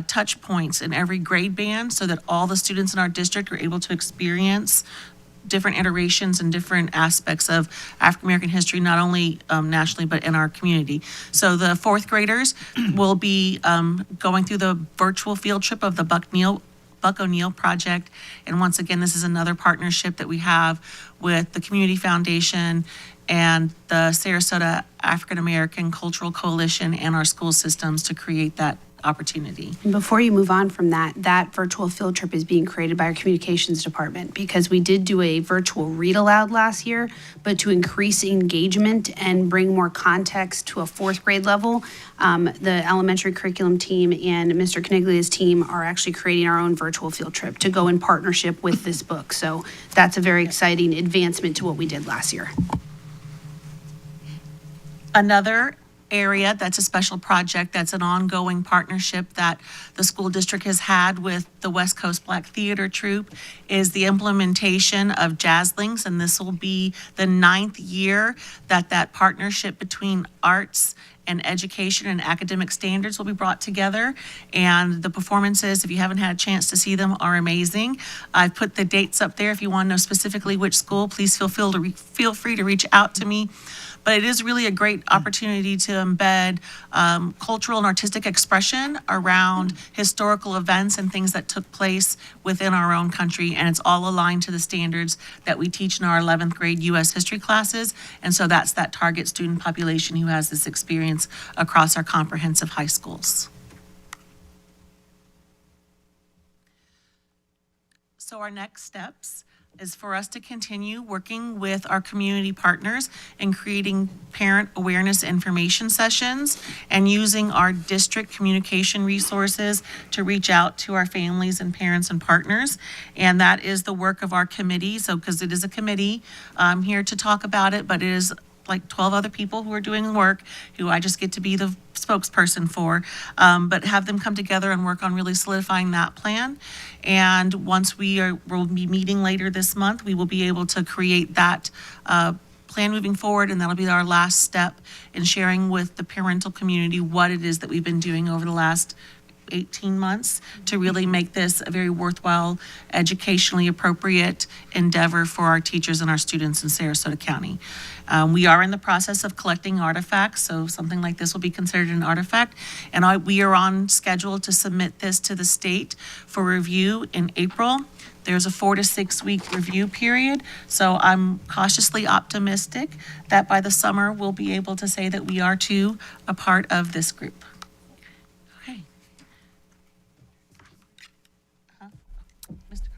touch points in every grade band so that all the students in our district are able to experience different iterations and different aspects of African American history, not only nationally, but in our community. So the fourth graders will be going through the virtual field trip of the Buck O'Neill Project. And once again, this is another partnership that we have with the Community Foundation and the Sarasota African American Cultural Coalition and our school systems to create that opportunity. And before you move on from that, that virtual field trip is being created by our communications department, because we did do a virtual read aloud last year, but to increase engagement and bring more context to a fourth grade level, the elementary curriculum team and Mr. Caniglia's team are actually creating our own virtual field trip to go in partnership with this book. So that's a very exciting advancement to what we did last year. Another area that's a special project, that's an ongoing partnership that the school district has had with the West Coast Black Theater Troupe, is the implementation of Jazz Links. And this will be the 9th year that partnership between arts and education and academic standards will be brought together. And the performances, if you haven't had a chance to see them, are amazing. I've put the dates up there. If you want to know specifically which school, please feel free to reach out to me. But it is really a great opportunity to embed cultural and artistic expression around historical events and things that took place within our own country. And it's all aligned to the standards that we teach in our 11th grade U.S. history classes. And so that's that target student population who has this experience across our comprehensive high schools. So our next steps is for us to continue working with our community partners and creating parent awareness information sessions and using our district communication resources to reach out to our families and parents and partners. And that is the work of our committee. So, because it is a committee, I'm here to talk about it, but it is like 12 other people who are doing the work, who I just get to be the spokesperson for, but have them come together and work on really solidifying that plan. And once we'll be meeting later this month, we will be able to create that plan moving forward, and that'll be our last step in sharing with the parental community what it is that we've been doing over the last 18 months to really make this a very worthwhile, educationally appropriate endeavor for our teachers and our students in Sarasota County. We are in the process of collecting artifacts, so something like this will be considered an artifact. And we are on schedule to submit this to the state for review in April. There's a 4 to 6 week review period, so I'm cautiously optimistic that by the summer we'll be able to say that we are too a part of this group.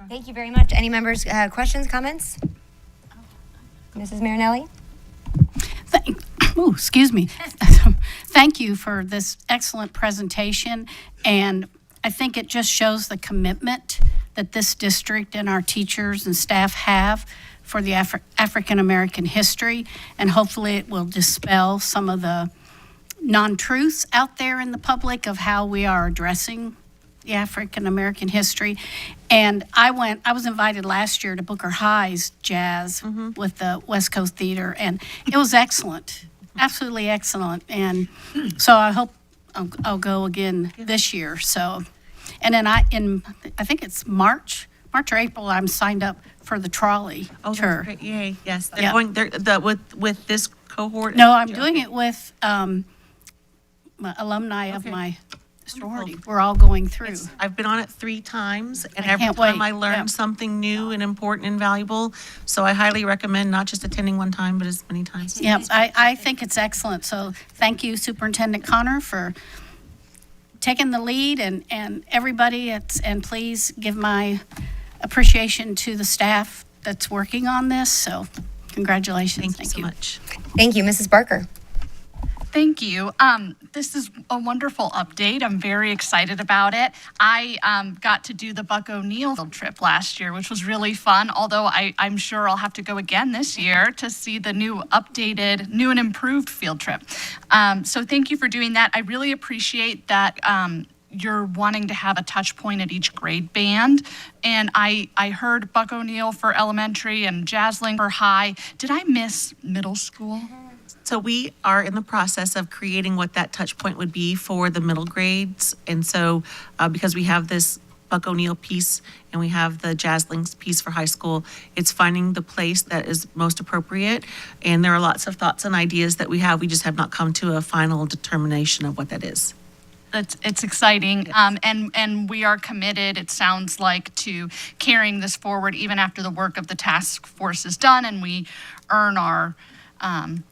Thank you very much. Any members, questions, comments? Mrs. Marinelli? Excuse me. Thank you for this excellent presentation. And I think it just shows the commitment that this district and our teachers and staff have for the African American history. And hopefully it will dispel some of the non-truths out there in the public of how we are addressing the African American history. And I was invited last year to Booker High's jazz with the West Coast Theater, and it was excellent, absolutely excellent. And so I hope I'll go again this year. So, and then I think it's March or April, I'm signed up for the trolley tour. That's great. Yay, yes. They're going with this cohort? No, I'm doing it with alumni of my sorority. We're all going through. I've been on it 3 times, and I every can't time wait. I learn something new and important and valuable. So I highly recommend not just attending one time, but as many times. Yep, I think it's excellent. So thank you, Superintendent Connor, for taking the lead and everybody. And please give my appreciation to the staff that's working on this. So congratulations. Thank you so much. Thank you, Mrs. Barker. Thank you. This is a wonderful update. I'm very excited about it. I got to do the Buck O'Neill field trip last year, which was really fun, although I'm sure I'll have to go again this year to see the new and improved field trip. So thank you for doing that. I really appreciate that you're wanting to have a touch point at each grade band. And I heard Buck O'Neill for elementary and Jasling for high. Did I miss middle school? So we are in the process of creating what that touch point would be for the middle grades. And so because we have this Buck O'Neill piece and we have the Jasling's piece for high school, it's finding the place that is most appropriate. And there are lots of thoughts and ideas that we have. We just have not come to a final determination of what that is. It's exciting, and we are committed, it sounds like, to carrying this forward even after the work of the task force is done and we earn our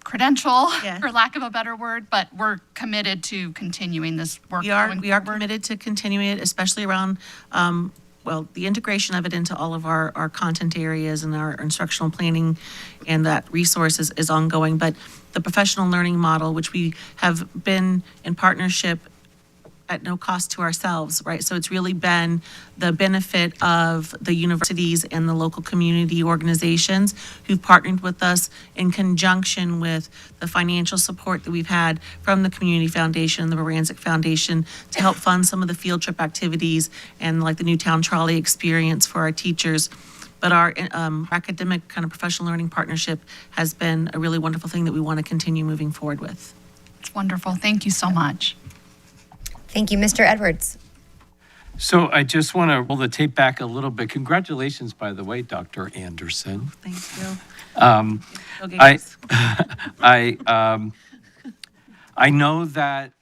credential, for lack of a better word, but we're committed to continuing this work. We are committed to continuing it, especially around, the integration of it into all of our content areas and our instructional planning, and that resource is ongoing. But the professional learning model, which we have been in partnership at no cost to ourselves, right? So it's really been the benefit of the universities and the local community organizations who've partnered with us in conjunction with the financial support that we've had from the Community Foundation, the Moransic Foundation, to help fund some of the field trip activities and like the Newtown Trolley experience for our teachers. But our academic kind of professional learning partnership has been a really wonderful thing that we want to continue moving forward with. It's wonderful. Thank you so much. Thank you, Mr. Edwards. So I just want to roll the tape back a little bit. Congratulations, by the way, Dr. Anderson. Thank you. I know that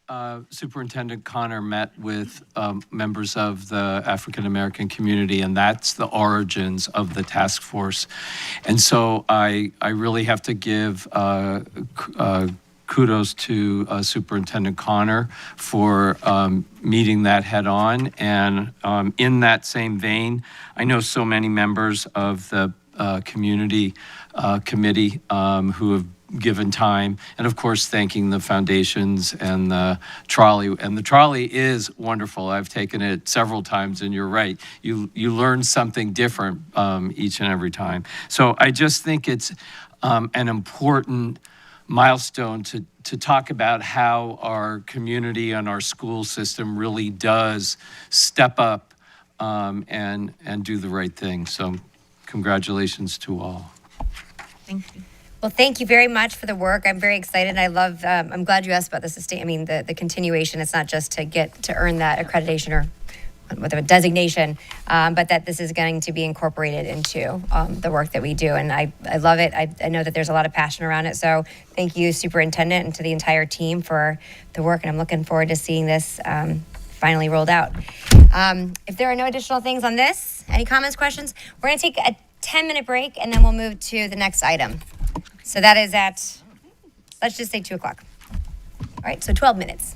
Superintendent Connor met with members of the African American community, and that's the origins of the task force. And so I really have to give kudos to Superintendent Connor for meeting that head on. And in that same vein, I know so many members of the community committee who have given time, and of course thanking the foundations and the trolley. And the trolley is wonderful. I've taken it several times, and you're right, you learn something different each and every time. So I just think it's an important milestone to talk about how our community and our school system really does step up and do the right thing. So congratulations to all. Thank you. Well, thank you very much for the work. I'm very excited. I love, I'm glad you asked about the continuation. It's not just to earn that accreditation or with a designation, but that this is going to be incorporated into the work that we do. And I love it. I know that there's a lot of passion around it. So thank you, Superintendent, and to the entire team for the work. And I'm looking forward to seeing this finally rolled out. If there are no additional things on this, any comments, questions, we're going to take a 10-minute break, and then we'll move to the next item. So that is at, let's just say 2 o'clock. All right, so 12 minutes.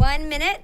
1 minute.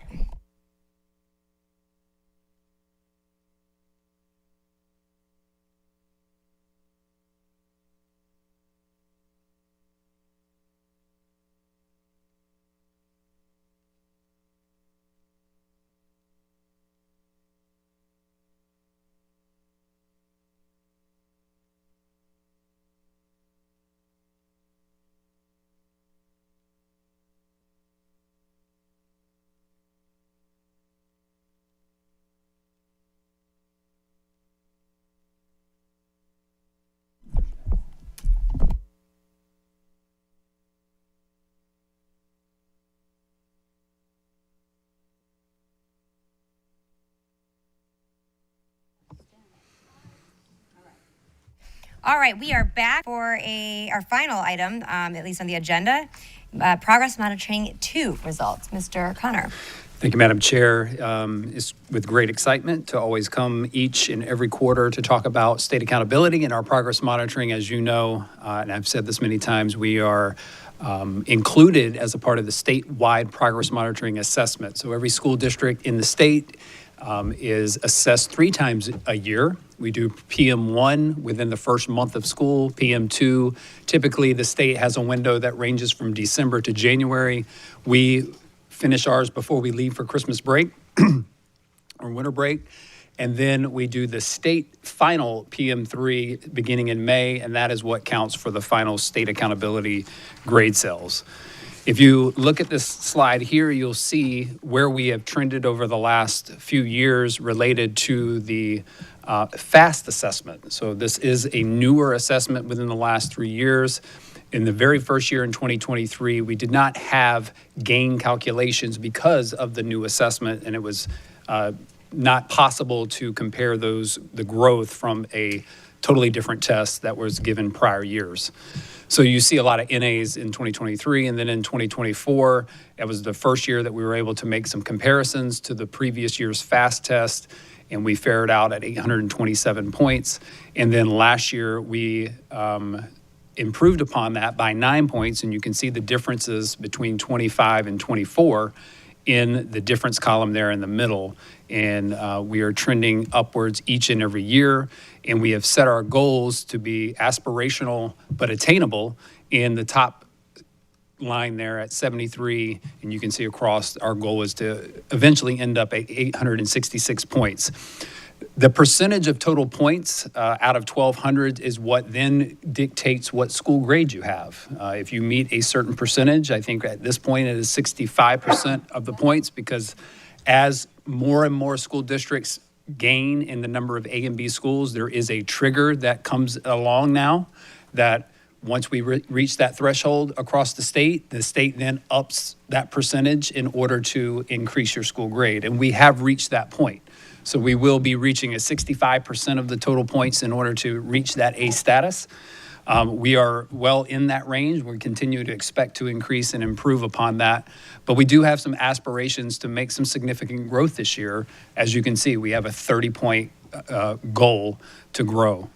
All right, we are back for our final item, at least on the agenda, progress monitoring 2 results. Mr. Connor. Thank you, Madam Chair. It's with great excitement to always come each and every quarter to talk about state accountability and our progress monitoring. As you know, and I've said this many times, we are included as a part of the statewide progress monitoring assessment. So every school district in the state is assessed 3 times a year. We do PM1 within the first month of school, PM2. Typically, the state has a window that ranges from December to January. We finish ours before we leave for Christmas break or winter break. And then we do the state final PM3 beginning in May, and that is what counts for the final state accountability grade cells. If you look at this slide here, you'll see where we have trended over the last few years related to the FAST assessment. So this is a newer assessment within the last 3 years. In the very first year in 2023, we did not have gain calculations because of the new assessment, and it was not possible to compare the growth from a totally different test that was given prior years. So you see a lot of NAs in 2023, and then in 2024, it was the first year that we were able to make some comparisons to the previous year's FAST test, and we fared out at 827 points. And then last year, we improved upon that by 9 points, and you can see the differences between 25 and 24 in the difference column there in the middle. And we are trending upwards each and every year, and we have set our goals to be aspirational but attainable in the top line there at 73, and you can see across our goal is to eventually end up at 866 points. The percentage of total points out of 1,200 is what then dictates what school grade you have. If you meet a certain percentage, I think at this point it is 65% of the points, because as more and more school districts gain in the number of A and B schools, there is a trigger that comes along now that once we reach that threshold across the state then ups that percentage in order to increase your school grade. And we have reached that point. So we will be reaching a 65% of the total points in order to reach that A status. We are well in that range. We continue to expect to increase and improve upon that. But we do have some aspirations to make some significant growth this year. As you can see, we have a 30-point goal to grow.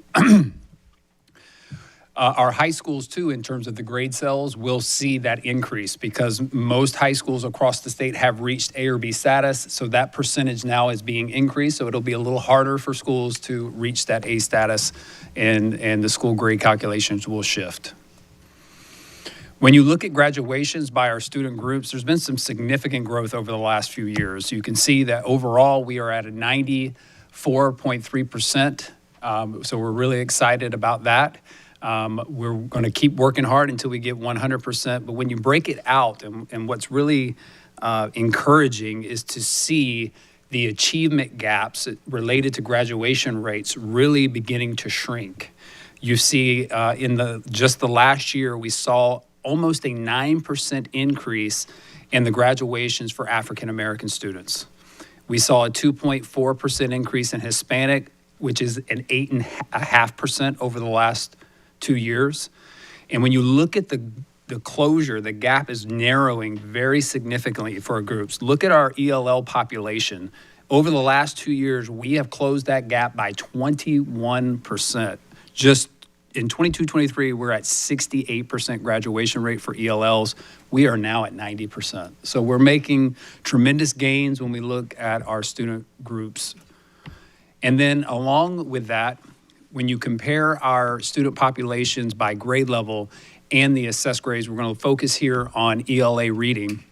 Our high schools, too, in terms of the grade cells, will see that increase because most high schools across the state have reached A or B status. So that percentage now is being increased. So it'll be a little harder for schools to reach that A status, and the school grade calculations will shift. When you look at graduations by our student groups, there's been some significant growth over the last few years. You can see that overall we are at a 94.3%. So we're really excited about that. We're going to keep working hard until we get 100%. But when you break it out, and what's really encouraging is to see the achievement gaps related to graduation rates really beginning to shrink. You see in just the last year, we saw almost a 9% increase in the graduations for African American students. We saw a 2.4% increase in Hispanic, which is an 8.5% over the last 2 years. And when you look at the closure, the gap is narrowing very significantly for our groups. Look at our ELL population. Over the last 2 years, we have closed that gap by 21%, just in 22-23, we're at 68% graduation rate for ELLs. We are now at 90%. So we're making tremendous gains when we look at our student groups. And then along with that, when you compare our student populations by grade level and the assessed grades, we're going to focus here on ELA reading.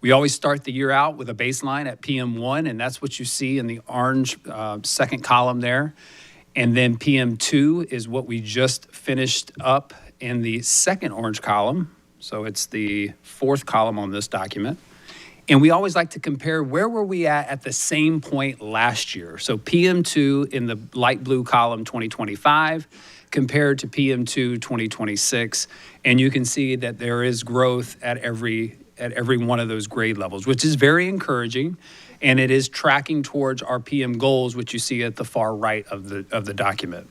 We always start the year out with a baseline at PM1, and that's what you see in the orange second column there. And then PM2 is what we just finished up in the second orange column. So it's the fourth column on this document. And we always like to compare where were we at the same point last year. So PM2 in the light blue column 2025 compared to PM2 2026. And you can see that there is growth at every one of those grade levels, which is very encouraging. And it is tracking towards our PM goals, which you see at the far right of the document.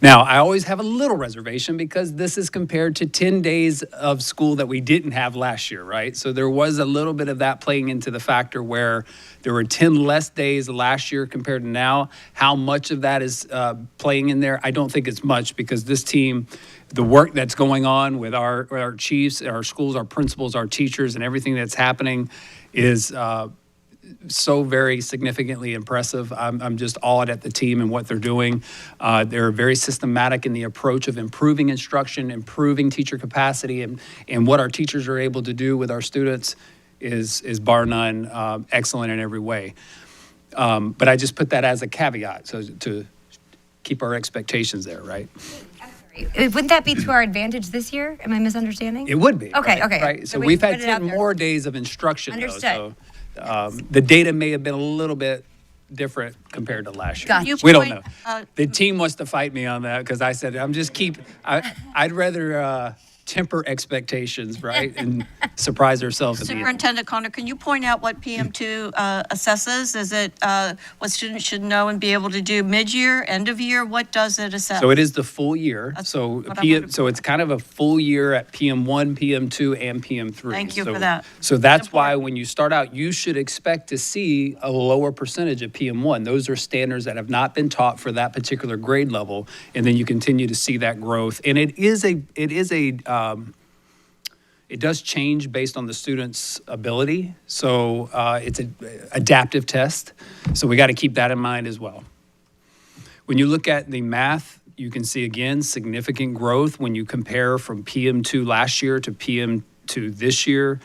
Now, I always have a little reservation because this is compared to 10 days of school that we didn't have last year, right? So there was a little bit of that playing into the factor where there were 10 less days last year compared to now. How much of that is playing in there? I don't think it's much because this team, the work that's going on with our chiefs, our schools, our principals, our teachers, and everything that's happening is so very significantly impressive. I'm just awed at the team and what they're doing. They're very systematic in the approach of improving instruction, improving teacher capacity, and what our teachers are able to do with our students is bar none excellent in every way. But I just put that as a caveat, so to keep our expectations there, right? Wouldn't that be to our advantage this year? Am I misunderstanding? It would be. Okay, right? okay. Right? So we we've put had it out 10 there. more days of instruction, Understood. though. So the data may have been a little bit different compared to last year. Gotcha. We don't know. The team wants to fight me on that because I said, I'd rather temper expectations, right? And surprise ourselves at the end. Superintendent Connor, can you point out what PM2 assesses? Is it what students should know and be able to do mid-year, end of year? What does it assess? So it is the full year. So what I wanted to so it's kind of a full year at PM1, PM2, and PM3. Thank you for that. So that's why when you start out, you should expect to see a lower percentage of PM1. Those are standards that have not been taught for that particular grade level, and then you continue to see that growth. And it does change based on the student's ability. So it's an adaptive test. So we got to keep that in mind as well. When you look at the math, you can see again significant growth when you compare from PM2 last year to PM2 this year.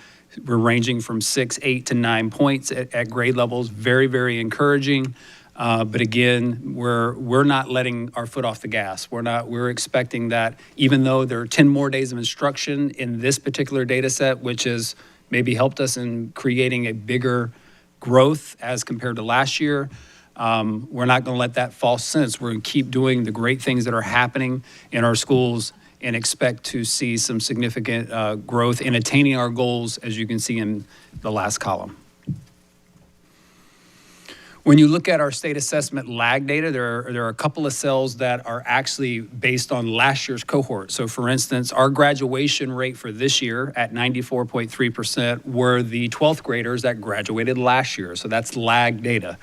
We're ranging from 6, 8 to 9 points at grade levels. Very, very encouraging. But again, we're not letting our foot off the gas. We're expecting that even though there are 10 more days of instruction in this particular data set, which has maybe helped us in creating a bigger growth as compared to last year, we're not going to let that false sense. We're going to keep doing the great things that are happening in our schools and expect to see some significant growth in attaining our goals, as you can see in the last column. When you look at our state assessment lag data, there are a couple of cells that are actually based on last year's cohort. So for instance, our graduation rate for this year at 94.3% were the 12th graders that graduated last year. So that's lag data.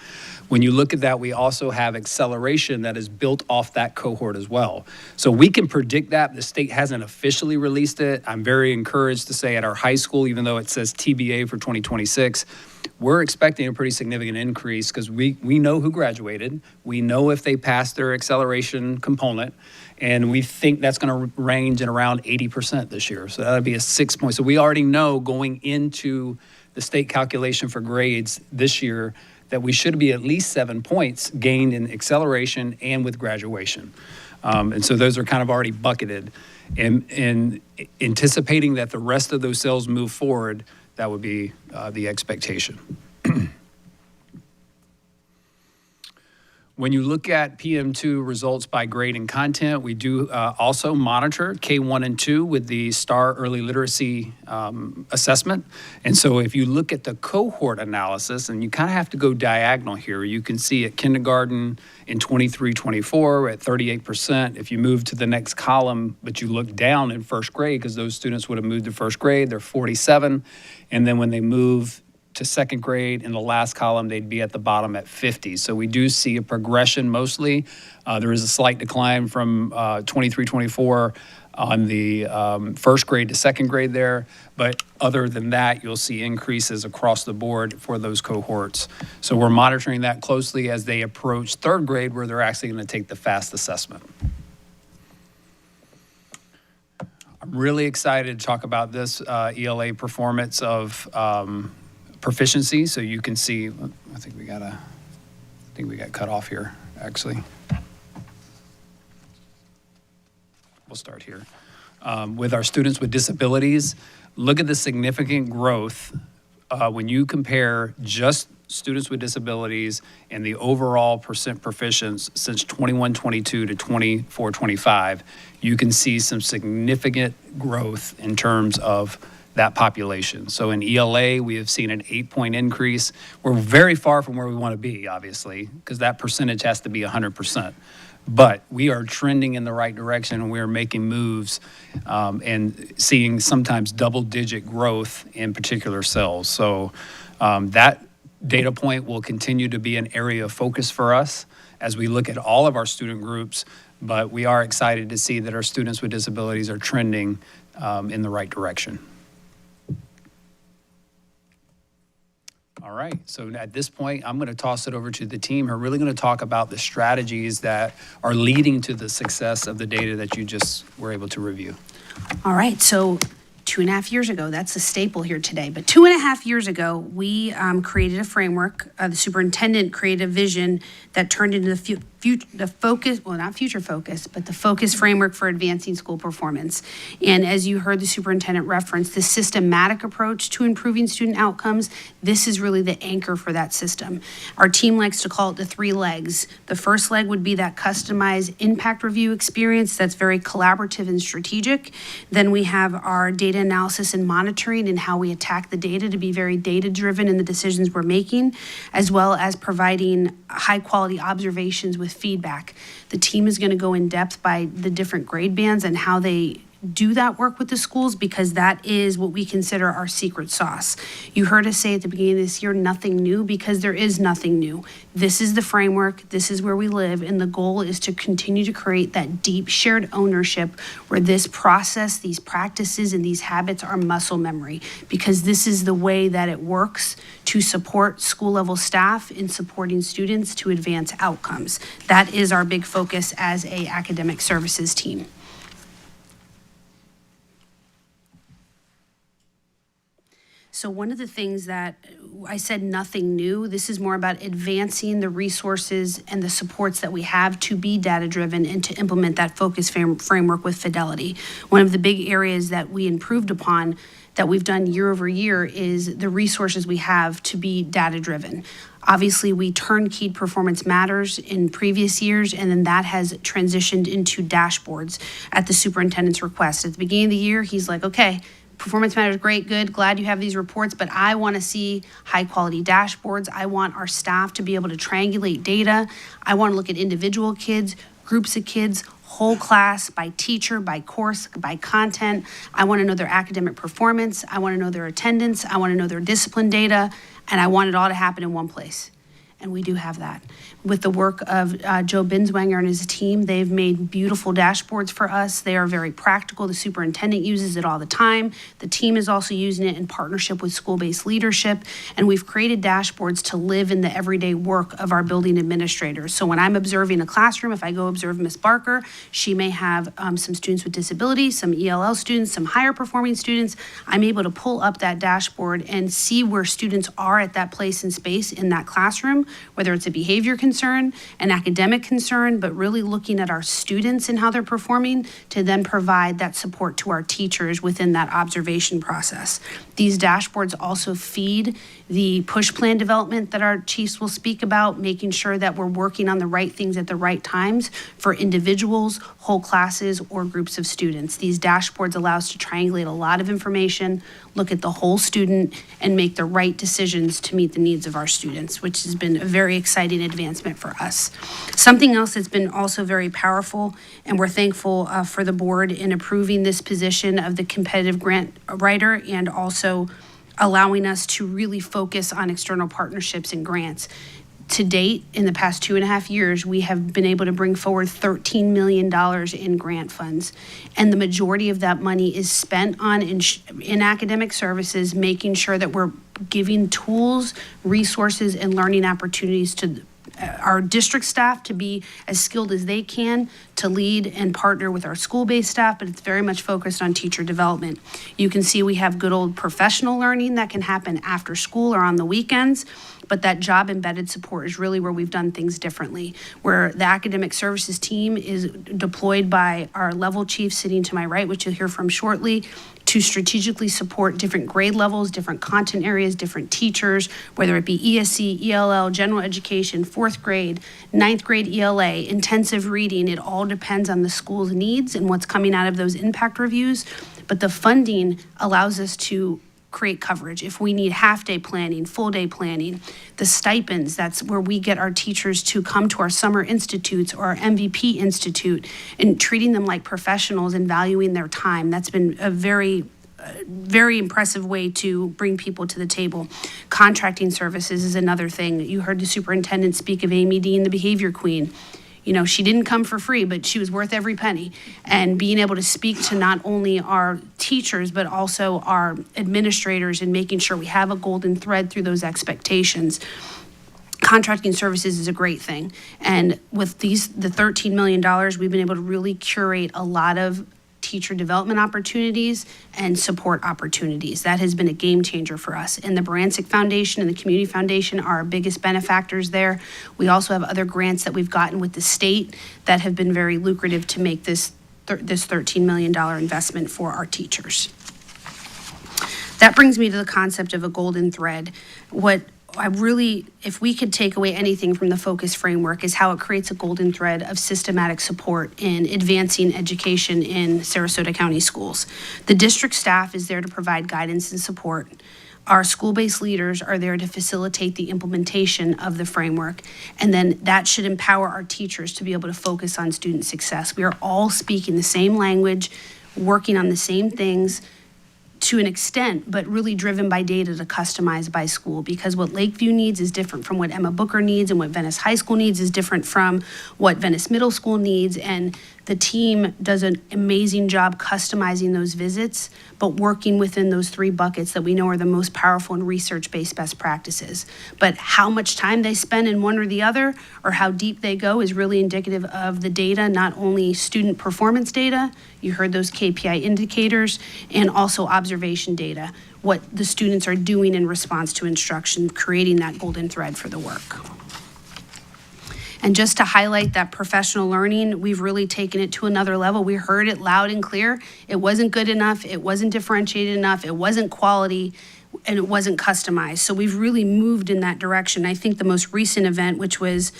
When you look at that, we also have acceleration that is built off that cohort as well. So we can predict that. The state hasn't officially released it. I'm very encouraged to say at our high school, even though it says TBA for 2026, we're expecting a pretty significant increase because we know who graduated. We know if they passed their acceleration component, and we think that's going to range in around 80% this year. So that would be a 6 point. So we already know going into the state calculation for grades this year that we should be at least 7 points gained in acceleration and with graduation. And so those are kind of already bucketed. And anticipating that the rest of those cells move forward, that would be the expectation. When you look at PM2 results by grade and content, we do also monitor K1 and 2 with the STAR Early Literacy assessment. And so if you look at the cohort analysis, and you kind of have to go diagonal here, you can see at kindergarten in 23-24, we're at 38%. If you move to the next column, but you look down in first grade, because those students would have moved to first grade, they're 47. And then when they move to second grade. In the last column, they'd be at the bottom at 50. So we do see a progression mostly. There is a slight decline from 23-24 on the first grade to second grade there. But other than that, you'll see increases across the board for those cohorts. So we're monitoring that closely as they approach third grade, where they're actually going to take the FAST assessment. I'm really excited to talk about this ELA performance of proficiency. So you can see, I think we got cut off here, actually. We'll start here. With our students with disabilities, look at the significant growth when you compare just students with disabilities and the overall percent proficiency since 21-22 to 24-25. You can see some significant growth in terms of that population. So in ELA, we have seen an 8-point increase. We're very far from where we want to be, obviously, because that percentage has to be 100%. But we are trending in the right direction, and we are making moves and seeing sometimes double-digit growth in particular cells. So that data point will continue to be an area of focus for us as we look at all of our student groups, but we are excited to see that our students with disabilities are trending in the right direction. All right, so at this point, I'm going to toss it over to the team who are really going to talk about the strategies that are leading to the success of the data that you just were able to review. All right, so 2.5 years ago, that's a staple here today, but 2.5 years ago, we created a framework. The superintendent created a vision that turned into the focus, well, not future focus, but the focus framework for advancing school performance. And as you heard the superintendent reference, the systematic approach to improving student outcomes, this is really the anchor for that system. Our team likes to call it the 3 legs. The first leg would be that customized impact review experience that's very collaborative and strategic. Then we have our data analysis and monitoring and how we attack the data to be very data-driven in the decisions we're making, as well as providing high-quality observations with feedback. The team is going to go in depth by the different grade bands and how they do that work with the schools, because that is what we consider our secret sauce. You heard us say at the beginning of this year, nothing new, because there is nothing new. This is the framework, this is where we live, and the goal is to continue to create that deep shared ownership where this process, these practices, and these habits are muscle memory, because this is the way that it works to support school level staff in supporting students to advance outcomes. That is our big focus as a academic services team. So one of the things that I said, nothing new, this is more about advancing the resources and the supports that we have to be data-driven and to implement that focus framework with fidelity. One of the big areas that we improved upon that we've done year over year is the resources we have to be data-driven. Obviously, we turnkeyed Performance Matters in previous years, and then that has transitioned into dashboards at the superintendent's request. At the beginning of the year, he's like, okay, Performance Matters, great, good, glad you have these reports, but I want to see high-quality dashboards. I want our staff to be able to triangulate data. I want to look at individual kids, groups of kids, whole class, by teacher, by course, by content. I want to know their academic performance. I want to know their attendance. I want to know their discipline data, and I want it all to happen in one place. And we do have that. With the work of Joe Binswanger and his team, they've made beautiful dashboards for us. They are very practical. The superintendent uses it all the time. The team is also using it in partnership with school-based leadership. And we've created dashboards to live in the everyday work of our building administrators. So when I'm observing a classroom, if I go observe Ms. Barker, she may have some students with disabilities, some ELL students, some higher performing students. I'm able to pull up that dashboard and see where students are at that place and space in that classroom, whether it's a behavior concern, an academic concern, but really looking at our students and how they're performing to then provide that support to our teachers within that observation process. These dashboards also feed the push plan development that our chiefs will speak about, making sure that we're working on the right things at the right times for individuals, whole classes, or groups of students. These dashboards allow us to triangulate a lot of information, look at the whole student, and make the right decisions to meet the needs of our students, which has been a very exciting advancement for us. Something else that's been also very powerful, and we're thankful for the board in approving this position of the competitive grant writer and also allowing us to really focus on external partnerships and grants. To date, in the past 2.5 years, we have been able to bring forward $13 million in grant funds. And the majority of that money is spent on in academic services, making sure that we're giving tools, resources, and learning opportunities to our district staff to be as skilled as they can to lead and partner with our school-based staff, but it's very much focused on teacher development. You can see we have good old professional learning that can happen after school or on the weekends, but that job embedded support is really where we've done things differently, where the academic services team is deployed by our level chief sitting to my right, which you'll hear from shortly, to strategically support different grade levels, different content areas, different teachers, whether it be ESE, ELL, general education, 4th grade, 9th grade ELA, intensive reading. It all depends on the school's needs and what's coming out of those impact reviews. But the funding allows us to create coverage. If we need half-day planning, full-day planning, the stipends, that's where we get our teachers to come to our summer institutes or our MVP institute and treating them like professionals and valuing their time. That's been a very impressive way to bring people to the table. Contracting services is another thing. You heard the superintendent speak of Amy Dean, the behavior queen. You know, she didn't come for free, but she was worth every penny. And being able to speak to not only our teachers, but also our administrators and making sure we have a golden thread through those expectations. Contracting services is a great thing. And with the $13 million, we've been able to really curate a lot of teacher development opportunities and support opportunities. That has been a game changer for us. And the Barancik Foundation and the Community Foundation are our biggest benefactors there. We also have other grants that we've gotten with the state that have been very lucrative to make this $13 million investment for our teachers. That brings me to the concept of a golden thread. What if we could take away anything from the focus framework, is how it creates a golden thread of systematic support in advancing education in Sarasota County schools. The district staff is there to provide guidance and support. Our school-based leaders are there to facilitate the implementation of the framework, and then that should empower our teachers to be able to focus on student success. We are all speaking the same language, working on the same things, to an extent, but really driven by data to customize by school, because what Lakeview needs is different from what Emma Booker needs, and what Venice High School needs is different from what Venice Middle School needs. And the team does an amazing job customizing those visits, but working within those 3 buckets that we know are the most powerful and research-based best practices. But how much time they spend in one or the other, or how deep they go, is really indicative of the data, not only student performance data, you heard those KPI indicators, and also observation data, what the students are doing in response to instruction, creating that golden thread for the work. And just to highlight that professional learning, we've really taken it to another level. We heard it loud and clear. It wasn't good enough, it wasn't differentiated enough, it wasn't quality, and it wasn't customized. So we've really moved in that direction. I think the most recent event, which was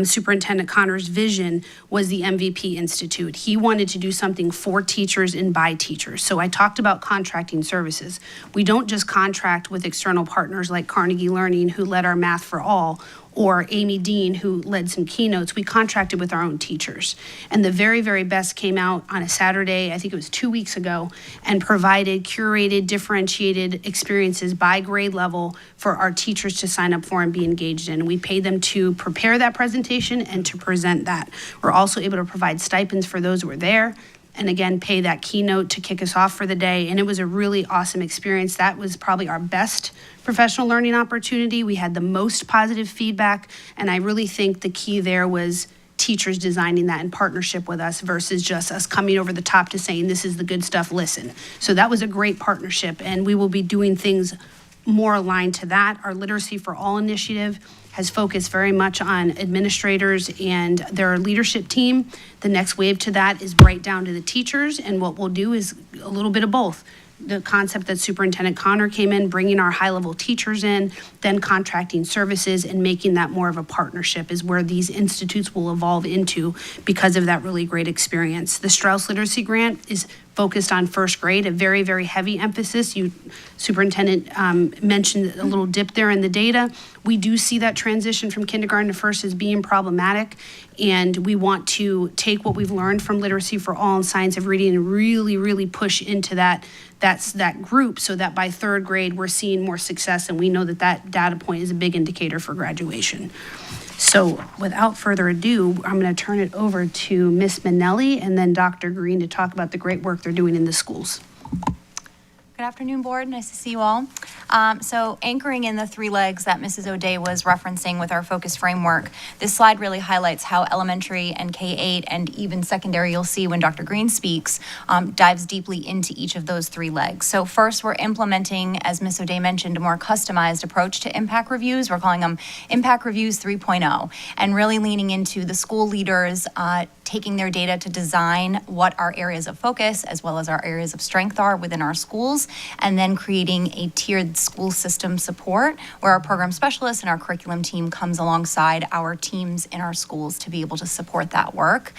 Superintendent Connor's vision, was the MVP Institute. He wanted to do something for teachers and by teachers. So I talked about contracting services. We don't just contract with external partners like Carnegie Learning, who led our Math for All, or Amy Dean, who led some keynotes. We contracted with our own teachers. And the very, very best came out on a Saturday, I think it was 2 weeks ago, and provided curated, differentiated experiences by grade level for our teachers to sign up for and be engaged in. We paid them to prepare that presentation and to present that. We're also able to provide stipends for those who were there, and again, pay that keynote to kick us off for the day. And it was a really awesome experience. That was probably our best professional learning opportunity. We had the most positive feedback, and I really think the key there was teachers designing that in partnership with us versus just us coming over the top to saying, this is the good stuff, listen. So that was a great partnership, and we will be doing things more aligned to that. Our Literacy for All initiative has focused very much on administrators and their leadership team. The next wave to that is right down to the teachers, and what we'll do is a little bit of both. The concept that Superintendent Connor came in, bringing our high-level teachers in, then contracting services and making that more of a partnership is where these institutes will evolve into because of that really great experience. The Strauss Literacy Grant is focused on first grade, a very, very heavy emphasis. Superintendent mentioned a little dip there in the data. We do see that transition from kindergarten to first as being problematic, and we want to take what we've learned from Literacy for All and Science of Reading and really, really push into that group so that by third grade we're seeing more success, and we know that data point is a big indicator for graduation. So without further ado, I'm going to turn it over to Ms. Minnelli and then Dr. Green to talk about the great work they're doing in the schools. Good afternoon, board. Nice to see you all. So anchoring in the three legs that Mrs. O'Day was referencing with our focus framework, this slide really highlights how elementary and K-8 and even secondary, you'll see when Dr. Green speaks, dives deeply into each of those three legs. So first, we're implementing, as Ms. O'Day mentioned, a more customized approach to impact reviews. We're calling them Impact Reviews 3.0, and really leaning into the school leaders taking their data to design what our areas of focus as well as our areas of strength are within our schools, and then creating a tiered school system support where our program specialists and our curriculum team comes alongside our teams in our schools to be able to support that work.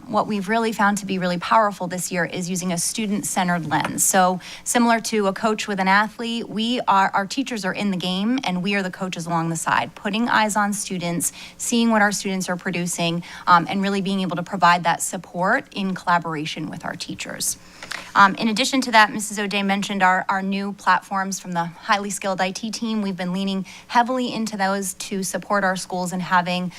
What we've really found to be really powerful this year is using a student-centered lens. So similar to a coach with an athlete, our teachers are in the game and we are the coaches along the side, putting eyes on students, seeing what our students are producing, and really being able to provide that support in collaboration with our teachers. In addition to that, Mrs. O'Day mentioned our new platforms from the highly skilled IT team. We've been leaning heavily into those to support our schools and having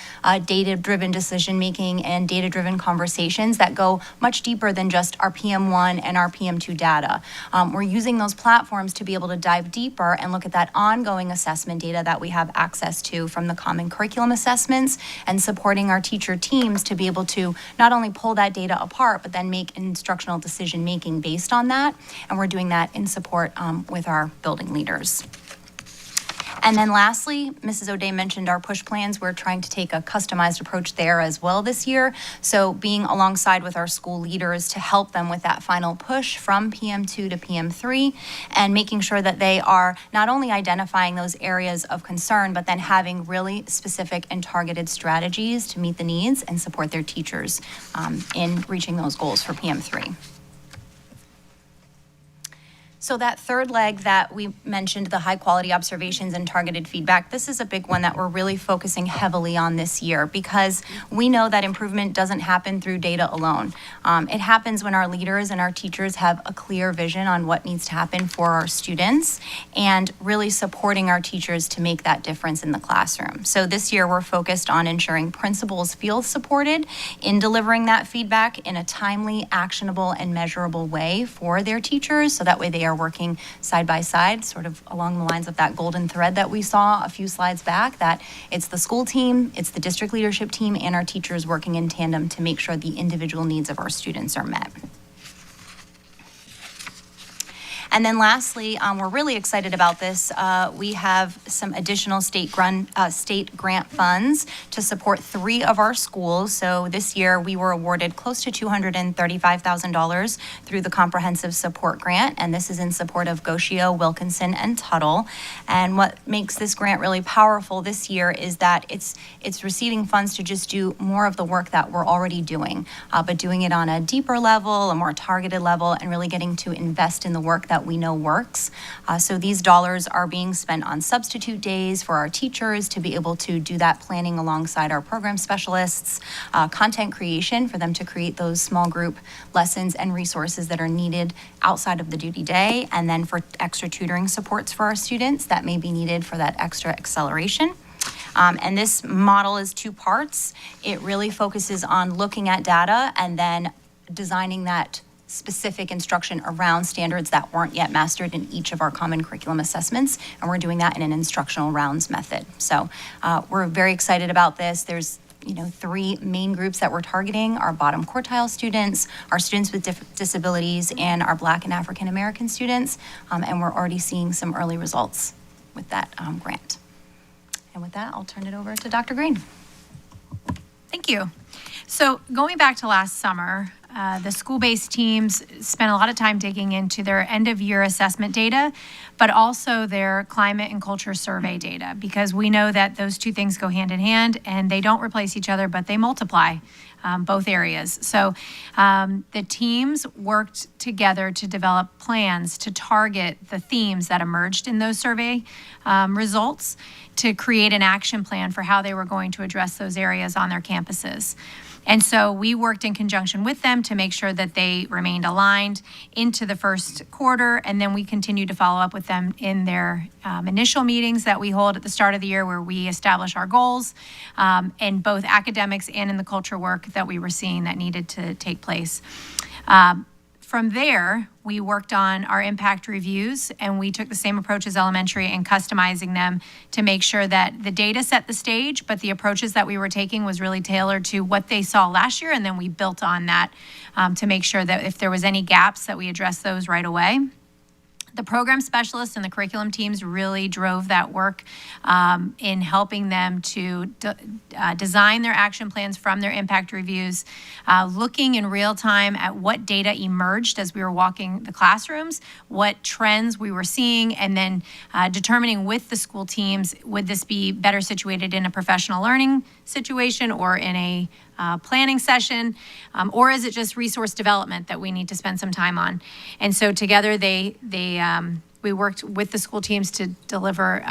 data-driven decision-making and data-driven conversations that go much deeper than just our PM1 and our PM2 data. We're using those platforms to be able to dive deeper and look at that ongoing assessment data that we have access to from the common curriculum assessments, and supporting our teacher teams to be able to not only pull that data apart, but then make instructional decision-making based on that. And we're doing that in support with our building leaders. And then lastly, Mrs. O'Day mentioned our push plans. We're trying to take a customized approach there as well this year. So being alongside with our school leaders to help them with that final push from PM2 to PM3, and making sure that they are not only identifying those areas of concern, but then having really specific and targeted strategies to meet the needs and support their teachers in reaching those goals for PM3. So that third leg that we mentioned, the high quality observations and targeted feedback, this is a big one that we're really focusing heavily on this year, because we know that improvement doesn't happen through data alone. It happens when our leaders and our teachers have a clear vision on what needs to happen for our students, and really supporting our teachers to make that difference in the classroom. So this year we're focused on ensuring principals feel supported in delivering that feedback in a timely, actionable, and measurable way for their teachers, so that way they are working side by side, sort of along the lines of that golden thread that we saw a few slides back, that it's the school team, it's the district leadership team, and our teachers working in tandem to make sure the individual needs of our students are met. And then lastly, we're really excited about this. We have some additional state grant funds to support 3 of our schools. So this year we were awarded close to $235,000 through the Comprehensive Support Grant, and this is in support of Goshio, Wilkinson, and Tuttle. And what makes this grant really powerful this year is that it's receiving funds to just do more of the work that we're already doing, but doing it on a deeper level, a more targeted level, and really getting to invest in the work that we know works. So these dollars are being spent on substitute days for our teachers to be able to do that planning alongside our program specialists, content creation for them to create those small group lessons and resources that are needed outside of the duty day, and then for extra tutoring supports for our students that may be needed for that extra acceleration. And this model is 2 parts. It really focuses on looking at data and then designing that specific instruction around standards that weren't yet mastered in each of our common curriculum assessments, and we're doing that in an instructional rounds method. So we're very excited about this. There's 3 main groups that we're targeting: our bottom quartile students, our students with disabilities, and our Black and African American students, and we're already seeing some early results with that grant. And with that, I'll turn it over to Dr. Green. Thank you. So going back to last summer, the school-based teams spent a lot of time digging into their end-of-year assessment data, but also their climate and culture survey data, because we know that those 2 things go hand in hand and they don't replace each other, but they multiply. both areas. So the teams worked together to develop plans to target the themes that emerged in those survey results, to create an action plan for how they were going to address those areas on their campuses. And so we worked in conjunction with them to make sure that they remained aligned into the first quarter, and then we continued to follow up with them in their initial meetings that we hold at the start of the year, where we establish our goals in both academics and in the culture work that we were seeing that needed to take place. From there, we worked on our impact reviews, and we took the same approach as elementary and customizing them to make sure that the data set the stage, but the approaches that we were taking was really tailored to what they saw last year, and then we built on that to make sure that if there was any gaps, that we addressed those right away. The program specialists and the curriculum teams really drove that work in helping them to design their action plans from their impact reviews, looking in real time at what data emerged as we were walking the classrooms, what trends we were seeing, and then determining with the school teams, would this be better situated in a professional learning situation or in a planning session, or is it just resource development that we need to spend some time on? And so together we worked with the school teams to deliver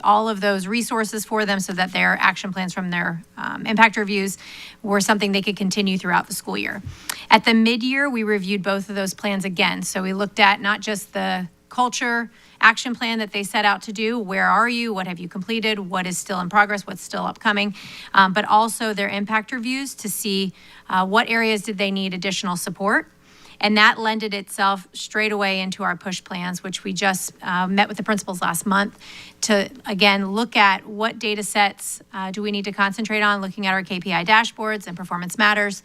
all of those resources for them so that their action plans from their impact reviews were something they could continue throughout the school year. At the mid-year, we reviewed both of those plans again. So we looked at not just the culture action plan that they set out to do, where are you, what have you completed, what is still in progress, what's still upcoming, but also their impact reviews to see what areas did they need additional support. And that lended itself straight away into our push plans, which we just met with the principals last month to, again, look at what data sets do we need to concentrate on, looking at our KPI dashboards and performance matters,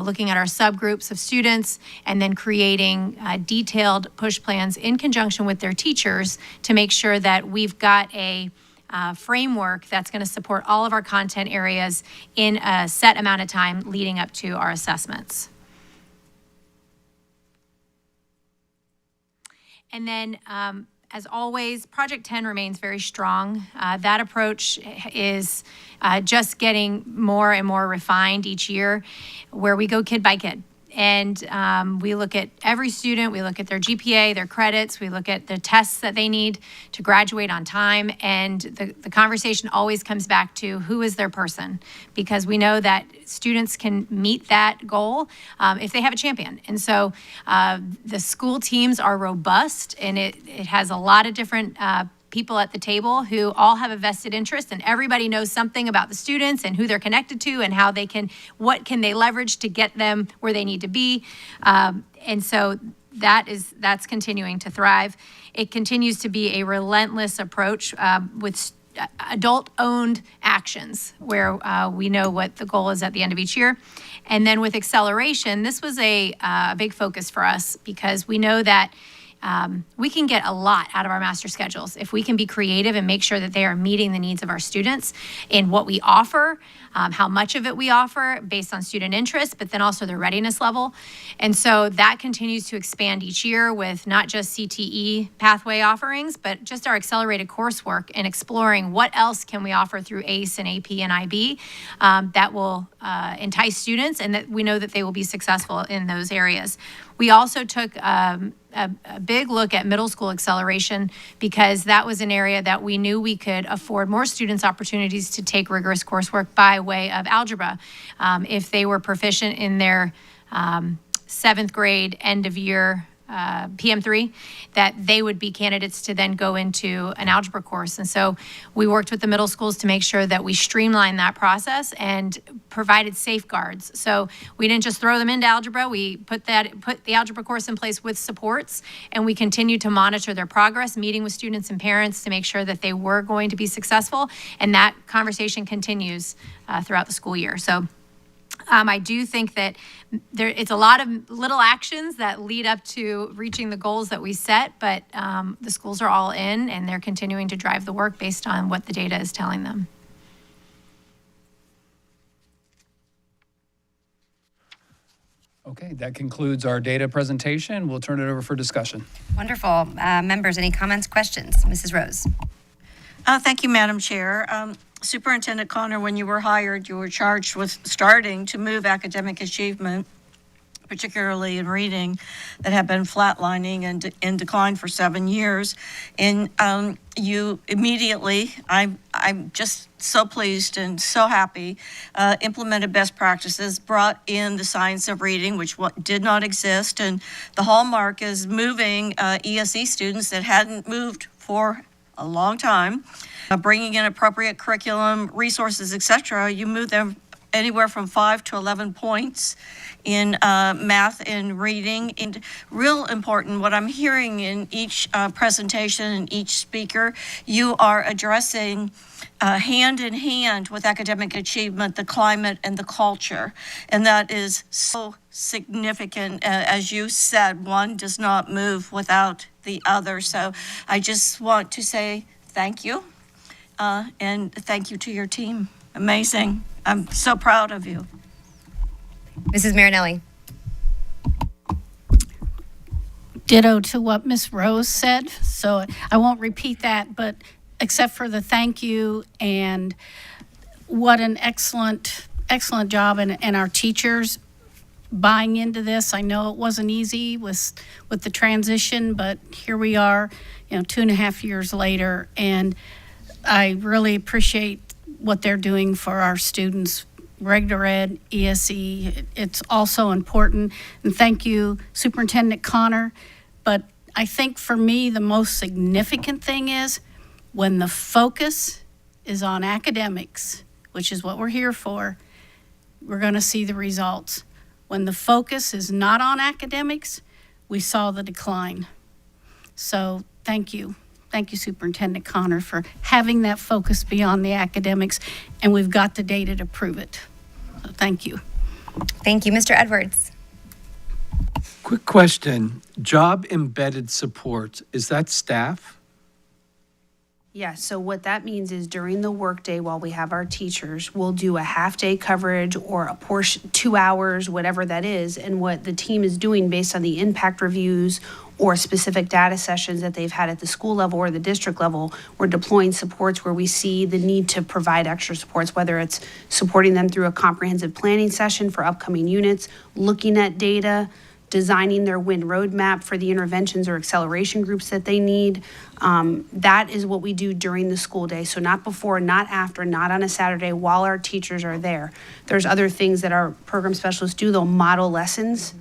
looking at our subgroups of students, and then creating detailed push plans in conjunction with their teachers to make sure that we've got a framework that's going to support all of our content areas in a set amount of time leading up to our assessments. And then, as always, Project 10 remains very strong. That approach is just getting more and more refined each year, where we go kid by kid. And we look at every student, we look at their GPA, their credits, we look at the tests that they need to graduate on time. And the conversation always comes back to who is their person, because we know that students can meet that goal if they have a champion. And so the school teams are robust, and it has a lot of different people at the table who all have a vested interest, and everybody knows something about the students and who they're connected to and how they can, what can they leverage to get them where they need to be. And so that's continuing to thrive. It continues to be a relentless approach with adult-owned actions where we know what the goal is at the end of each year. And then with acceleration, this was a big focus for us, because we know that we can get a lot out of our master schedules if we can be creative and make sure that they are meeting the needs of our students in what we offer, how much of it we offer based on student interest, but then also their readiness level. And so that continues to expand each year with not just CTE pathway offerings, but just our accelerated coursework and exploring what else can we offer through ACE and AP and IB that will entice students, and that we know that they will be successful in those areas. We also took a big look at middle school acceleration, because that was an area that we knew we could afford more students opportunities to take rigorous coursework by way of algebra. If they were proficient in their 7th grade end of year PM3, that they would be candidates to then go into an algebra course. And so we worked with the middle schools to make sure that we streamlined that process and provided safeguards. So we didn't just throw them into algebra, we put the algebra course in place with supports, and we continued to monitor their progress, meeting with students and parents to make sure that they were going to be successful. And that conversation continues throughout the school year. So I do think that it's a lot of little actions that lead up to reaching the goals that we set, but the schools are all in, and they're continuing to drive the work based on what the data is telling them. Okay, that concludes our data presentation. We'll turn it over for discussion. Wonderful. Members, any comments, questions? Mrs. Rose. Thank you, Madam Chair. Superintendent Connor, when you were hired, you were charged with starting to move academic achievement, particularly in reading, that had been flatlining and in decline for 7 years. And you immediately, I'm just so pleased and so happy, implemented best practices, brought in the science of reading, which did not exist. And the hallmark is moving ESE students that hadn't moved for a long time, bringing in appropriate curriculum, resources, etc. You move them anywhere from 5 to 11 points in math and reading. And real important, what I'm hearing in each presentation and each speaker, you are addressing hand in hand with academic achievement, the climate and the culture. And that is so significant. As you said, one does not move without the other. So I just want to say thank you. And thank you to your team. Amazing. I'm so proud of you. Mrs. Marinelli. Ditto to what Ms. Rose said, so I won't repeat that, but except for the thank you and what an excellent job and our teachers buying into this. I know it wasn't easy with the transition, but here we are, 2.5 years later, and I really appreciate what they're doing for our students, regular ed, ESE. It's also important. And thank you, Superintendent Connor. But I think for me, the most significant thing is when the focus is on academics, which is what we're here for, we're going to see the results. When the focus is not on academics, we saw the decline. So thank you. Thank you, Superintendent Connor, for having that focus beyond the academics, and we've got the data to prove it. So thank you. Thank you. Mr. Edwards. Quick question. Job embedded support, is that staff? Yeah, so what that means is during the workday while we have our teachers, we'll do a half-day coverage or a portion, 2 hours, whatever that is. And what the team is doing based on the impact reviews or specific data sessions that they've had at the school level or the district level, we're deploying supports where we see the need to provide extra supports, whether it's supporting them through a comprehensive planning session for upcoming units, looking at data, designing their WIN roadmap for the interventions or acceleration groups that they need. That is what we do during the school day. So not before, not after, not on a Saturday while our teachers are there. There's other things that our program specialists do. They'll model lessons,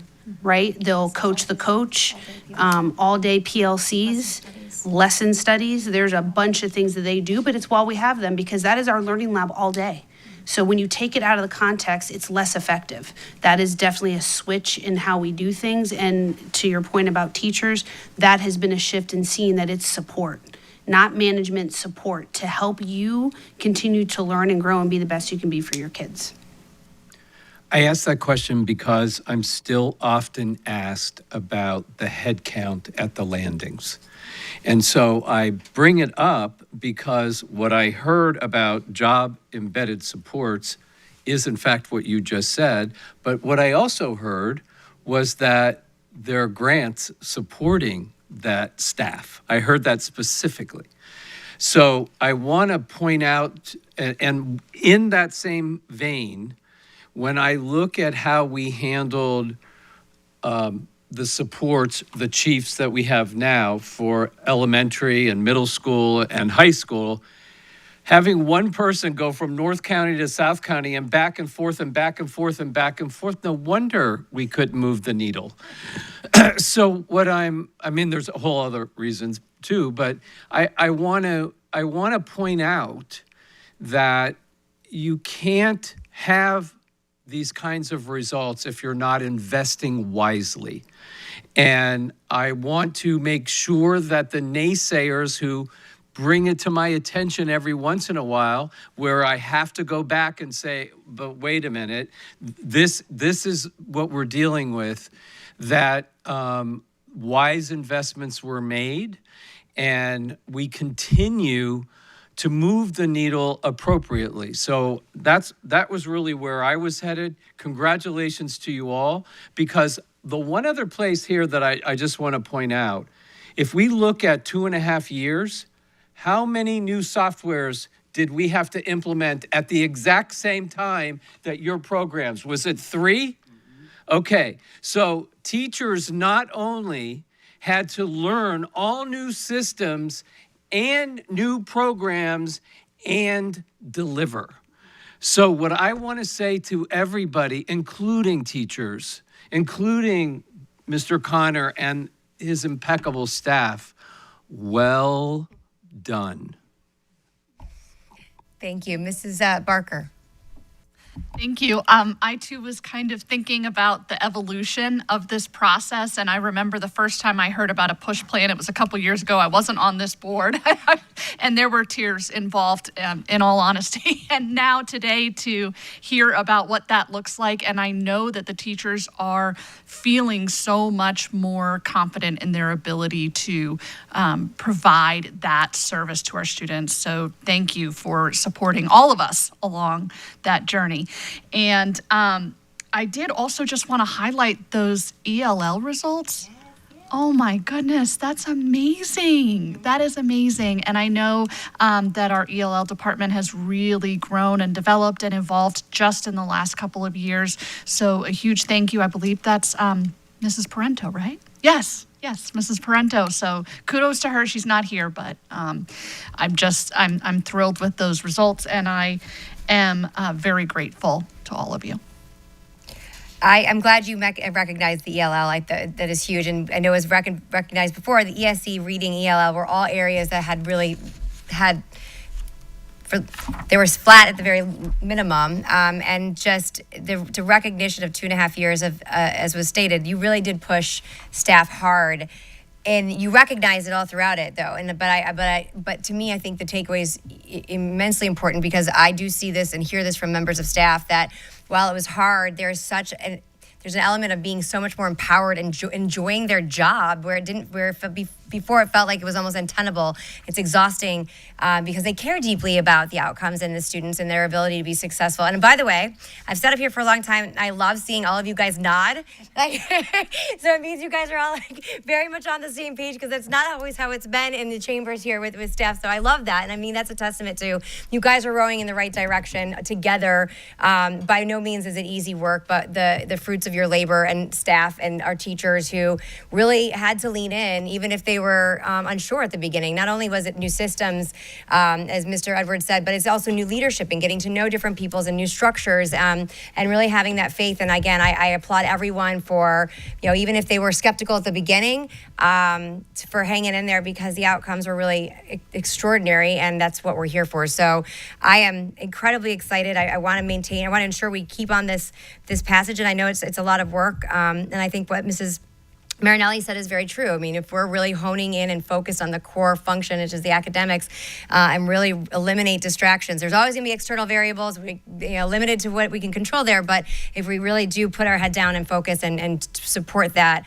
right? They'll coach the coach, all day PLCs, lesson studies. There's a bunch of things that they do, but it's while we have them because that is our learning lab all day. So when you take it out of the context, it's less effective. That is definitely a switch in how we do things. And to your point about teachers, that has been a shift in seeing that it's support, not management, support to help you continue to learn and grow and be the best you can be for your kids. I ask that question because I'm still often asked about the head count at the landings. And so I bring it up because what I heard about job embedded supports is in fact what you just said. But what I also heard was that there are grants supporting that staff. I heard that specifically. So I want to point out, and in that same vein, when I look at how we handled the supports, the chiefs that we have now for elementary and middle school and high school, having one person go from North County to South County and back and forth and back and forth and back and forth, no wonder we couldn't move the needle. So what I mean, there's a whole other reasons too, but I want to point out that you can't have these kinds of results if you're not investing wisely. And I want to make sure that the naysayers who bring it to my attention every once in a while, where I have to go back and say, but wait a minute, this is what we're dealing with, that wise investments were made, and we continue to move the needle appropriately. So that was really where I was headed. Congratulations to you all, because the one other place here that I just want to point out, if we look at 2.5 years, how many new softwares did we have to implement at the exact same time that your programs? Was it 3? Okay, so teachers not only had to learn all new systems and new programs and deliver. So what I want to say to everybody, including teachers, including Mr. Connor and his impeccable staff, well done. Thank you. Mrs. Barker. Thank you. I too was kind of thinking about the evolution of this process, and I remember the first time I heard about a push plan, it was a couple years ago. I wasn't on this board, and there were tears involved, in all honesty. And now today to hear about what that looks like, and I know that the teachers are feeling so much more confident in their ability to provide that service to our students. So thank you for supporting all of us along that journey. And I did also just want to highlight those ELL results. Oh my goodness, that's amazing. That is amazing. And I know that our ELL department has really grown and developed and evolved just in the last couple of years. So a huge thank you. I believe that's Mrs. Parento, right? Yes, Mrs. Parento. So kudos to her. She's not here, but I'm thrilled with those results, and I am very grateful to all of you. I'm glad you recognized the ELL. That is huge. And I know it was recognized before. The ESE reading ELL were all areas that had really had, they were flat at the very minimum. And just the recognition of 2.5 years of, as was stated, you really did push staff hard. And you recognize it all throughout it, though. But to me, I think the takeaway is immensely important, because I do see this and hear this from members of staff that while it was hard, there's an element of being so much more empowered and enjoying their job, before it felt like it was almost untenable. It's exhausting because they care deeply about the outcomes and the students and their ability to be successful. And by the way, I've sat up here for a long time. I love seeing all of you guys nod. So it means you guys are all very much on the same page, because that's not always how it's been in the chambers here with staff. So I love that. And I mean, that's a testament to you guys are rowing in the right direction together. By no means is it easy work, but the fruits of your labor and staff and our teachers who really had to lean in, even if they were unsure at the beginning. Not only was it new systems, as Mr. Edwards said, but it's also new leadership and getting to know different peoples and new structures, and really having that faith. And again, I applaud everyone for, even if they were skeptical at the beginning, for hanging in there, because the outcomes were really extraordinary, and that's what we're here for. So I am incredibly excited. I want to ensure we keep on this passage, and I know it's a lot of work, and I think what Mrs. Marinelli said is very true. I mean, if we're really honing in and focused on the core function, which is the academics, and really eliminate distractions, there's always going to be external variables, limited to what we can control there. But if we really do put our head down and focus and support that,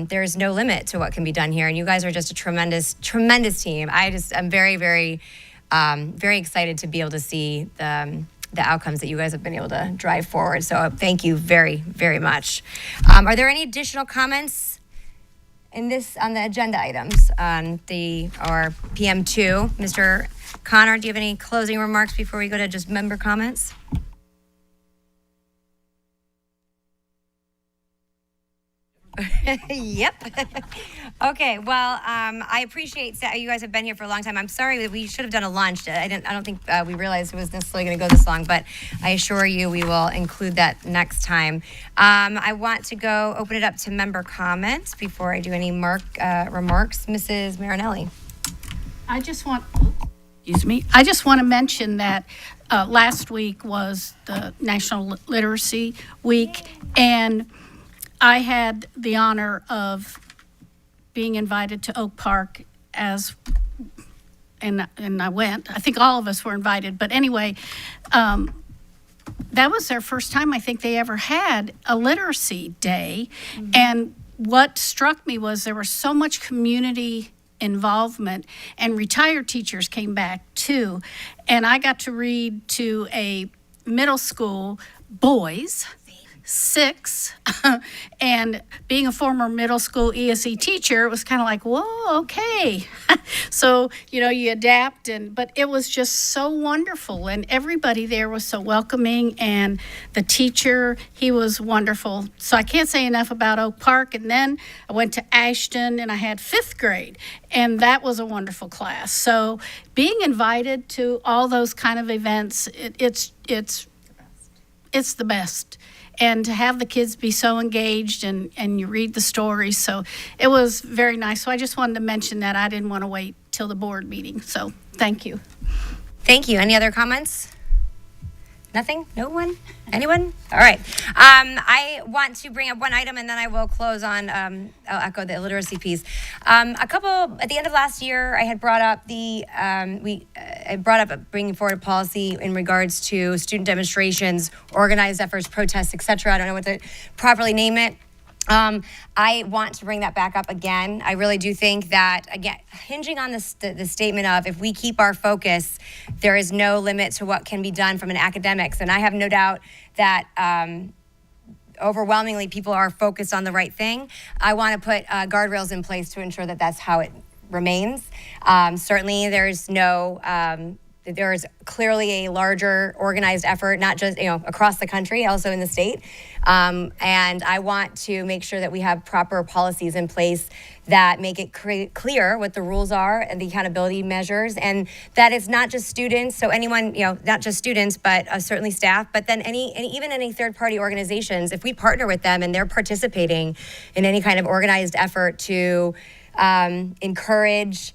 there's no limit to what can be done here. And you guys are just a tremendous, tremendous team. I'm very, very, very excited to be able to see the outcomes that you guys have been able to drive forward. So thank you very, very much. Are there any additional comments on the agenda items on our PM2? Mr. Connor, do you have any closing remarks before we go to just member comments? Yep. Okay. Well, I appreciate that you guys have been here for a long time. I'm sorry that we should have done a lunch. I don't think we realized it was necessarily going to go this long, but I assure you we will include that next time. I want to go open it up to member comments before I do any remarks. Mrs. Marinelli. I just want to mention that last week was the National Literacy Week, and I had the honor of being invited to Oak Park and I went. I think all of us were invited, but anyway, that was their first time I think they ever had a literacy day. Mm-hmm. And what struck me was there was so much community involvement, and retired teachers came back too. And I got to read to a middle school boys 6. And being a former middle school ESE teacher, it was kind of like, whoa, okay. So, you adapt, but it was just so wonderful. And everybody there was so welcoming. And the teacher, he was wonderful. So I can't say enough about Oak Park. And then I went to Ashton and I had 5th grade. And that was a wonderful class. So being invited to all those kind of events, it's the best. And to have the kids be so engaged and you read the stories. So it was very nice. So I just wanted to mention that. I didn't want to wait till the board meeting. So thank you. Thank you. Any other comments? Nothing? No one? Anyone? All right. I want to bring up one item and then I will close on, I'll echo the illiteracy piece. At the end of last year, I had brought up bringing forward a policy in regards to student demonstrations, organized efforts, protests, etc. I don't know what to properly name it. I want to bring that back up again. I really do think that, again, hinging on the statement of if we keep our focus, there is no limit to what can be done from an academics. And I have no doubt that overwhelmingly people are focused on the right thing. I want to put guardrails in place to ensure that that's how it remains. Certainly there's there is clearly a larger organized effort, not just across the country, also in the state. And I want to make sure that we have proper policies in place that make it clear what the rules are and the accountability measures, and that it's not just students. So anyone, not just students, but certainly staff, but then even any third-party organizations, if we partner with them and they're participating in any kind of organized effort to encourage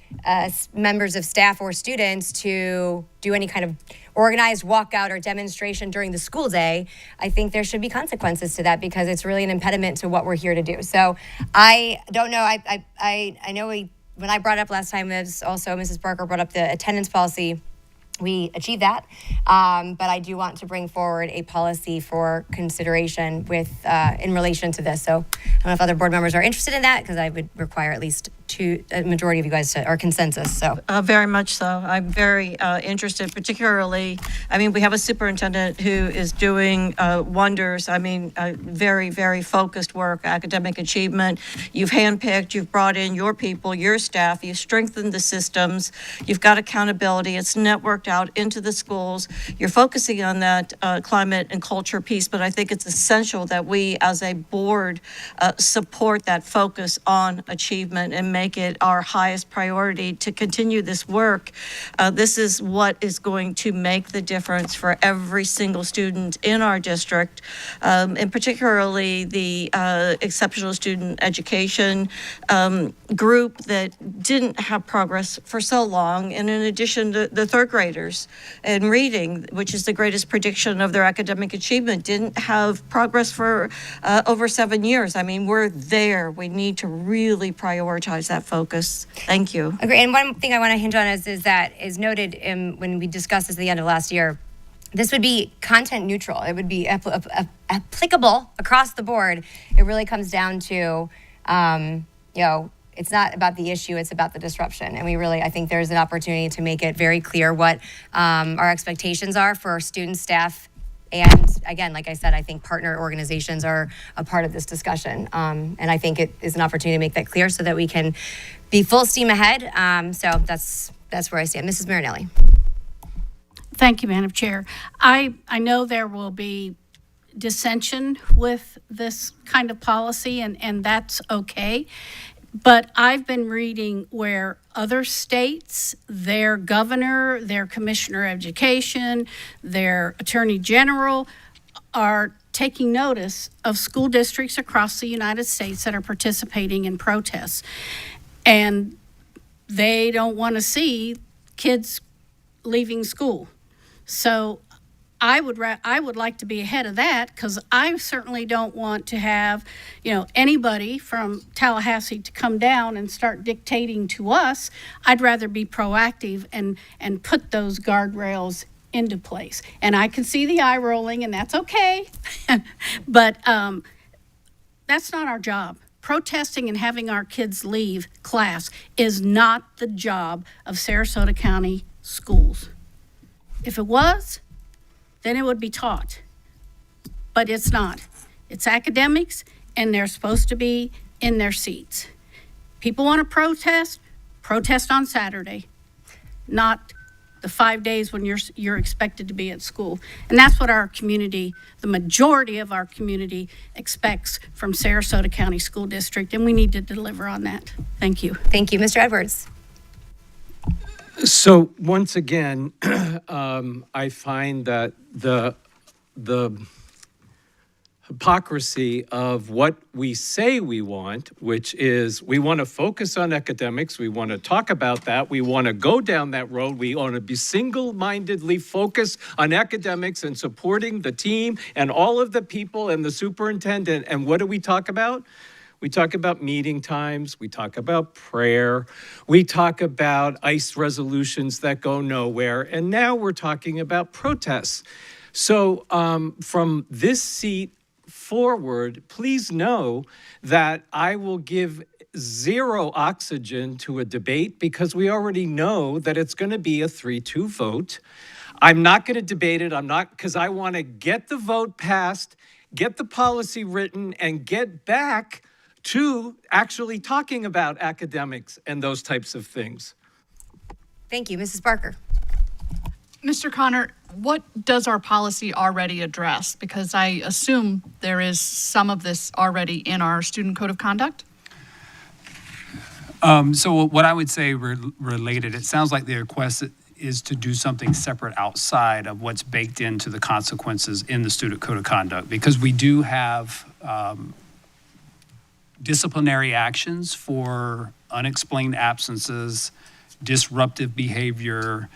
members of staff or students to do any kind of organized walkout or demonstration during the school day, I think there should be consequences to that because it's really an impediment to what we're here to do. So I don't know. I know when I brought it up last time, as also Mrs. Barker brought up the attendance policy, we achieved that, but I do want to bring forward a policy for consideration in relation to this. So I don't know if other board members are interested in that because I would require at least a majority of you guys or consensus. So Very much so. I'm very interested, particularly, we have a superintendent who is doing wonders. Very, very focused work, academic achievement. You've handpicked, you've brought in your people, your staff, you've strengthened the systems, you've got accountability, it's networked out into the schools. You're focusing on that climate and culture piece, but I think it's essential that we as a board support that focus on achievement and make it our highest priority to continue this work. This is what is going to make the difference for every single student in our district, and particularly the exceptional student education group that didn't have progress for so long. And in addition to the third graders in reading, which is the greatest prediction of their academic achievement, didn't have progress for over 7 years. We're there. We need to really prioritize that focus. Thank you. Agree. And one thing I want to hinge on is that is noted when we discussed this at the end of last year. This would be content neutral. It would be applicable across the board. It really comes down to, it's not about the issue, it's about the disruption. And I think there's an opportunity to make it very clear what our expectations are for students, staff, and again, like I said, I think partner organizations are a part of this discussion. And I think it is an opportunity to make that clear so that we can be full steam ahead. So that's where I stand. Mrs. Marinelli. Thank you, Madam Chair. I know there will be dissension with this kind of policy, and that's okay. But I've been reading where other states, their governor, their commissioner of education, their attorney general are taking notice of school districts across the United States that are participating in protests. And they don't want to see kids leaving school. So I would like to be ahead of that because I certainly don't want to have, anybody from Tallahassee to come down and start dictating to us. I'd rather be proactive and put those guardrails into place. And I can see the eye rolling, and that's okay. But that's not our job. Protesting and having our kids leave class is not the job of Sarasota County schools. If it was, then it would be taught. But it's not. It's academics, and they're supposed to be in their seats. People want to protest on Saturday, not the 5 days when you're expected to be at school. And that's what our community, the majority of our community, expects from Sarasota County School District, and we need to deliver on that. Thank you. Thank you, Mr. Edwards. So once again, I find that the hypocrisy of what we say we want, which is we want to focus on academics, we want to talk about that, we want to go down that road, we want to be single-mindedly focused on academics and supporting the team and all of the people and the superintendent. And what do we talk about? We talk about meeting times, we talk about prayer, we talk about ICE resolutions that go nowhere, and now we're talking about protests. So from this seat forward, please know that I will give zero oxygen to a debate because we already know that it's going to be a 3-2 vote. I'm not going to debate it. Because I want to get the vote passed, get the policy written, and get back to actually talking about academics and those types of things. Thank you, Mrs. Barker. Mr. Connor, what does our policy already address? Because I assume there is some of this already in our student code of conduct. So what I would say related, it sounds like the request is to do something separate outside of what's baked into the consequences in the student code of conduct, because we do have disciplinary actions for unexplained absences, disruptive behavior,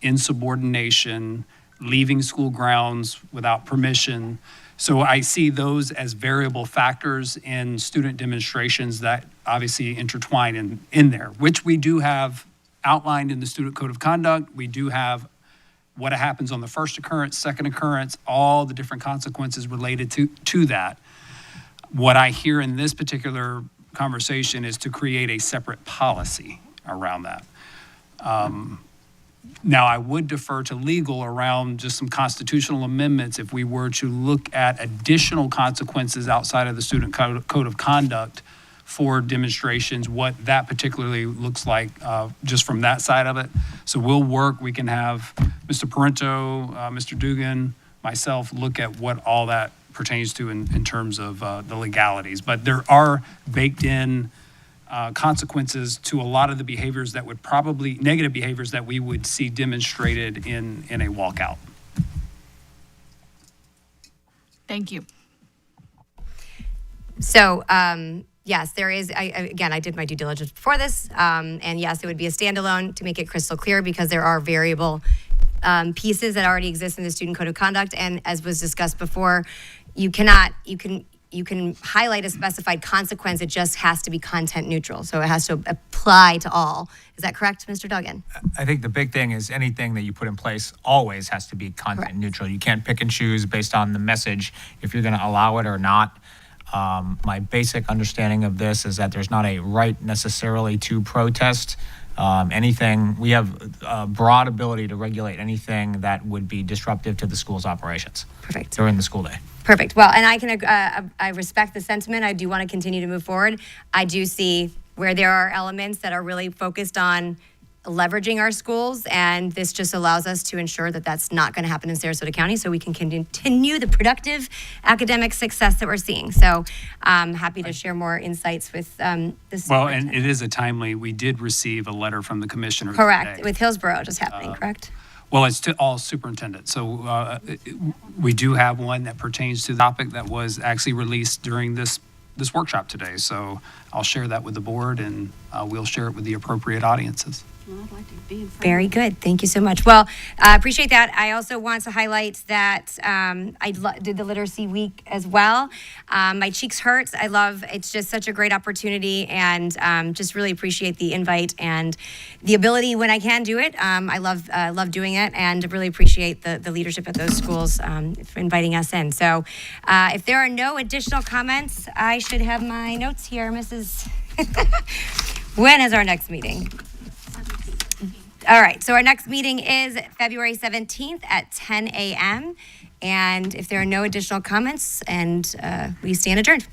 insubordination, leaving school grounds without permission. So I see those as variable factors in student demonstrations that obviously intertwine in there, which we do have outlined in the student code of conduct. We do have what happens on the first occurrence, second occurrence, all the different consequences related to that. What I hear in this particular conversation is to create a separate policy around that. Now, I would defer to legal around just some constitutional amendments if we were to look at additional consequences outside of the student code of conduct for demonstrations, what that particularly looks like just from that side of it. So we'll work, we can have Mr. Parento, Mr. Dugan, myself look at what all that pertains to in terms of the legalities. But there are baked in consequences to a lot of the behaviors that would probably, negative behaviors that we would see demonstrated in a walkout. Thank you. So, yes, there is, again, I did my due diligence before this, and yes, it would be a standalone to make it crystal clear because there are variable pieces that already exist in the student code of conduct. And as was discussed before, you can highlight a specified consequence. It just has to be content neutral. So it has to apply to all. Is that correct, Mr. Duggan? I think the big thing is anything that you put in place always has to be content neutral. You can't pick and choose based on the message if you're going to allow it or not. My basic understanding of this is that there's not a right necessarily to protest anything. We have a broad ability to regulate anything that would be disruptive to the school's operations. Perfect. During the school day. Perfect. Well, and I respect the sentiment. I do want to continue to move forward. I do see where there are elements that are really focused on leveraging our schools, and this just allows us to ensure that that's not going to happen in Sarasota County, so we can continue the productive academic success that we're seeing. So I'm happy to share more insights with this. Well, and it is a timely, we did receive a letter from the commissioner Correct, today. with Hillsborough just happening, correct? Well, it's to all superintendents. So we do have one that pertains to the topic that was actually released during this workshop today. So I'll share that with the board, and we'll share it with the appropriate audiences. Well, I'd like to be in front. Very good. Thank you so much. Well, I appreciate that. I also want to highlight that I did the Literacy Week as well. My cheeks hurt. It's just such a great opportunity, and just really appreciate the invite and the ability when I can do it. I love doing it, and really appreciate the leadership at those schools for inviting us in. So if there are no additional comments, I should have my notes here, Mrs. When is our next meeting? All right, so our next meeting is February 17th at 10 a.m. And if there are no additional comments, and we stand adjourned.